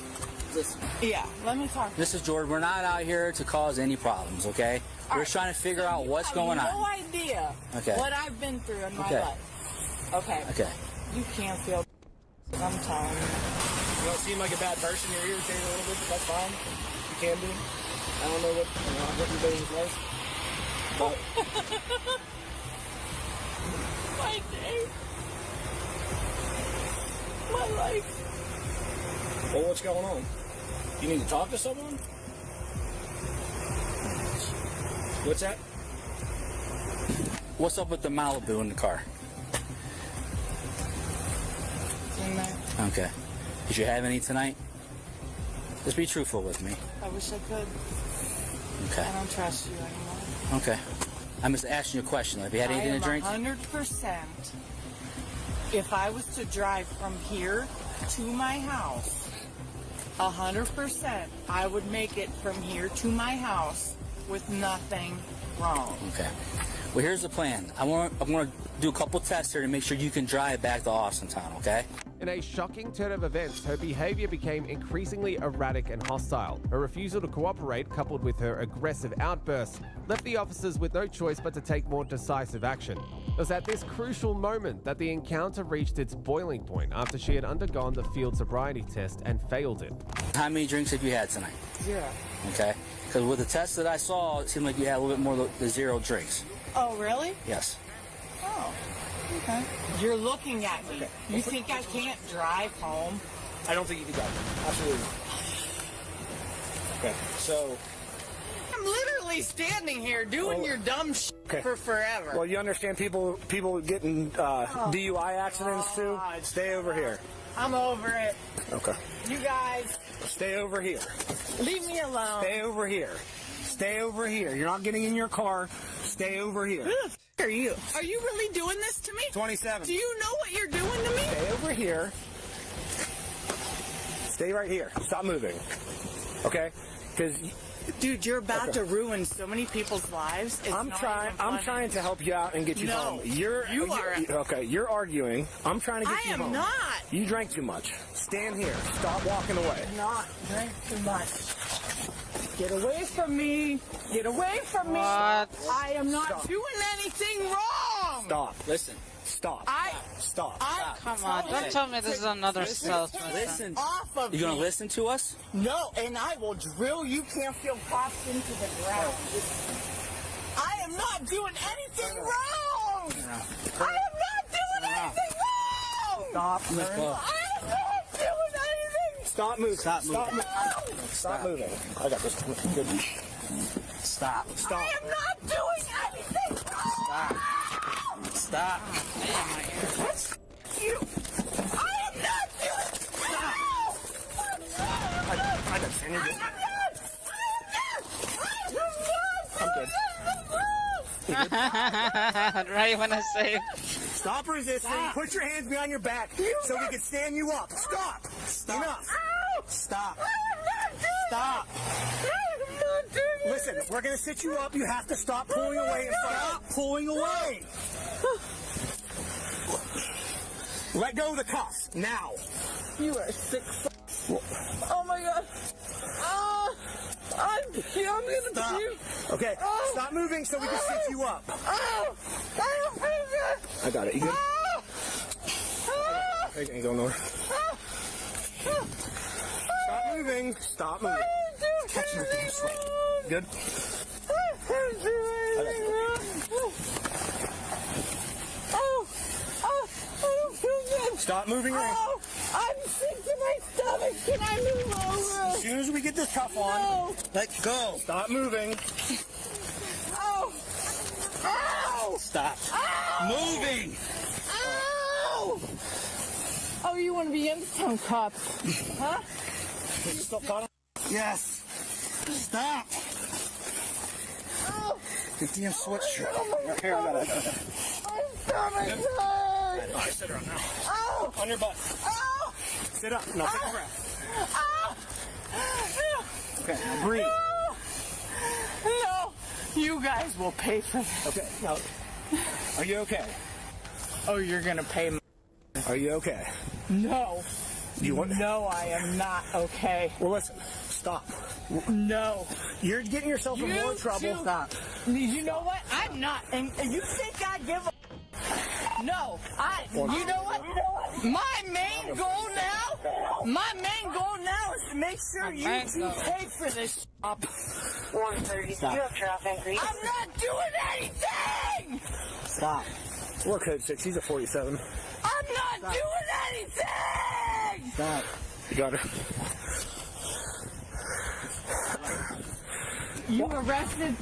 Listen. Yeah, let me talk. This is Jordan. We're not out here to cause any problems, okay? We're just trying to figure out what's going on. No idea what I've been through in my life. Okay. Okay. You can't feel I'm telling you. You don't seem like a bad person. You're irritated a little bit, but that's fine. You can be. I don't know what your business was. But... My day. My life. Well, what's going on? You need to talk to someone? What's that? What's up with the Malibu in the car? In there. Okay. Did you have any tonight? Just be truthful with me. I wish I could. Okay. I don't trust you anymore. Okay. I'm just asking you a question. Have you had anything to drink? 100%. If I was to drive from here to my house, 100%, I would make it from here to my house with nothing wrong. Okay. Well, here's the plan. I want to do a couple tests here to make sure you can drive back to Austintown, okay? In a shocking turn of events, her behavior became increasingly erratic and hostile. Her refusal to cooperate, coupled with her aggressive outbursts, left the officers with no choice but to take more decisive action. It was at this crucial moment that the encounter reached its boiling point after she had undergone the field sobriety test and failed it. How many drinks have you had tonight? 0. Okay. Because with the test that I saw, it seemed like you had a little bit more than 0 drinks. Oh, really? Yes. Oh. Okay. You're looking at me. Okay. You think I can't drive home? I don't think you can drive. Absolutely. Okay, so... I'm literally standing here doing your dumb shit for forever. Well, you understand people getting DUI accidents too? Stay over here. I'm over it. Okay. You guys... Stay over here. Leave me alone. Stay over here. Stay over here. You're not getting in your car. Stay over here. Who the f*** are you? Are you really doing this to me? 27. Do you know what you're doing to me? Stay over here. Stay right here. Stop moving. Okay? Because... Dude, you're about to ruin so many people's lives. It's I'm trying to help you out and get you home. You are. Okay, you're arguing. I'm trying to get you home. I am not. You drank too much. Stand here. Stop walking away. Not drink too much. Get away from me. Get away from me. What? I am not doing anything wrong. Stop. Listen. Stop. Stop. Come on, don't tell me this is another stealth mission. Listen. Off of You gonna me. listen to us? No, and I will drill you can't feel popped into the ground. I am not doing anything wrong. I am not doing anything wrong. Stop. I am not doing anything. Stop moving. Stop moving. Stop moving. I got this. Good. Stop. I am not doing anything wrong. Stop. You. I am not doing. I understand you're good. I'm good. Right when I say. Stop resisting. Put your hands behind your back so we can stand you up. Stop. Enough. Stop. Stop. Listen, we're going to sit you up. You have to stop pulling away and stop pulling away. Let go of the cuffs now. You are sick. Oh my god. I'm gonna puke. Okay, stop moving so we can sit you up. I got it. You good? I ain't going nowhere. Stop moving. Stop moving. Catch your damn sweat. Good? Stop moving around. Oh, I'm sick to my stomach. Can I move over? As soon as we get this cuff on, let go. Stop moving. Oh. Ow. Stop. Ow. Moving. Ow. Oh, you want to be in some cups, huh? Stop bottom. Yes. Stop. Oh. Your damn sweatshirt. Oh Here, I got it. my stomach hurts. All right, sit around now. Oh. On your butt. Oh. Sit up. Now take a breath. Oh. Okay, now breathe. No. You guys will pay for this. Okay, now, are you okay? Oh, you're going to pay me. Are you okay? No. You want? No, I am not okay. Well, listen. Stop. No. You're getting yourself in more trouble. Too. Stop. You know what? I'm not. And you think I give a... No. You know what? My main goal now is to make sure you two pay for this. Up. 130. Stop. You have traffic. I'm not doing anything. Stop. We're code 6. He's a 47. I'm not doing anything. Stop. You got it. You arrested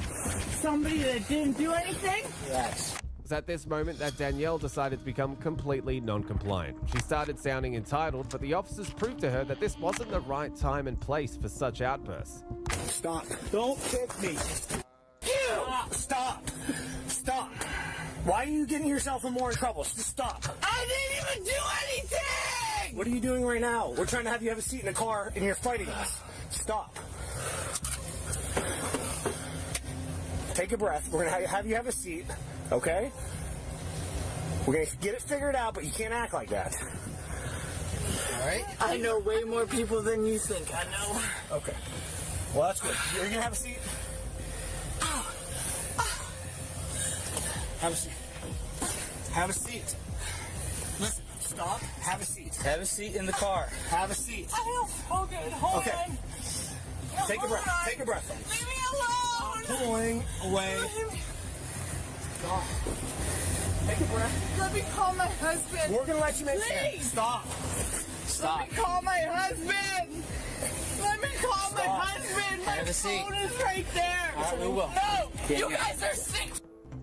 somebody that didn't do anything? Yes. It was at this moment that Danielle decided to become completely non-compliant. She started sounding entitled, but the officers proved to her that this wasn't the right time and place for such outbursts. Stop. Don't kick me. Stop. Stop. Why are you getting yourself in more trouble? Just stop. I didn't even do anything! What are you doing right now? We're trying to have you have a seat in the car and you're fighting us. Stop. Take a breath. We're going to have you have a seat, okay? We're going to get it figured out, but you can't act like that. All right? I know way more people than you think. I know. Okay. Well, that's good. You're going to have a seat? Have a seat. Have a seat. Listen, stop. Have a seat. Have a seat in the car. Have a seat. I don't. Okay, hold on. Take a breath. Take a breath. Leave me alone. Pulling away. Stop. Take a breath. Let me call my husband. We're gonna let you make Please. Stop. Stop. Let me call my husband. Let me call my husband. My Have a seat. phone is right there. All right, we will. No, Danielle. you guys are sick.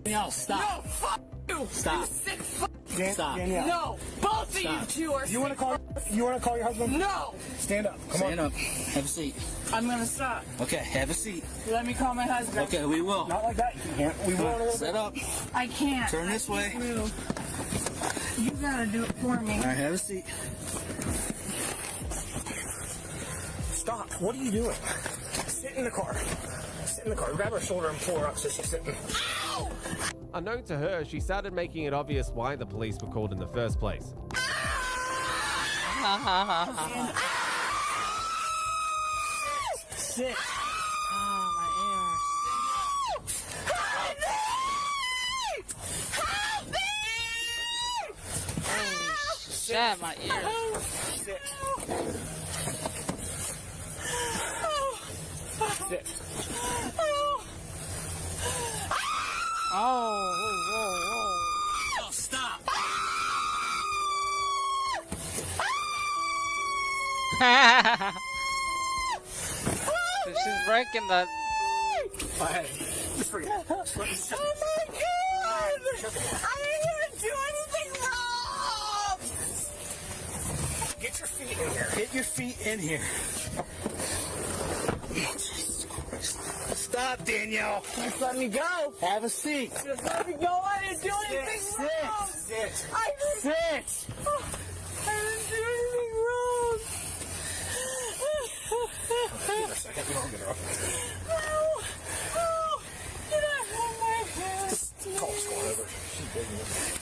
Danielle, stop. No, fuck you. Stop. You sick fuck. Stop. Danielle. No, both Stop. of you two are You want to sick. call? You want to call your husband? No. Stand up. Come Stand on. up. Have a seat. I'm gonna stop. Okay, have a seat. Let me call my husband. Okay, we will. Not like that. You can't. We will. in a little Set bit. up. I can't. Turn this way. Move. You gotta do it for me. All right, have a seat. Stop. What are you doing? Sit in the car. Sit in the car. Grab her shoulder and pull her up so she's sitting. Ow! Unknown to her, she started making it obvious why the police were called in the first place. Sit. Oh, my ears. Help me! Holy shit, my ears. Sit. Sit. Oh, whoa. Oh, stop. So she's breaking the. Hey, just forget it. Oh my god! I didn't even do anything wrong! Get your feet in here. Get your feet in here. Stop, Danielle. Just let me go! Have a seat. Just let me go! I didn't do anything wrong! Sit. I didn't, Sit. I didn't do anything wrong! Give her a second. We don't get her up. Oh, get out of my head! Just call the squad over. She's big enough.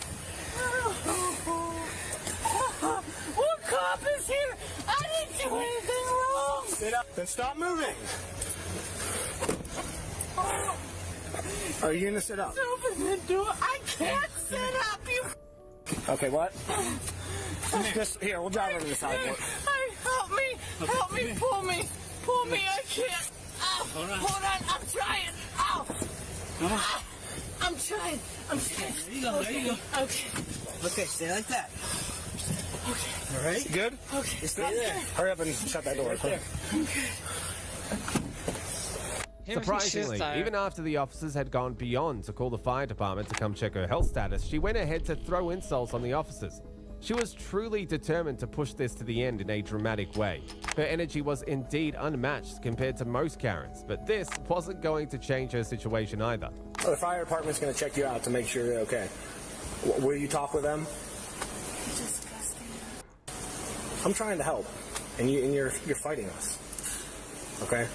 What cop is here? I didn't do anything wrong! Sit up. Then stop moving. Are you gonna sit up? Open the door! I can't sit up, you Okay, what? Just here, we'll drive her to the sidewalk. Help me, pull me, I can't. Ow, hold on, I'm trying. Ow. Ah, I'm trying. There you go, there you go. Okay. Okay, stay like that. Okay. All right? Good? Okay. Stay there. Hurry up and shut that door. Right there. Okay. Surprisingly, even after the officers had gone beyond to call the fire department to come check her health status, she went ahead to throw insults on the officers. She was truly determined to push this to the end in a dramatic way. Her energy was indeed unmatched compared to most Karens, but this wasn't going to change her situation either. The fire department's going to check you out to make sure you're okay. Will you talk with them? Disgusting. I'm trying to help, and you're fighting us. Okay?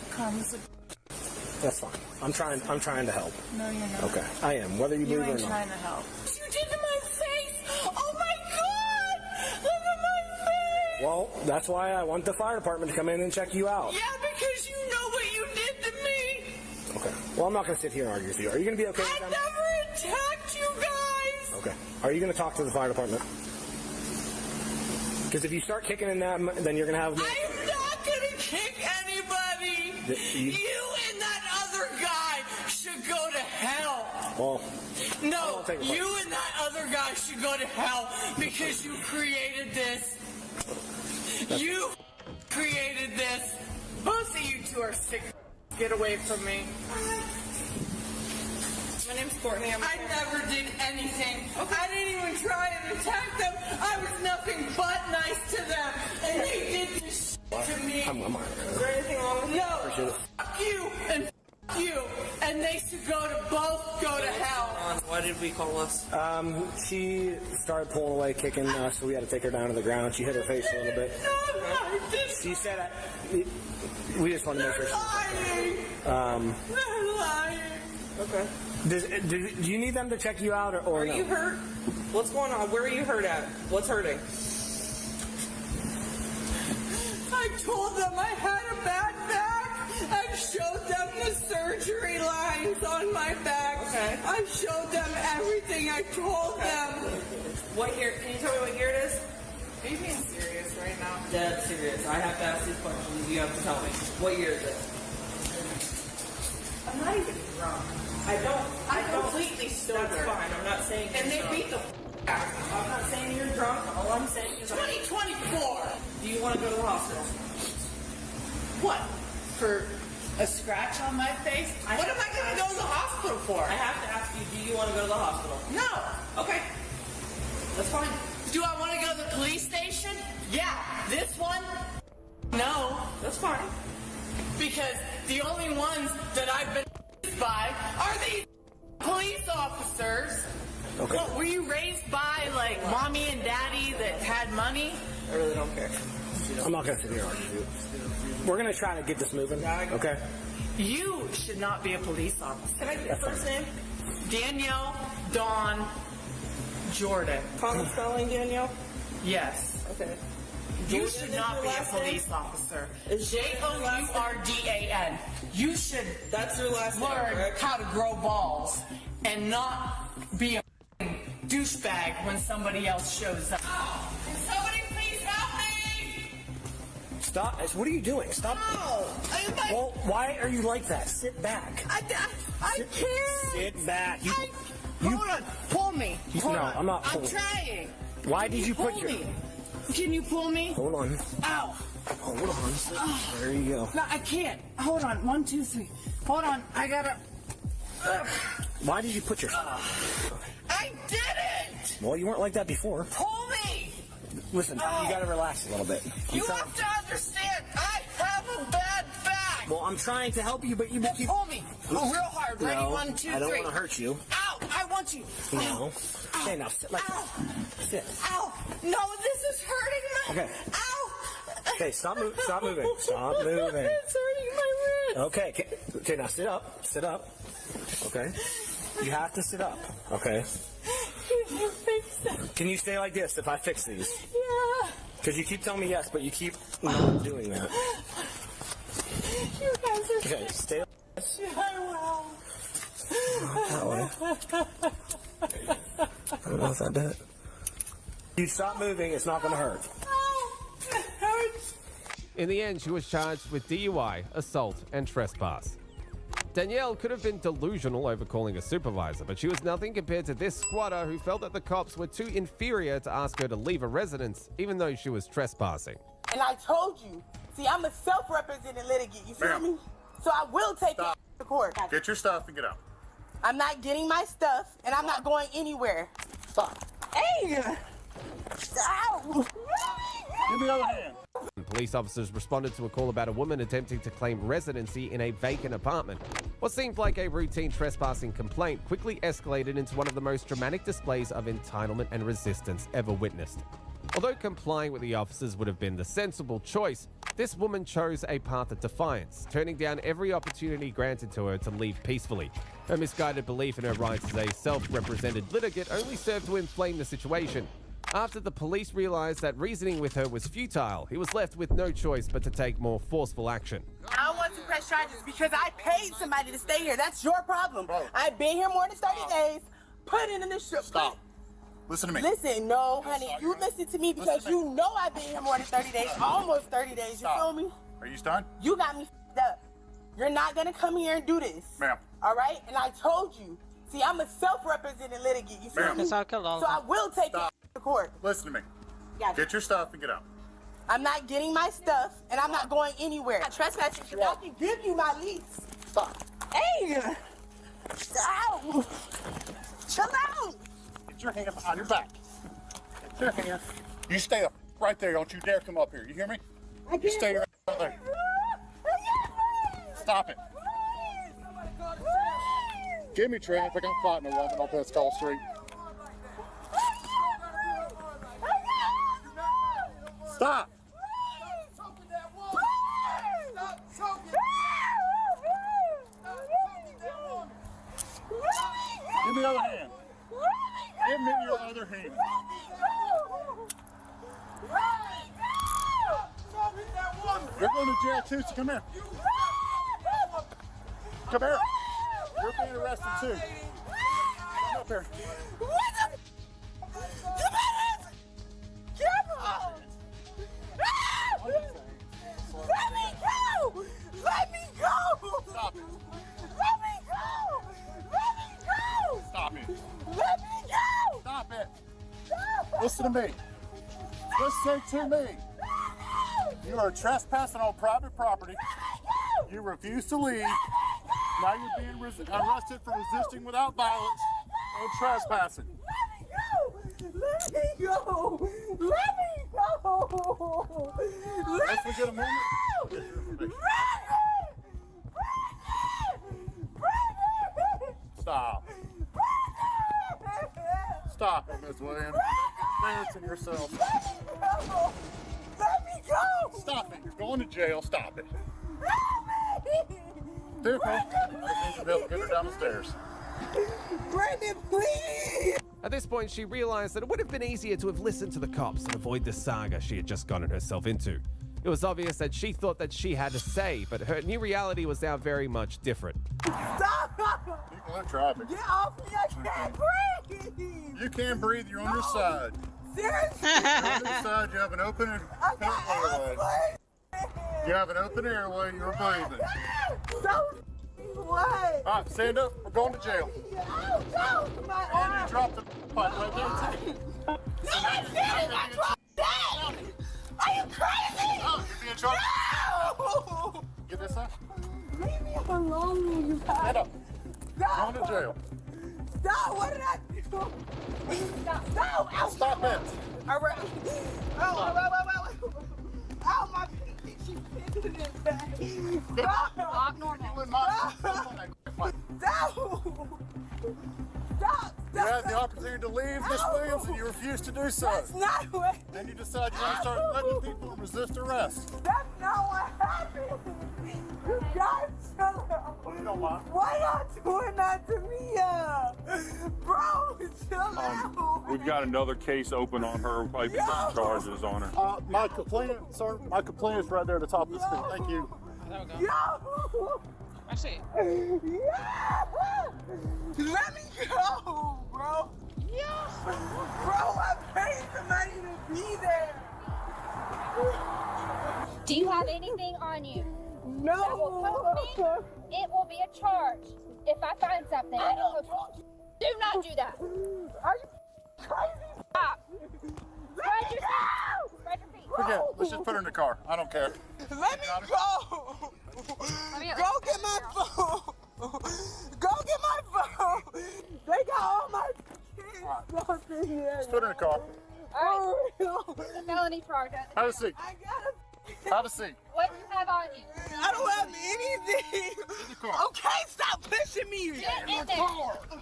That's fine. I'm trying to help. No, you're not. Okay, I am. Whether you You believe it ain't or not. trying to help. You did to my face! Oh my god! Look at my face! Well, that's why I want the fire department to come in and check you out. Yeah, because you know what you did to me! Okay. Well, I'm not going to sit here and argue with you. Are you going to be okay with I them? never attacked you guys! Okay. Are you going to talk to the fire department? Because if you start kicking in them, then you're going to have... I'm not gonna kick anybody! You and that other guy should go to hell! Well... No, you and that other guy should go to hell because you created this. You created this. Both of you two are sick. Get away from me. My name's Courtney. I never did anything. I didn't even try and attack them. I was nothing but nice to them. And they did this to me. I'm Is there anything wrong with No. Appreciate it. Fuck you and you. And they should both go to hell. Why did we call us? She started pulling away, kicking us, so we had to take her down to the ground. She hit her face a little bit. She said, we just want to make sure. They're lying. Okay. Do you need them to check you out or Are no? you hurt? What's going on? Where are you hurt at? What's hurting? I told them I had a bad back. I showed them the surgery lines on my back. Okay. I showed them everything. I told them. What year? Can you tell me what year it is? Are you being serious right now? Dead serious. I have to ask these questions. You have to tell me. What year is it? I'm not even drunk. I'm completely sober. That's fine. I'm not saying. And they beat the out of me. I'm not saying you're drunk. All I'm saying is 2024. Do you want to go to the hospital? What? For a scratch on my face? What am I going to go to the hospital for? I have to ask you, do you want to go to the hospital? No. Okay. That's fine. Do I want to go to the police station? Yeah. This one? No. That's fine. Because the only ones that I've been by are these police officers. Okay. What, were you raised by, like, mommy and daddy that had money? I really don't care. I'm not going to sit here and argue with you. We're going to try to get this moving. Okay. You should not be a police officer. Can I get your first name? Danielle Dawn Jordan. Common spelling, Danielle? Yes. Okay. You Jordan should is not your be a last name? police officer. Is Jordan your last Jourdan. You should That's your last name, learn correct? how to grow balls and not be a douchebag when somebody else shows up. Can somebody please help me? Stop. What are you doing? Stop. No. Well, why are you like that? Sit back. I can't. Sit back. Hold on. Pull me. Hold No, on. I'm not I'm pulling. trying. Why did you put Pull your... me. Can you pull me? Hold on. Ow. Hold on. There you go. No, I can't. Hold on. 1, 2, 3. Hold on. I gotta. Why did you put your... I didn't. Well, you weren't like that before. Pull me. Listen, you gotta relax a little bit. You have to understand. I have a bad back. Well, I'm trying to help you, but you keep... Pull me. Oh, real hard. Ready? No, 1, 2, 3. I don't want to hurt you. Ow. I want you. No. Okay, now sit like... Sit. Ow. No, this is hurting my... Okay. Ow. Okay, stop moving. Stop moving. Stop moving. It's hurting my wrist. Okay, now sit up. Sit up. Okay. You have to sit up. Okay. Can you fix it? Can you stay like this if I fix these? Yeah. Because you keep telling me yes, but you keep not doing that. You guys are Okay, stay like this. I will. That way. I don't know if I did it. You stop moving, it's not going to hurt. It hurts. In the end, she was charged with DUI, assault, and trespass. Danielle could have been delusional over calling a supervisor, but she was nothing compared to this squatter who felt that the cops were too inferior to ask her to leave a residence, even though she was trespassing. And I told you, see, I'm a self-represented litigant, you feel me? So I will take it to court. Get your stuff and get out. I'm not getting my stuff, and I'm not going anywhere. Stop. Hey! Ow! Give me the other hand. Police officers responded to a call about a woman attempting to claim residency in a vacant apartment. What seemed like a routine trespassing complaint quickly escalated into one of the most dramatic displays of entitlement and resistance ever witnessed. Although complying with the officers would have been the sensible choice, this woman chose a path of defiance, turning down every opportunity granted to her to leave peacefully. Her misguided belief in her rights as a self-represented litigant only served to inflame the situation. After the police realized that reasoning with her was futile, he was left with no choice but to take more forceful action. I don't want to press charges because I paid somebody to stay here. That's your problem. I've been here more than 30 days. Put it in the strip. Stop. Listen to me. Listen, no, honey. You listen to me because you know I've been here more than 30 days. Almost 30 days. You feel me? Are you done? You got me f***ed up. You're not going to come here and do this. Ma'am. All right? And I told you. See, I'm a self-represented litigant. You feel me? So I will take it to court. Listen to me. Gotcha. Get your stuff and get out. I'm not getting my stuff, and I'm not going anywhere. I'm trespassing. I can give you my lease. Stop. Hey! Ow! Chill out! Get your hand behind your back. Get your hand. You stay up right there. Don't you dare come up here. You hear me? You stay right there. Stop it. Give me traffic. I'm fighting a woman on Pascal Street. Stop. Give me the other hand. Give me your other hand. You're going to jail too, so come here. Come here. You're being arrested too. Come up here. What the? You better! Careful! Let me go! Let me go! Stop it. Let me go! Listen to me. Listen to me. You are trespassing on private property. You refuse to leave. Now you're being arrested for resisting without violence and trespassing. Let me go! Let me go! Let's forget a moment. Stop. Stop it, Miss Williams. You're embarrassing yourself. Let me go! Stop it. You're going to jail. Stop it. Vehicle. Get her down the stairs. Brandon, please! At this point, she realized that it would have been easier to have listened to the cops and avoid the saga she had just gotten herself into. It was obvious that she thought that she had a say, but her new reality was now very much different. Stop! People in traffic. Get off me! I can't breathe! You can't breathe. You're on your side. Seriously? You're on your side. You have an open airway. You have an open airway. You're breathing. What? All right, stand up. We're going to jail. No, my arm. And you dropped the pipe right there. No, I didn't. I dropped that. Are you crazy? No, you're being charged. No. Get this up. Leave me alone, you guys. Stand up. Stop. Going to jail. Stop. What did I do? Stop. No. Ow. Stop it. All right. Oh, ow, my feet. She pinned it in back. Stop. You and my. Stop. Stop. You had the opportunity to leave, Miss Williams, and you refused to do so. That's not what. Then you decide you want to start letting people resist arrest. That's not what happened. You guys chill out. You don't mind. Why y'all doing that to me? Bro, chill out. We've got another case open on her. Like charges on her. My complaint, sir. My complaint is right there at the top of the screen. Thank you. There we go. Yo. I see. Yeah. Let me go, bro. Yeah. Bro, I paid somebody to be there. Do you have anything on you? No. That will post me? It will be a charge if I find something. Do not do that. Are you crazy? Stop. Spread your feet. Spread your feet. Forget it. Let's just put her in the car. I don't care. Let me go. Go get my phone. Go get my phone. They got all my kids up in here. Let's put her in the car. All right. It's a felony charge. Have a seat. I gotta. Have a seat. What do you have on you? I don't have anything. In the car. Okay, stop pushing me. Get in there.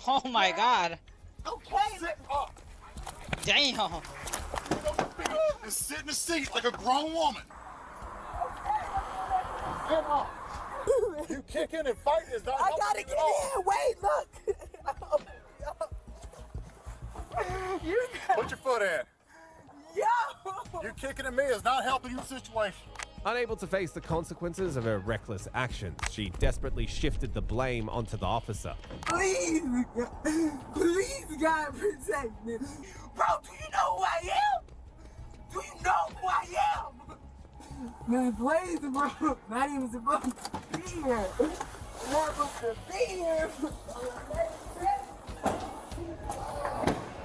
Oh my god. Okay. Sit up. Damn. And sit in the seat like a grown woman. Get up. You kicking and fighting is not. I gotta get in. Wait, look. Put your foot in. Yo. You kicking at me is not helping your situation. Unable to face the consequences of her reckless actions, she desperately shifted the blame onto the officer. Please, God, protect me. Bro, do you know who I am? Do you know who I am? Man, please, bro. Not even supposed to be here. Not supposed to be here.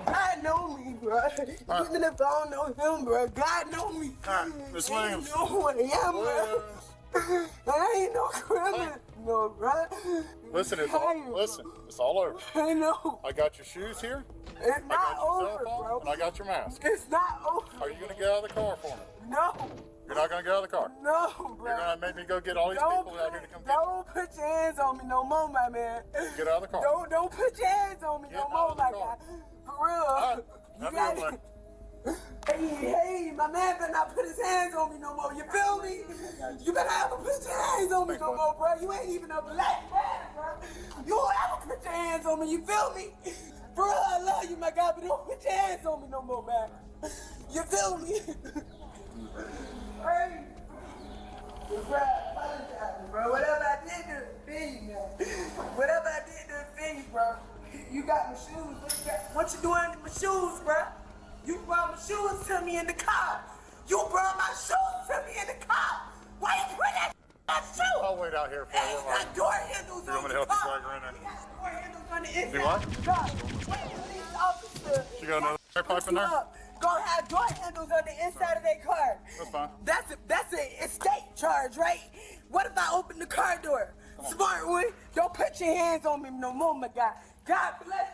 God know me, bro. Even if I don't know him, bro, God know me. All right, Miss Williams. You know who I am, bro. I ain't no criminal, no, bro. Listen, it's all over. I know. I got your shoes here. It's not over, bro. And I got your mask. It's not over. Are you gonna get out of the car for me? No. You're not gonna get out of the car. No, bro. You're gonna make me go get all these people out here to come get you. Don't put your hands on me no more, my man. Get out of the car. Don't put your hands on me no more, my guy. For real. All right. You got it. Hey, my man better not put his hands on me no more. You feel me? You better ever put your hands on me no more, bro. You ain't even a black man, bro. You won't ever put your hands on me. You feel me? For real, I love you, my guy, but don't put your hands on me no more, man. You feel me? Hey. Bro, I apologize, bro. Whatever I did to offend you, man. Whatever I did to offend you, bro. You got my shoes. What you doing with my shoes, bro? You brought my shoes to me in the car. You brought my shoes to me in the car. Why you put that on my shoe? I'll wait out here for you. You got door handles You on want me the to help you car. drag her in there? You got door handles on the inside. Do what? God, wait, police officer. You got another air pipe in there? got door handles on the inside of their car. That's fine. That's an escape charge, right? What if I open the car door? Smart one. Don't put your hands on me no more, my guy. God bless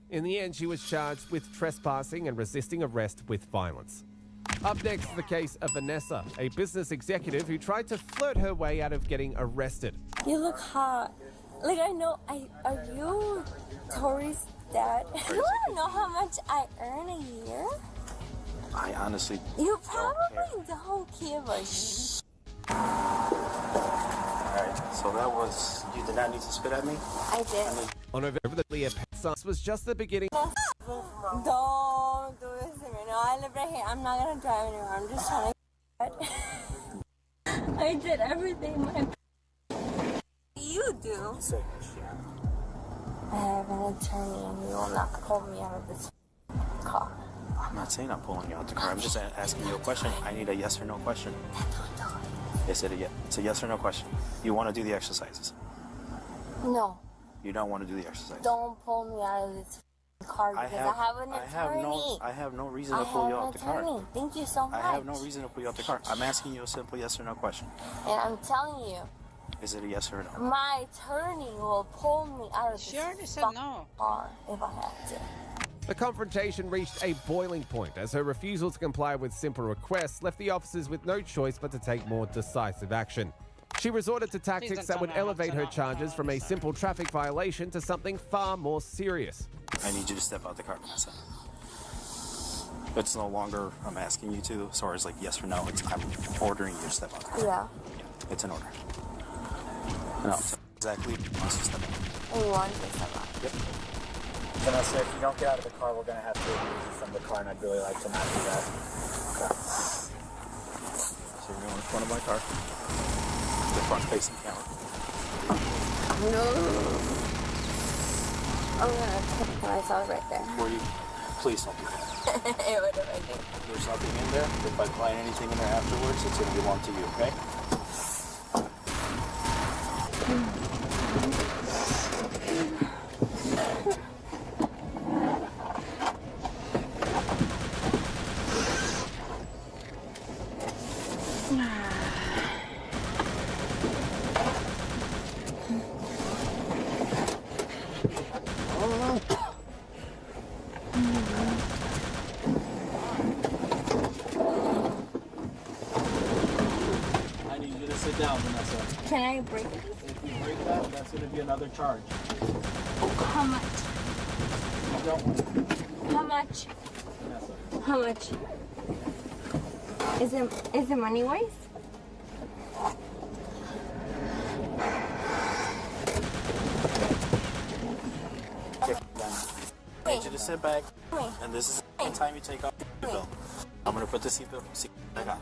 you. In the end, she was charged with trespassing and resisting arrest with violence. Up next is the case of Vanessa, a business executive who tried to flirt her way out of getting arrested. You look hot. Like, I know, are you Tori's dad? You want to know how much I earn a year? I honestly You probably don't give a sh. Alright, so that was... You did not need to spit at me? I did. On November, the Leah Petsons was just the beginning. Don't do this to me. No, I live right here. I'm not going to drive anywhere. I'm just trying to... I did everything my... You do. I have an attorney and you will not pull me out of this car. I'm not saying I'm pulling you out the car. I'm just asking you a question. I need a yes or no question. It's a yes or no question. You want to do the exercises? No. You don't want to do the exercises? Don't pull me out of this car because I have an attorney. I have no reason to pull you out the car. Thank you so much. I have no reason to pull you out the car. I'm asking you a simple yes or no question. And I'm telling you. Is it a yes or a no? My attorney will pull me out of this said no. car if I have to. The confrontation reached a boiling point as her refusal to comply with simple requests left the officers with no choice but to take more decisive action. She resorted to tactics that would elevate her charges from a simple traffic violation to something far more serious. I need you to step out the car, Vanessa. It's no longer I'm asking you to, as far as like yes or no. I'm ordering you to step out the car. Yeah. It's an order. No, exactly. Wants to step out. We want to step out. Yep. Vanessa, if you don't get out of the car, we're going to have to remove you from the car, and I'd really like to not do that. Okay. So you're going in front of my car. The front-facing camera. No. I'm going to put myself right there. Before you, please don't do that. What do I do? There's nothing in there. If I find anything in there afterwards, it's going to belong to you, okay? I need you to sit down, Vanessa. Can I break it? If you break that, that's going to be another charge. How much? You don't. How much? Vanessa. How much? Is it money wise? I need you to sit back, and this is the time you take off the seatbelt. I'm going to put the seatbelt back on.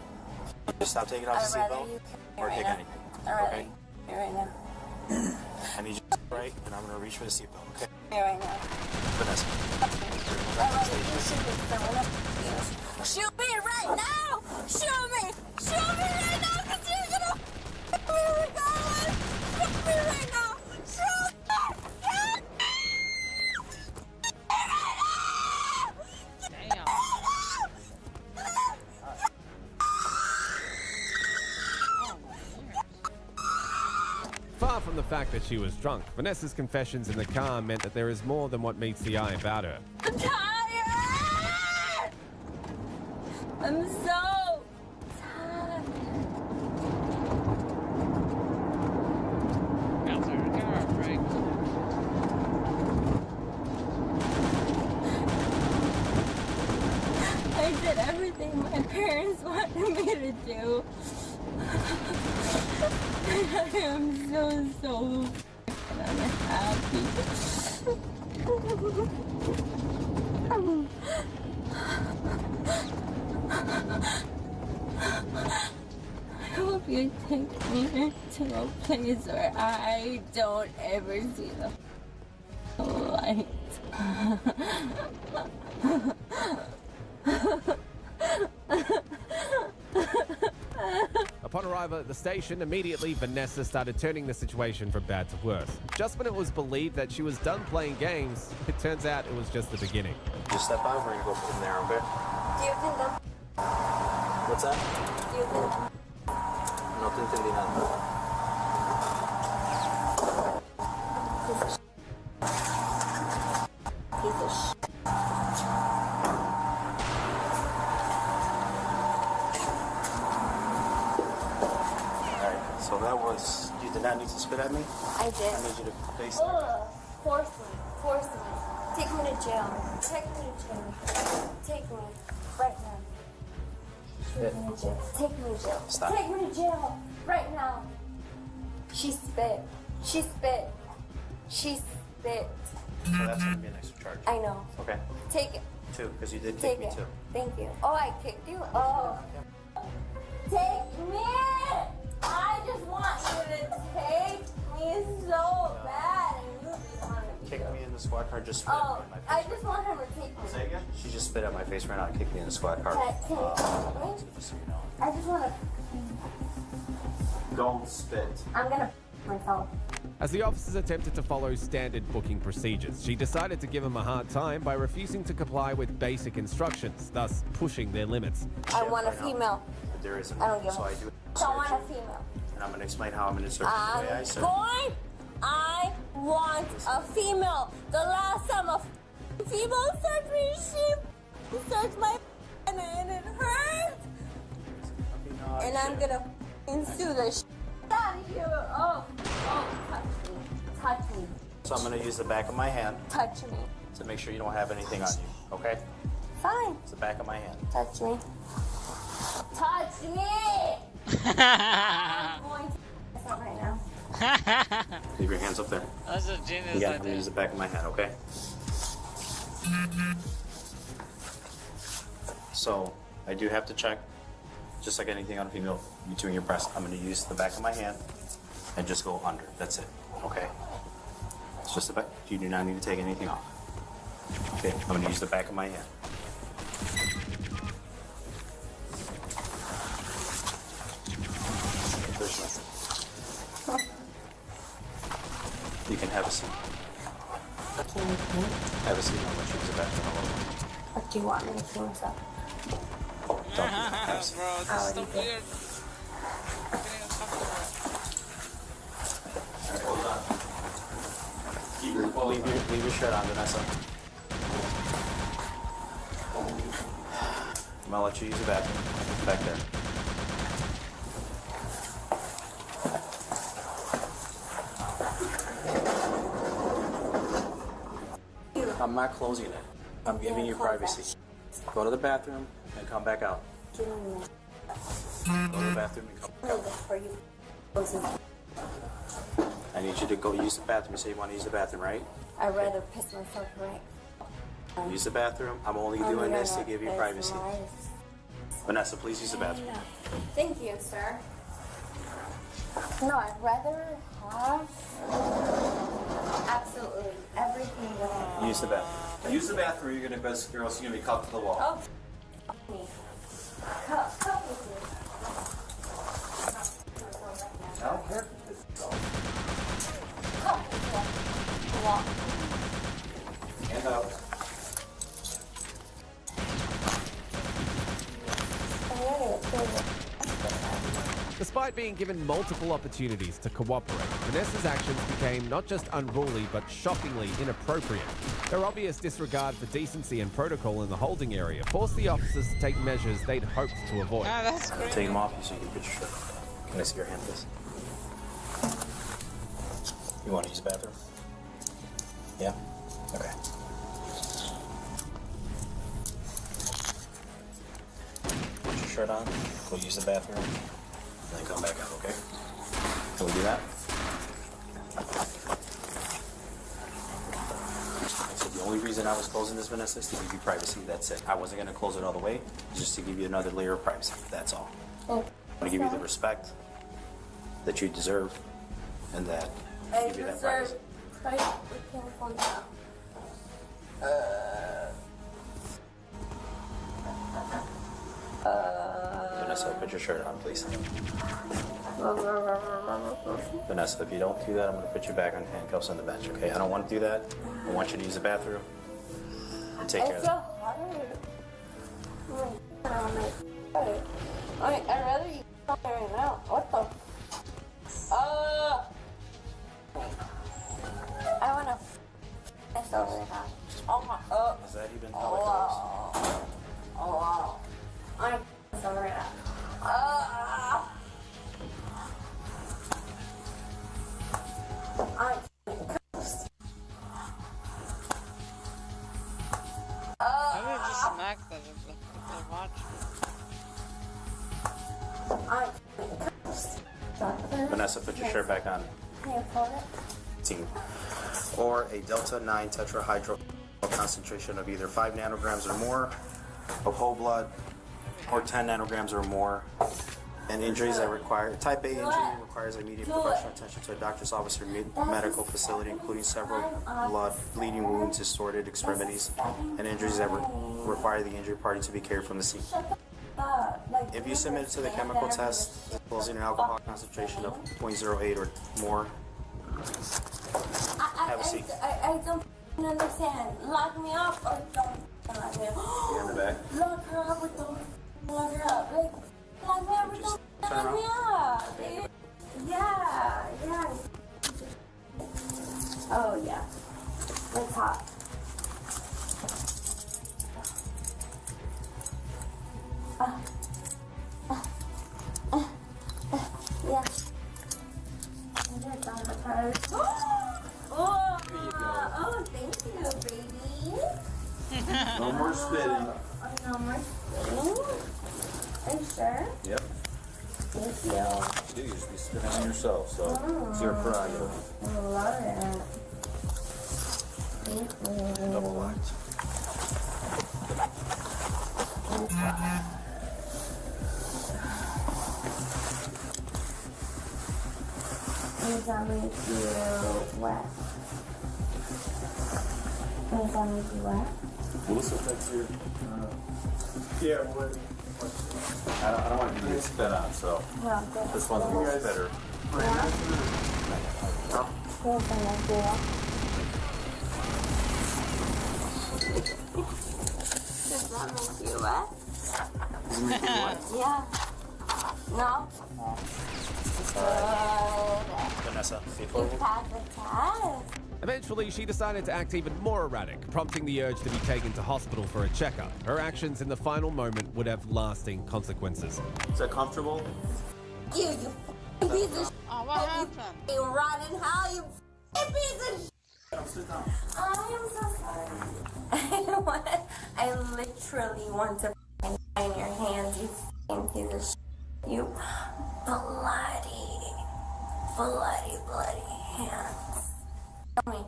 Just stop taking off the seatbelt or take anything. Okay? Right now. I need you to sit right, and I'm going to reach for the seatbelt, okay? Right now. Vanessa. Shoot me right now! Shoot me! Shoot me right now! Because you're gonna shoot me regardless! Shoot me right now! Shoot me! Shoot me! Far from the fact that she was drunk, Vanessa's confessions in the car meant that there is more than what meets the eye about her. I'm tired! I'm so tired. I did everything my parents wanted me to do. I am so unhappy. I hope you take me to a place where I don't ever see the light. Upon arrival at the station, immediately Vanessa started turning the situation from bad to worse. Just when it was believed that she was done playing games, it turns out it was just the beginning. Just step out, we're going to go from there, okay? you think What's that? do you think No te entendí nada. piece of shit? Alright, so that was, you did not need to spit at me? I did. I need you to face Ugh. Force me. Take me to jail. Take me to jail. Take me. Right now. Take me to jail. Take me to jail. Stop. Take me to jail. Right now. She spit. She spit. She spit. So that's going to be an extra charge. I know. Okay. Take it. 2, because you did Take kick me it. too. Thank you. Oh, I kicked you? Oh. Take me! I just want you to take me so bad. And you just want to Kick me in the squad car, just spit Oh, at my face. I just want her to take me. Say again? She just spit at my face right now and kicked me in the squad car. Take me. Just so you know. I just want to. Don't spit. I'm gonna myself. As the officers attempted to follow standard booking procedures, she decided to give him a hard time by refusing to comply with basic instructions, thus pushing their limits. I want a female. But there isn't. I don't give So a. I do. Don't want a female. And I'm going to explain how I'm going to search the way I search. I want a female. The last time a female searched me, she searched my and it hurt. And I'm gonna sue the shit out of you. Oh, touch me. So I'm going to use the back of my hand Touch me. to make sure you don't have anything on you. Okay? Fine. It's the back of my hand. Touch me. Touch me. I'm going to this right now. Leave your hands up there. That's a genius Yeah, I'm idea. going to use the back of my hand, okay? So, I do have to check, just like anything on a female, between your breasts. I'm going to use the back of my hand and just go under. That's it, okay? It's just the back. You do not need to take anything off. Okay, I'm going to use the back of my hand. There's nothing. You can have a seat. Have a seat. I'm going to use the bathroom a little bit. What do you want me to clean this up? Don't have a seat. Bro, this is so weird. Leave your shirt on, Vanessa. I'm gonna let you use the bathroom. Back there. I'm not closing it. I'm giving you privacy. Go to the bathroom and come back out. Go to the bathroom and come back out. I need you to go use the bathroom. You say you want to use the bathroom, right? I'd rather piss myself right. Use the bathroom. I'm only doing this to give you privacy. Vanessa, please use the bathroom. Thank you, sir. No, I'd rather have absolutely everything that I Use the bathroom. Use the bathroom. You're gonna best girl. So you're gonna be cuffed to the wall. Oh, me. Cup with you. I don't care. Cup with the wall. Hand out. Despite being given multiple opportunities to cooperate, Vanessa's actions became not just unruly but shockingly inappropriate. Their obvious disregard for decency and protocol in the holding area forced the officers to take measures they'd hoped to avoid. Take them off so you can put your shirt. Can I see your hand, please? You want to use the bathroom? Yeah? Okay. Put your shirt on, go use the bathroom, and then come back out, okay? Can we do that? So the only reason I was closing this, Vanessa, is to give you privacy. That's it. I wasn't going to close it all the way, just to give you another layer of privacy. That's all. I want to give you the respect that you deserve, and that give you that privacy. Vanessa, put your shirt on, please. Vanessa, if you don't do that, I'm going to put you back on handcuffs on the bench, okay? I don't want to do that. I want you to use the bathroom and take care of that. Oh I'd rather you right now. What the? I wanna f over that. Oh my. Is that even Oh how it wow. Oh wow. I wanna f over that. I would just smack them if they're watching. Vanessa, put your shirt back on. Can you pull it? Team. Or a Delta 9 tetrahydro concentration of either 5 nanograms or more of whole blood, or 10 nanograms or more. And injuries that require, type A injury requires immediate professional attention to a doctor's office or medical facility, including several blood, bleeding wounds, distorted extremities, and injuries that require the injured party to be carried from the scene. If you submit it to the chemical test, disclosing an alcohol concentration of 0.08 or more, have a seat. I don't understand. Lock me up or don't lock me up. You're in the back. Lock her up or don't lock her up. Like, lock me up or don't lock me up. Yeah, yeah. Oh, yeah. It's hot. Yeah. Oh, thank you, baby. No more spitting. No more spitting. Are you sure? Yep. Thank you. You do, you just be spitting on yourself, so it's your prerogative. I love it. Thank you. Double locked. Does that make you wet? Does that make you wet? Will this affect your... Yeah, what? I don't want you to get spit on, so Well, good. this one's a little spitter. Yeah? Good, thank you. Does that make you wet? Does it make you wet? Yeah. No? Vanessa, You passed the test. Eventually, she decided to act even more erratic, prompting the urge to be taken to hospital for a checkup. Her actions in the final moment would have lasting consequences. Is that comfortable? You piece of shit. Oh, what happened? You rotten hell, you piece of shit. I am so sorry. I literally want to find your hands, you piece of shit. You bloody hands. Tell me.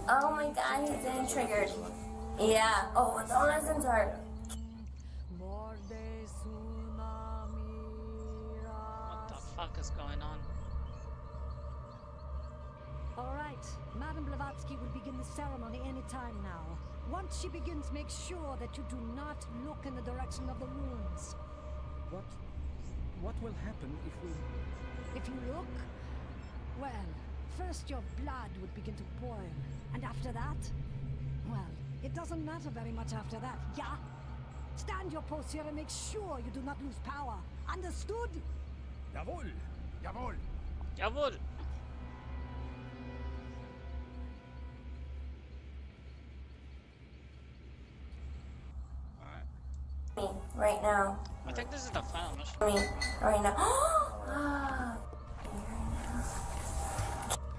Oh my god, he's getting triggered. Yeah. Oh, don't listen to her. What the fuck is going on? All right, Madame Blavatsky will begin the ceremony any time now. Once she begins, make sure that you do not look in the direction of the ruins. What will happen if we... If you look, well, first your blood would begin to boil, and after that, well, it doesn't matter very much after that, yeah? Stand your post here and make sure you do not lose power. Understood? Jawohl! Jawohl! Jawohl! Me, right now. I think this is the final mission. Me, right now.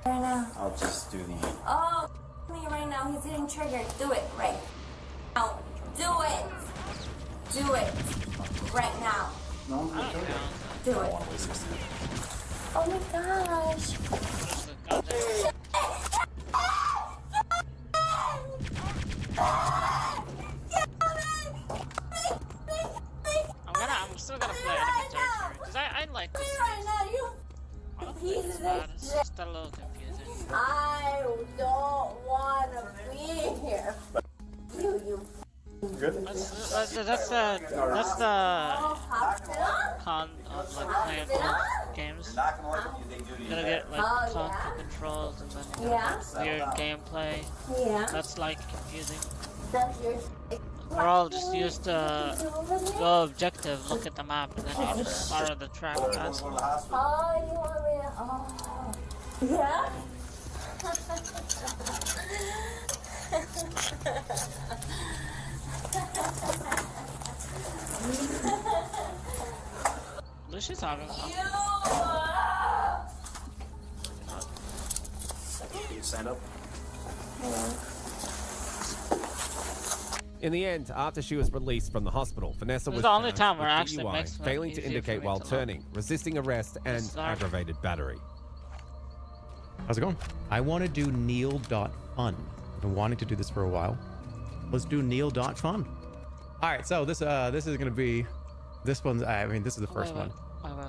Right now. I'll just do the... Oh, me right now. He's getting triggered. Do it right now. Do it. Do it. Right now. No, do it. Oh my gosh. I'm still gonna play enemy territory because I like this. Right now, you It's bad. It's just a little confusing. I don't want to be here. You. That's the con of like playing both games. You're gonna get like clunky controls and then weird gameplay. Yeah. That's like confusing. That's your Or I'll just use the go objective, look at the map, and then you just follow the track. That's Oh, you want me to... Oh. Yeah? What's she talking about? Can you stand up? In the end, after she was released from the hospital, Vanessa This was is the only charged time with we're actually DUI, mixed with failing to easier for indicate me while to look. turning, resisting arrest, and Sorry. aggravated battery. How's it going? I want to do Neil.fun. I've been wanting to do this for a while. Let's do Neil.fun. All right, so this is gonna be, this one's, I mean, this is the first one.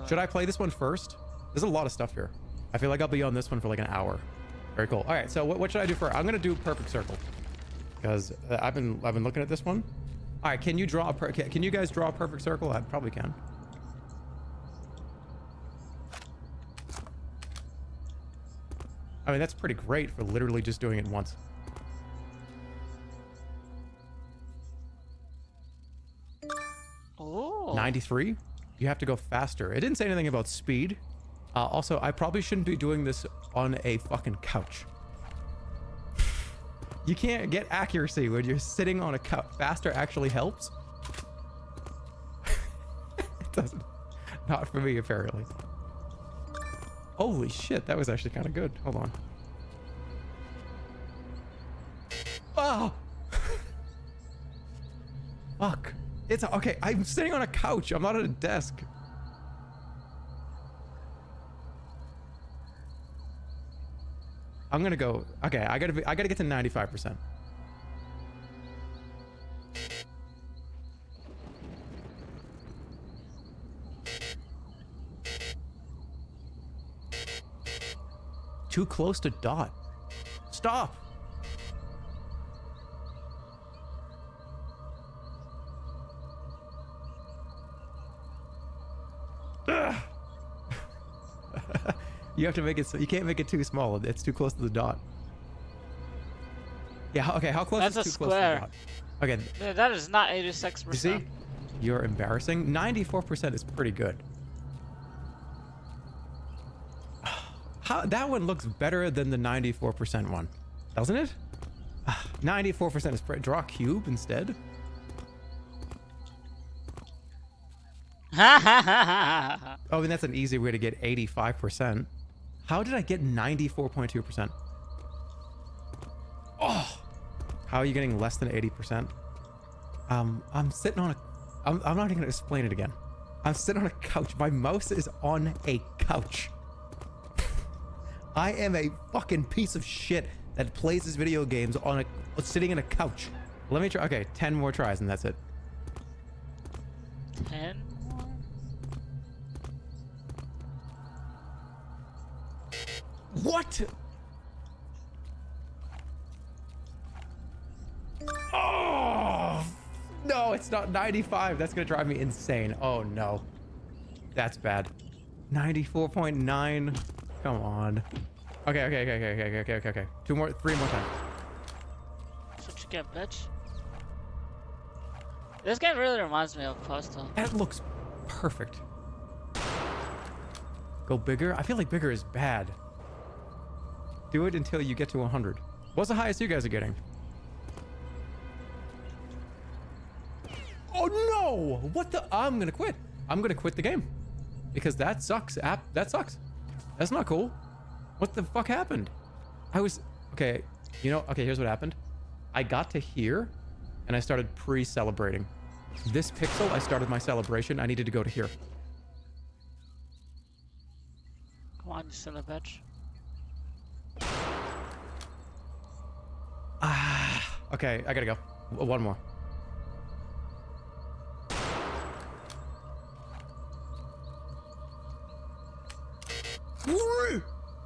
Should I play this one first? There's a lot of stuff here. I feel like I'll be on this one for like an hour. Very cool. All right, so what should I do first? I'm gonna do Perfect Circle because I've been looking at this one. All right, can you draw can you guys draw a perfect circle? I probably can. I mean, that's pretty great for literally just doing it once. Oh. 93? You have to go faster. It didn't say anything about speed. Also, I probably shouldn't be doing this on a fucking couch. You can't get accuracy when you're sitting on a couch. Faster actually helps. It doesn't. Not for me, apparently. Holy shit, that was actually kind of good. Hold on. Oh! Fuck. It's okay. I'm sitting on a couch. I'm not at a desk. I'm gonna go. Okay, I gotta get to 95%. Too close to dot. Stop. You have to make it so you can't make it too small. It's too close to the dot. Yeah, okay, how close That's is a too close to the square. dot? Okay. Dude, that is not 86%. You see? You're embarrassing. 94% is pretty good. How that one looks better than the 94% one, doesn't it? 94% is draw a cube instead. Oh, and that's an easy way to get 85%. How did I get 94.2%? Oh, how are you getting less than 80%? I'm sitting on a. I'm not even gonna explain it again. I'm sitting on a couch. My mouse is on a couch. I am a fucking piece of shit that plays his video games on a sitting in a couch. Let me try. Okay, 10 more tries and that's it. 10 more? What? Oh no, it's not 95. That's gonna drive me insane. Oh no, that's bad. 94.9. Come on. Okay. 3 more times. That's what you get, bitch. This game really reminds me of Postal. That looks perfect. Go bigger? I feel like bigger is bad. Do it until you get to 100. What's the highest you guys are getting? Oh no! What the? I'm gonna quit. I'm gonna quit the game. Because that sucks. That sucks. That's not cool. What the fuck happened? I was... Okay, you know... Okay, here's what happened. I got to here, and I started pre-celebrating. This pixel, I started my celebration. I needed to go to here. Come on, you silly bitch. Okay, I gotta go. One more.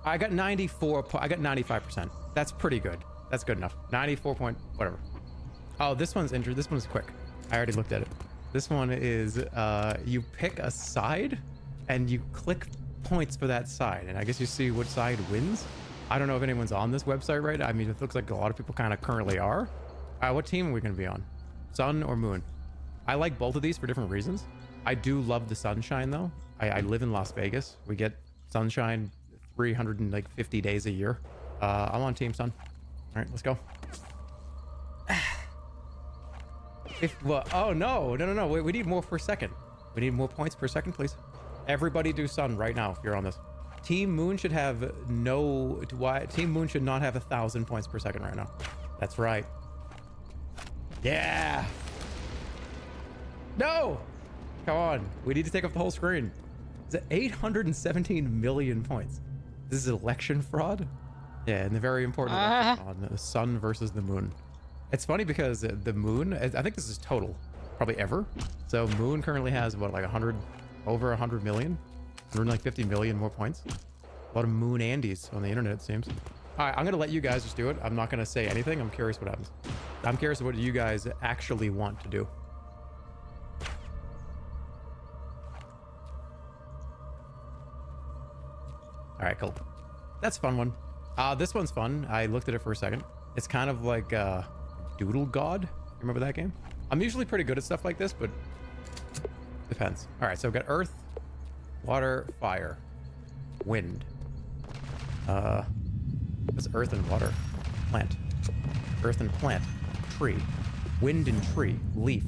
I got 94. I got 95%. That's pretty good. That's good enough. 94 point whatever. Oh, this one's interesting. This one's quick. I already looked at it. This one is you pick a side and you click points for that side, and I guess you see what side wins. I don't know if anyone's on this website right now. I mean, it looks like a lot of people kind of currently are. What team are we gonna be on? Sun or moon? I like both of these for different reasons. I do love the sunshine though. I live in Las Vegas. We get sunshine 350 days a year. I'm on team sun. All right, let's go. Well, oh no. Wait, we need more per second. We need more points per second, please. Everybody do sun right now if you're on this. Team moon should have Team moon should not have 1,000 points per second right now. That's right. Yeah. No. Come on. We need to take up the whole screen. Is it 817 million points? This is election fraud? Yeah, and the very important election on the sun versus the moon. It's funny because the moon, I think this is total, probably ever. So moon currently has what, like over 100 million? 150 million more points. A lot of moon Andes on the internet, it seems. All right, I'm gonna let you guys just do it. I'm not gonna say anything. I'm curious what happens. I'm curious what you guys actually want to do. All right, cool. That's a fun one. This one's fun. I looked at it for a second. It's kind of like Doodle God. You remember that game? I'm usually pretty good at stuff like this, but depends. All right, so we've got earth, water, fire, wind. What's earth and water? Plant. Earth and plant. Tree. Wind and tree. Leaf.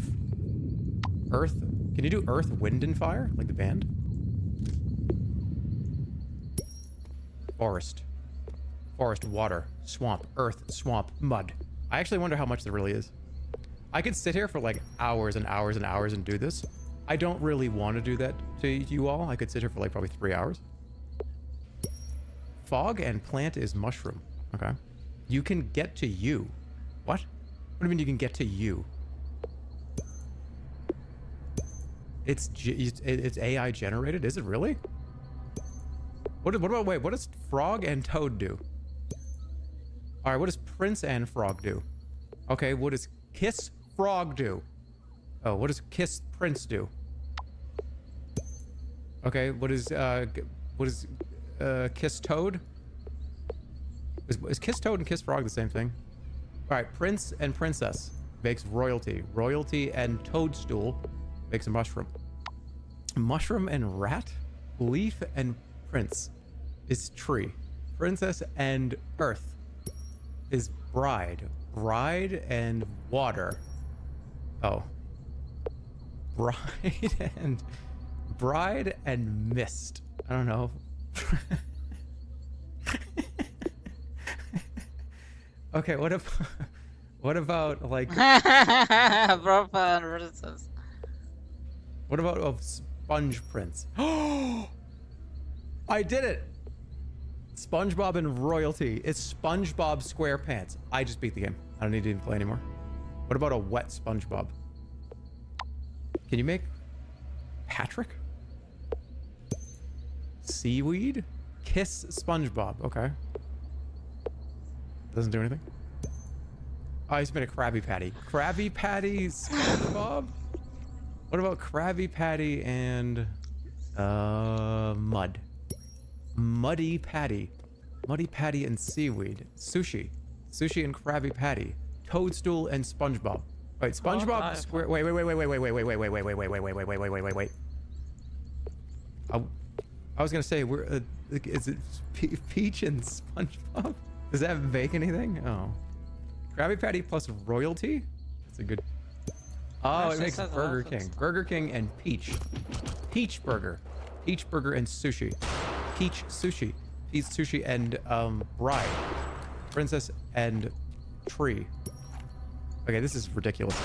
Earth. Can you do earth, wind, and fire? Like the band? Forest. Forest, water, swamp, earth, swamp, mud. I actually wonder how much there really is. I could sit here for like hours and hours and hours and do this. I don't really want to do that to you all. I could sit here for like probably 3 hours. Fog and plant is mushroom. Okay. You can get to you. What? What do you mean you can get to you? It's AI generated? Is it really? What about, wait, what does frog and toad do? All right, what does prince and frog do? Okay, what does kiss frog do? Oh, what does kiss prince do? Okay, what is kiss toad? Is kiss toad and kiss frog the same thing? All right, prince and princess makes royalty. Royalty and toadstool makes a mushroom. Mushroom and rat? Leaf and prince is tree. Princess and earth is bride. Bride and water. Oh. Bride and mist. I don't know. Okay, what about like profile and resistance. What about Sponge Prince? Oh, I did it! SpongeBob and royalty. It's SpongeBob SquarePants. I just beat the game. I don't need to even play anymore. What about a wet SpongeBob? Can you make Patrick? Seaweed? Kiss SpongeBob. Okay. Doesn't do anything. Oh, he's made a Krabby Patty. Krabby Patty SpongeBob? What about Krabby Patty and mud? Muddy Patty. Muddy Patty and seaweed. Sushi. Sushi and Krabby Patty. Toadstool and SpongeBob. Wait, SpongeBob Square. Wait. I was gonna say, is it Peach and SpongeBob? Does that make anything? Oh. Krabby Patty plus royalty? That's a good... Oh, it makes Burger King. Burger King and Peach. Peach Burger. Peach Burger and Sushi. Peach Sushi. Peach Sushi and Bride. Princess and Tree. Okay, this is ridiculous.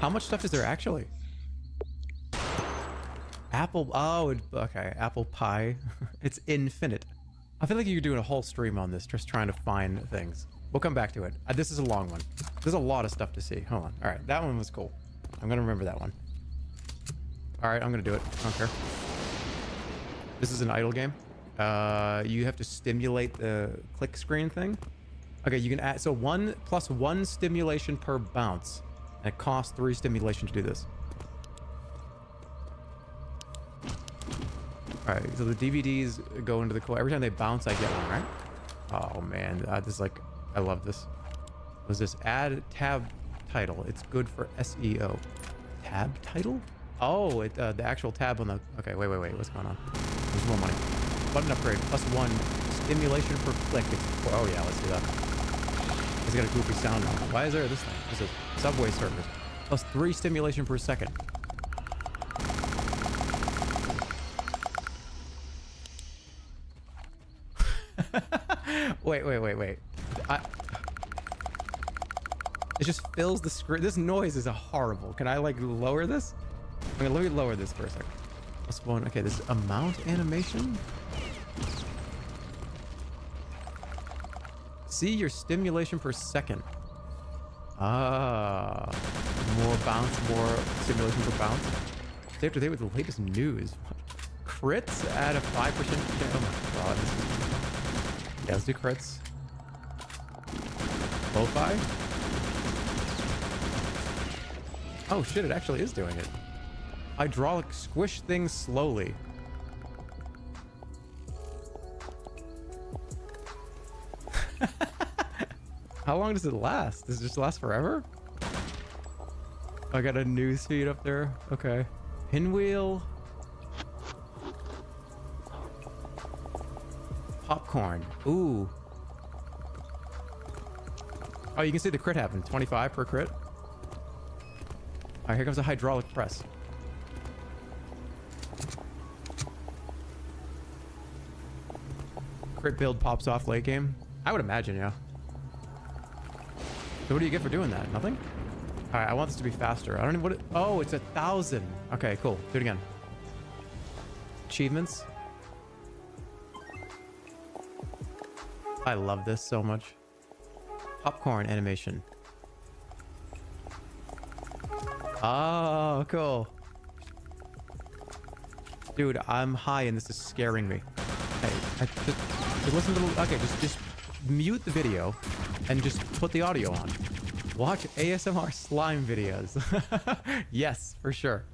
How much stuff is there actually? Apple... Oh, okay. Apple pie. It's infinite. I feel like you're doing a whole stream on this, just trying to find things. We'll come back to it. This is a long one. There's a lot of stuff to see. Hold on. All right, that one was cool. I'm gonna remember that one. All right, I'm gonna do it. I don't care. This is an idle game. You have to stimulate the click screen thing. Okay, you can add, so 1 + 1 stimulation per bounce. And it costs 3 stimulation to do this. All right, so the DVDs go into the core. Every time they bounce, I get one, right? Oh man, this is like, I love this. Was this add tab title. It's good for SEO. Tab title? Oh, the actual tab on the... Okay, wait. What's going on? There's more money. Button upgrade. +1. Stimulation per click. Oh, yeah, let's do that. It's got a goofy sound on it. Why is there this thing? This is Subway Surfers. +3 stimulation per second. Wait. It just fills the screen. This noise is horrible. Can I like lower this? Okay, let me lower this for a second. +1. Okay, this is amount animation. See your stimulation per second. Ah, more bounce, more stimulation per bounce. Stay up to date with the latest news. Crits at a 5%. Oh my god. Yeah, let's do crits. Lo-fi. Oh shit, it actually is doing it. Hydraulic squish things slowly. How long does it last? Does it just last forever? I got a news feed up there. Okay. Pinwheel. Popcorn. Ooh. Oh, you can see the crit happen. 25 per crit. All right, here comes a hydraulic press. Crit build pops off late game. I would imagine, yeah. So what do you get for doing that? Nothing? All right, I want this to be faster. I don't know what it... Oh, it's 1,000. Okay, cool. Do it again. Achievements. I love this so much. Popcorn animation. Oh, cool. Dude, I'm high and this is scaring me. Hey, just listen to the... Okay, just mute the video and just put the audio on. Watch ASMR slime videos. Yes, for sure.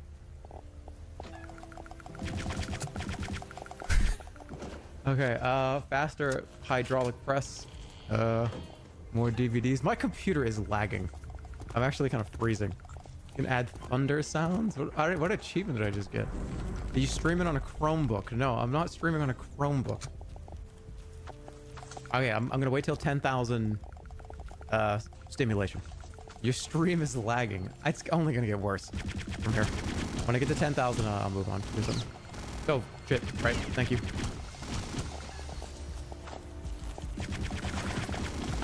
Okay, faster hydraulic press. More DVDs. My computer is lagging. I'm actually kind of freezing. You can add thunder sounds. What achievement did I just get? Are you streaming on a Chromebook? No, I'm not streaming on a Chromebook. Okay, I'm gonna wait till 10,000 stimulation. Your stream is lagging. It's only gonna get worse from here. When I get to 10,000, I'll move on. Do something. Oh, shit. Right. Thank you.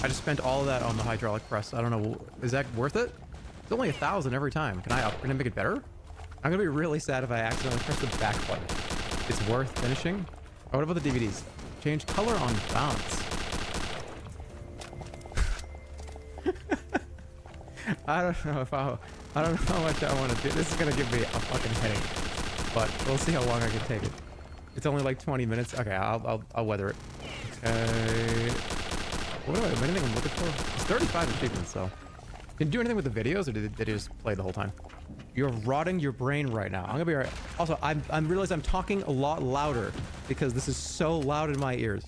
I just spent all of that on the hydraulic press. I don't know. Is that worth it? It's only 1,000 every time. Can I make it better? I'm gonna be really sad if I accidentally press the back button. It's worth finishing. Oh, what about the DVDs? Change color on bounce. I don't know how much I want to do. This is gonna give me a fucking headache, but we'll see how long I can take it. It's only like 20 minutes. Okay, I'll weather it. Okay. What do I? Anything I'm looking for? It's 35 achievements, so. Can you do anything with the videos, or did they just play the whole time? You're rotting your brain right now. I'm gonna be alright. Also, I'm realizing I'm talking a lot louder because this is so loud in my ears.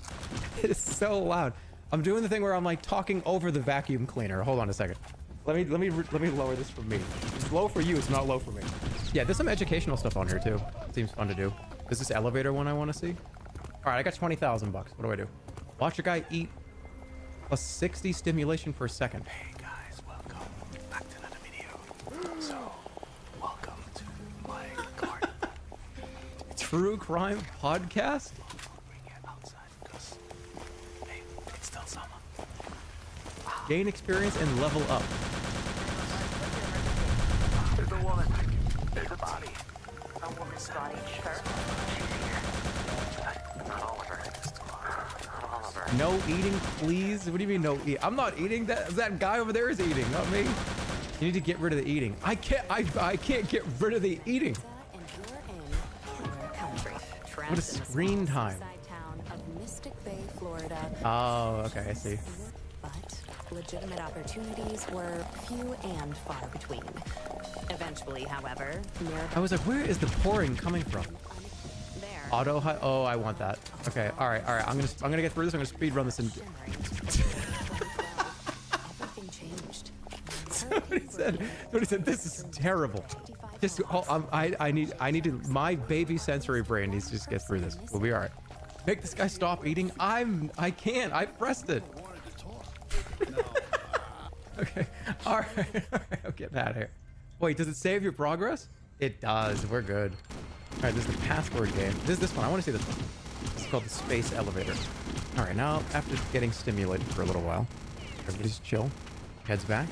It is so loud. I'm doing the thing where I'm like talking over the vacuum cleaner. Hold on a second. Let me lower this for me. It's low for you. It's not low for me. Yeah, there's some educational stuff on here too. Seems fun to do. There's this elevator one I want to see. All right, I got 20,000 bucks. What do I do? Watch a guy eat plus 60 stimulation per second. Hey guys, welcome back to another video. So, welcome to my garden. True crime podcast? It's still summer. Gain experience and level up. There's a woman. There's a body. A woman body. Sure. Not all of her. Not all of her. No eating, please. What do you mean no eat? I'm not eating. That guy over there is eating, not me. You need to get rid of the eating. I can't get rid of the eating. What is screen time? Oh, okay, I see. But legitimate opportunities were few and far between. Eventually, however, I was like, where is the pouring coming from? Auto high. Oh, I want that. Okay, all right. I'm gonna get through this. I'm gonna speed run this. Somebody said this is terrible. Just I need to, my baby sensory brain needs to just get through this. We'll be all right. Make this guy stop eating. I can't. I pressed it. Okay. All right. I'll get out of here. Wait, does it save your progress? It does. We're good. All right. This is the password game. This one. I want to see this one. This is called the space elevator. All right. Now, after getting stimulated for a little while, everybody's chill. Heads back.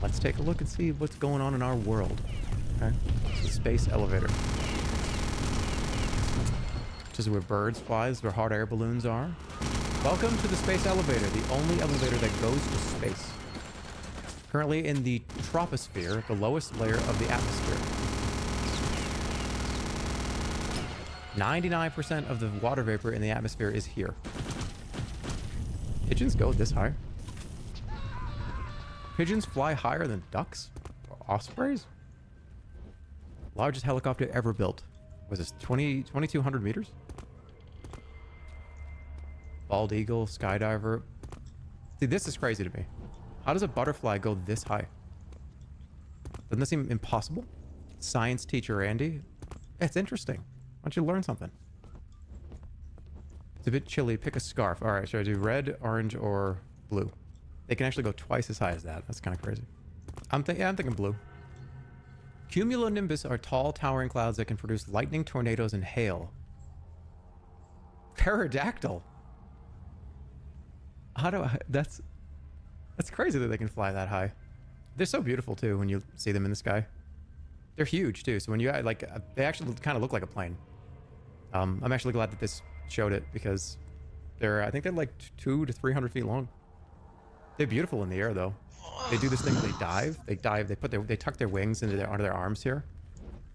Let's take a look and see what's going on in our world. Okay. The space elevator. This is where birds fly. This is where hot air balloons are. Welcome to the space elevator, the only elevator that goes to space. Currently in the troposphere, the lowest layer of the atmosphere. 99% of the water vapor in the atmosphere is here. Pigeons go this high. Pigeons fly higher than ducks or ospreys. Largest helicopter ever built. Was this 2,200 meters? Bald eagle, skydiver. See, this is crazy to me. How does a butterfly go this high? Doesn't that seem impossible? Science teacher Andy. It's interesting. Why don't you learn something? It's a bit chilly. Pick a scarf. All right, should I do red, orange, or blue? They can actually go twice as high as that. That's kind of crazy. I'm thinking blue. Cumulonimbus are tall, towering clouds that can produce lightning, tornadoes, and hail. Pterodactyl. That's crazy that they can fly that high. They're so beautiful too when you see them in the sky. They're huge too. So when you like, they actually kind of look like a plane. I'm actually glad that this showed it because I think they're like 200 to 300 feet long. They're beautiful in the air though. They do this thing. They dive. They tuck their wings under their arms here,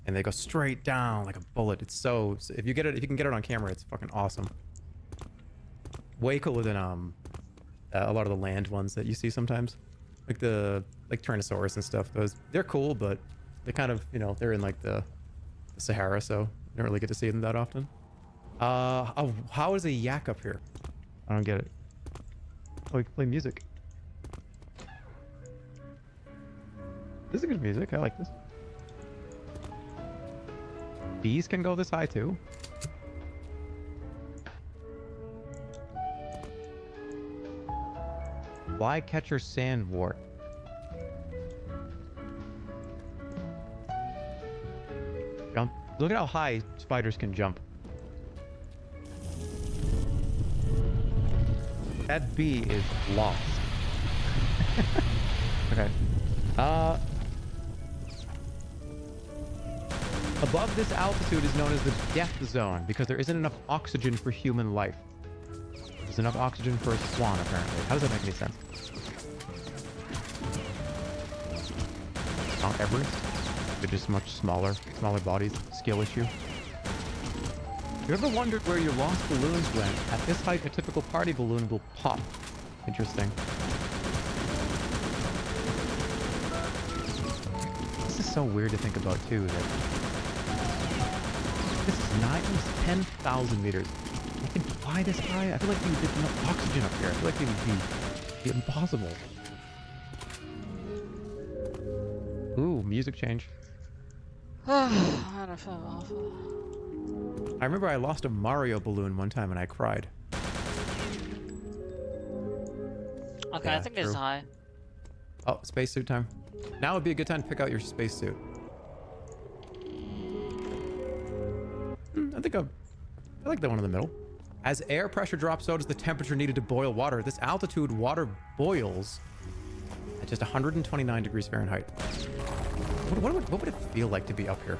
and they go straight down like a bullet. It's so if you can get it on camera, it's fucking awesome. Way cooler than a lot of the land ones that you see sometimes, like Tyrannosaurus and stuff. They're cool, but they kind of they're in like the Sahara, so you don't really get to see them that often. How is a yak up here? I don't get it. Oh, we can play music. This is good music. I like this. Bees can go this high too. Flycatcher sandwort. Jump. Look at how high spiders can jump. That bee is lost. Okay. Above this altitude is known as the death zone because there isn't enough oxygen for human life. There's enough oxygen for a swan, apparently. How does that make any sense? Mount Everest? They're just much smaller bodies. Skill issue. You ever wondered where your lost balloons went? At this height, a typical party balloon will pop. Interesting. This is so weird to think about, too, that this is 10,000 meters. You can fly this high? I feel like you get enough oxygen up here. I feel like it would be impossible. Ooh, music change. I don't feel awful. I remember I lost a Mario balloon one time and I cried. Okay, yeah, I think it's high. Oh, spacesuit time. Now would be a good time to pick out your spacesuit. I like the one in the middle. As air pressure drops, so does the temperature needed to boil water. At this altitude, water boils at just 129 degrees Fahrenheit. What would it feel like to be up here?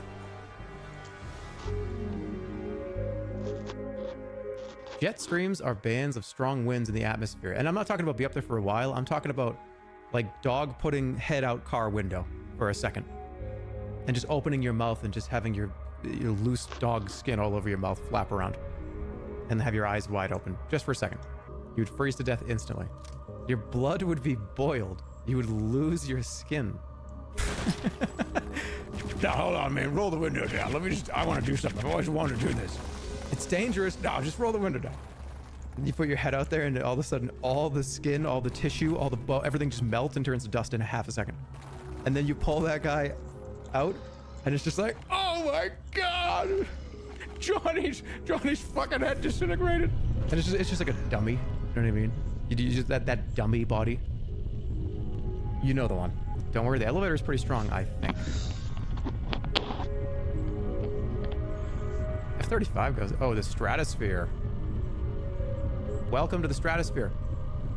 Jet streams are bands of strong winds in the atmosphere. And I'm not talking about be up there for a while. I'm talking about like dog putting head out car window for a second. And just opening your mouth and just having your loose dog skin all over your mouth flap around. And have your eyes wide open just for a second. You'd freeze to death instantly. Your blood would be boiled. You would lose your skin. Now, hold on, man. Roll the window down. I want to do something. I've always wanted to do this. It's dangerous. No, just roll the window down. You put your head out there and all of a sudden all the skin, all the tissue, all the everything just melts and turns to dust in a half a second. And then you pull that guy out and it's just like, oh my God, Johnny's fucking head disintegrated. And it's just like a dummy. You know what I mean? You just that dummy body. You know the one. Don't worry, the elevator is pretty strong, I think. F-35 goes, oh, the stratosphere. Welcome to the stratosphere.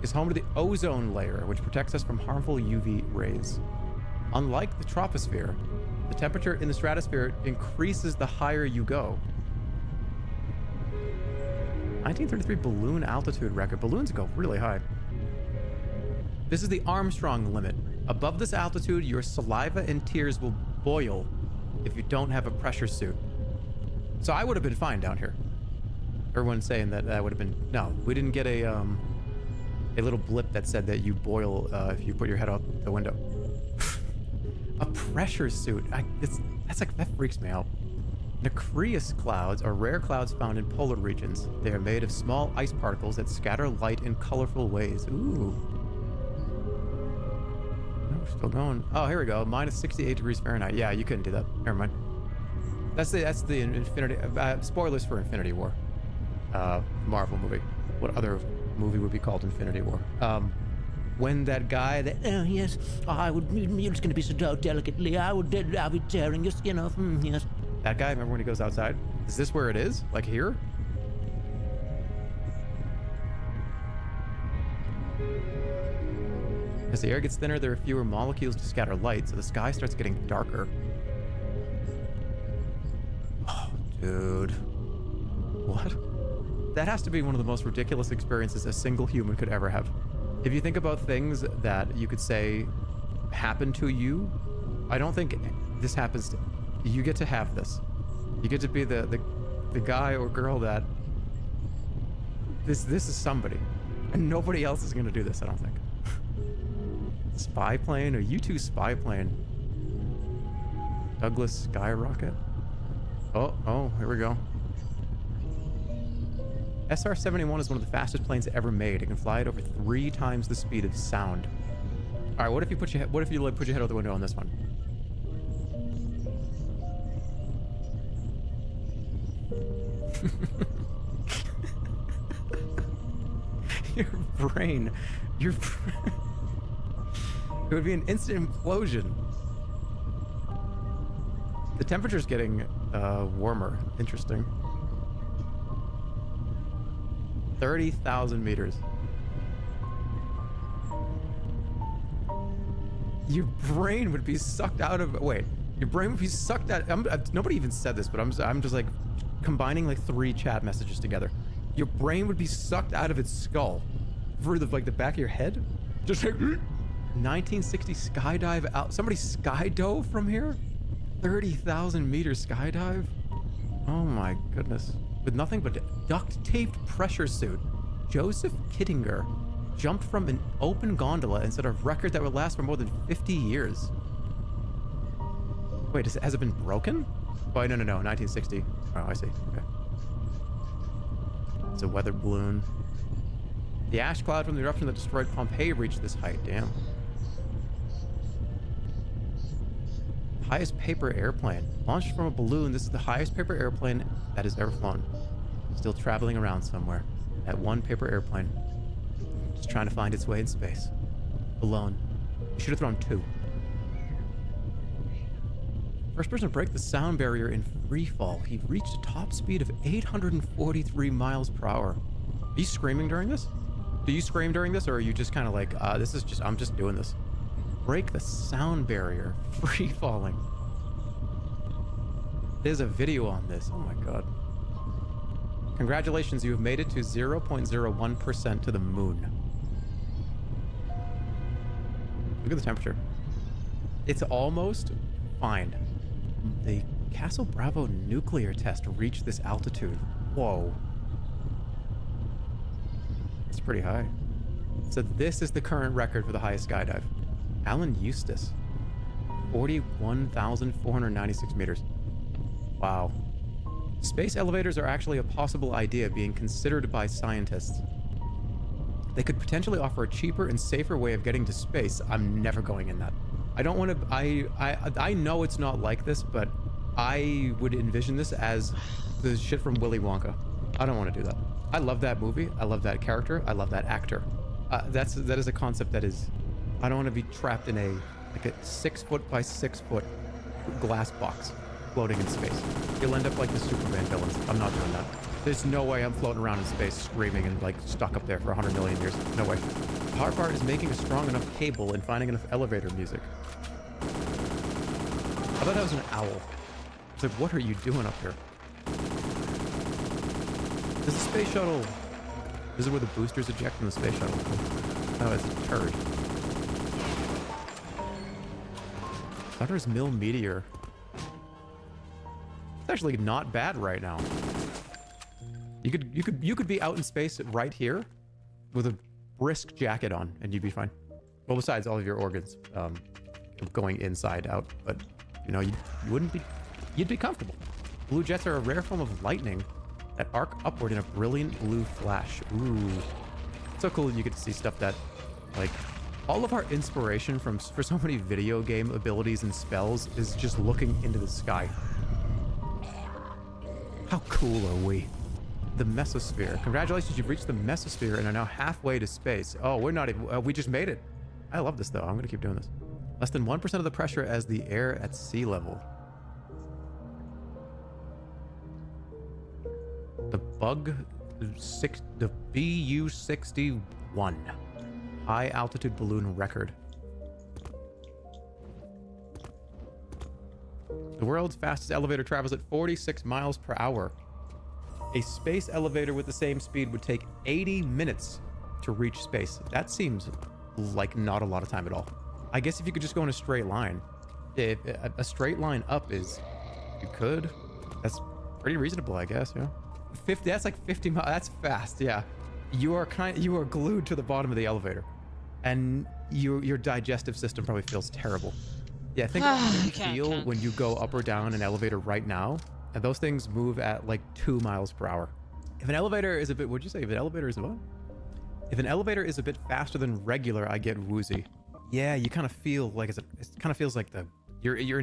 It's home to the ozone layer, which protects us from harmful UV rays. Unlike the troposphere, the temperature in the stratosphere increases the higher you go. 1933 balloon altitude record. Balloons go really high. This is the Armstrong limit. Above this altitude, your saliva and tears will boil if you don't have a pressure suit. So I would have been fine down here. Everyone's saying that would have been... No, we didn't get a little blip that said that you boil if you put your head out the window. A pressure suit. That freaks me out. Nacreous clouds are rare clouds found in polar regions. They are made of small ice particles that scatter light in colorful ways. Ooh. Oh, still going. Oh, here we go. Minus 68 degrees Fahrenheit. Yeah, you couldn't do that. Never mind. That's the Infinity... spoilers for Infinity War. Marvel movie. What other movie would be called Infinity War? When that guy that... Oh, yes. You're just going to be so delicately. I'll be tearing your skin off. Yes. That guy, remember when he goes outside? Is this where it is? Like here? As the air gets thinner, there are fewer molecules to scatter light, so the sky starts getting darker. Oh, dude. What? That has to be one of the most ridiculous experiences a single human could ever have. If you think about things that you could say happen to you, I don't think this happens to... You get to have this. You get to be the guy or girl that... This is somebody. And nobody else is going to do this, I don't think. Spy plane? Or U-2 spy plane? Douglas skyrocket? Oh, here we go. SR-71 is one of the fastest planes ever made. It can fly at over 3 times the speed of sound. All right, what if you put your head out the window on this one? It would be an instant implosion. The temperature's getting warmer. Interesting. 30,000 meters. Your brain would be sucked out of... Wait, your brain would be sucked out... nobody even said this, but I'm just like combining like 3 chat messages together. Your brain would be sucked out of its skull through the back of your head. Just like 1960 skydive out. Somebody skydove from here? 30,000 meter skydive? Oh my goodness. With nothing but a duct-taped pressure suit, Joseph Kittinger jumped from an open gondola and set a record that would last for more than 50 years. Wait, has it been broken? Oh, no, 1960. Oh, I see. Okay. It's a weather balloon. The ash cloud from the eruption that destroyed Pompeii reached this height. Damn. Highest paper airplane. Launched from a balloon, this is the highest paper airplane that has ever flown. Still traveling around somewhere. That one paper airplane. Just trying to find its way in space. Alone. You should have thrown 2. First person to break the sound barrier in free fall. He reached a top speed of 843 miles per hour. Are you screaming during this? Do you scream during this, or are you just kind of like, I'm just doing this? Break the sound barrier. Free falling. There's a video on this. Oh my god. Congratulations, you have made it to 0.01% to the moon. Look at the temperature. It's almost fine. The Castle Bravo nuclear test reached this altitude. Whoa. It's pretty high. So this is the current record for the highest skydive. Alan Eustace. 41,496 meters. Wow. Space elevators are actually a possible idea being considered by scientists. They could potentially offer a cheaper and safer way of getting to space. I'm never going in that. I don't want to, I know it's not like this, but I would envision this as the shit from Willy Wonka. I don't want to do that. I love that movie. I love that character. I love that actor. That is a concept that is, I don't want to be trapped in a 6 foot by 6 foot glass box floating in space. You'll end up like the Superman villains. I'm not doing that. There's no way I'm floating around in space screaming and like stuck up there for 100 million years. No way. The hard part is making a strong enough cable and finding enough elevator music. I thought that was an owl. It's like, what are you doing up here? Is the space shuttle... Is it where the boosters eject from the space shuttle? No, it's a turd. Thunder's Mill Meteor. It's actually not bad right now. You could be out in space right here with a brisk jacket on and you'd be fine. Well, besides all of your organs going inside out, but you know, you wouldn't be, you'd be comfortable. Blue jets are a rare form of lightning that arc upward in a brilliant blue flash. Ooh. It's so cool that you get to see stuff that, like, all of our inspiration for so many video game abilities and spells is just looking into the sky. How cool are we? The mesosphere. Congratulations, you've reached the mesosphere and are now halfway to space. Oh, we're not even, we just made it. I love this though. I'm gonna keep doing this. Less than 1% of the pressure as the air at sea level. The the BU-61. High altitude balloon record. The world's fastest elevator travels at 46 miles per hour. A space elevator with the same speed would take 80 minutes to reach space. That seems like not a lot of time at all. I guess if you could just go in a straight line. If a straight line up is, you could. That's pretty reasonable, I guess, yeah. 50, that's like 50 miles, that's fast, yeah. You are glued to the bottom of the elevator. And your digestive system probably feels terrible. Yeah, think about how you feel when you go up or down an elevator right now. And those things move at like 2 miles per hour. If an elevator is a bit, what'd you say? If an elevator is what? If an elevator is a bit faster than regular, I get woozy. Yeah, you kind of feel like it kind of feels like your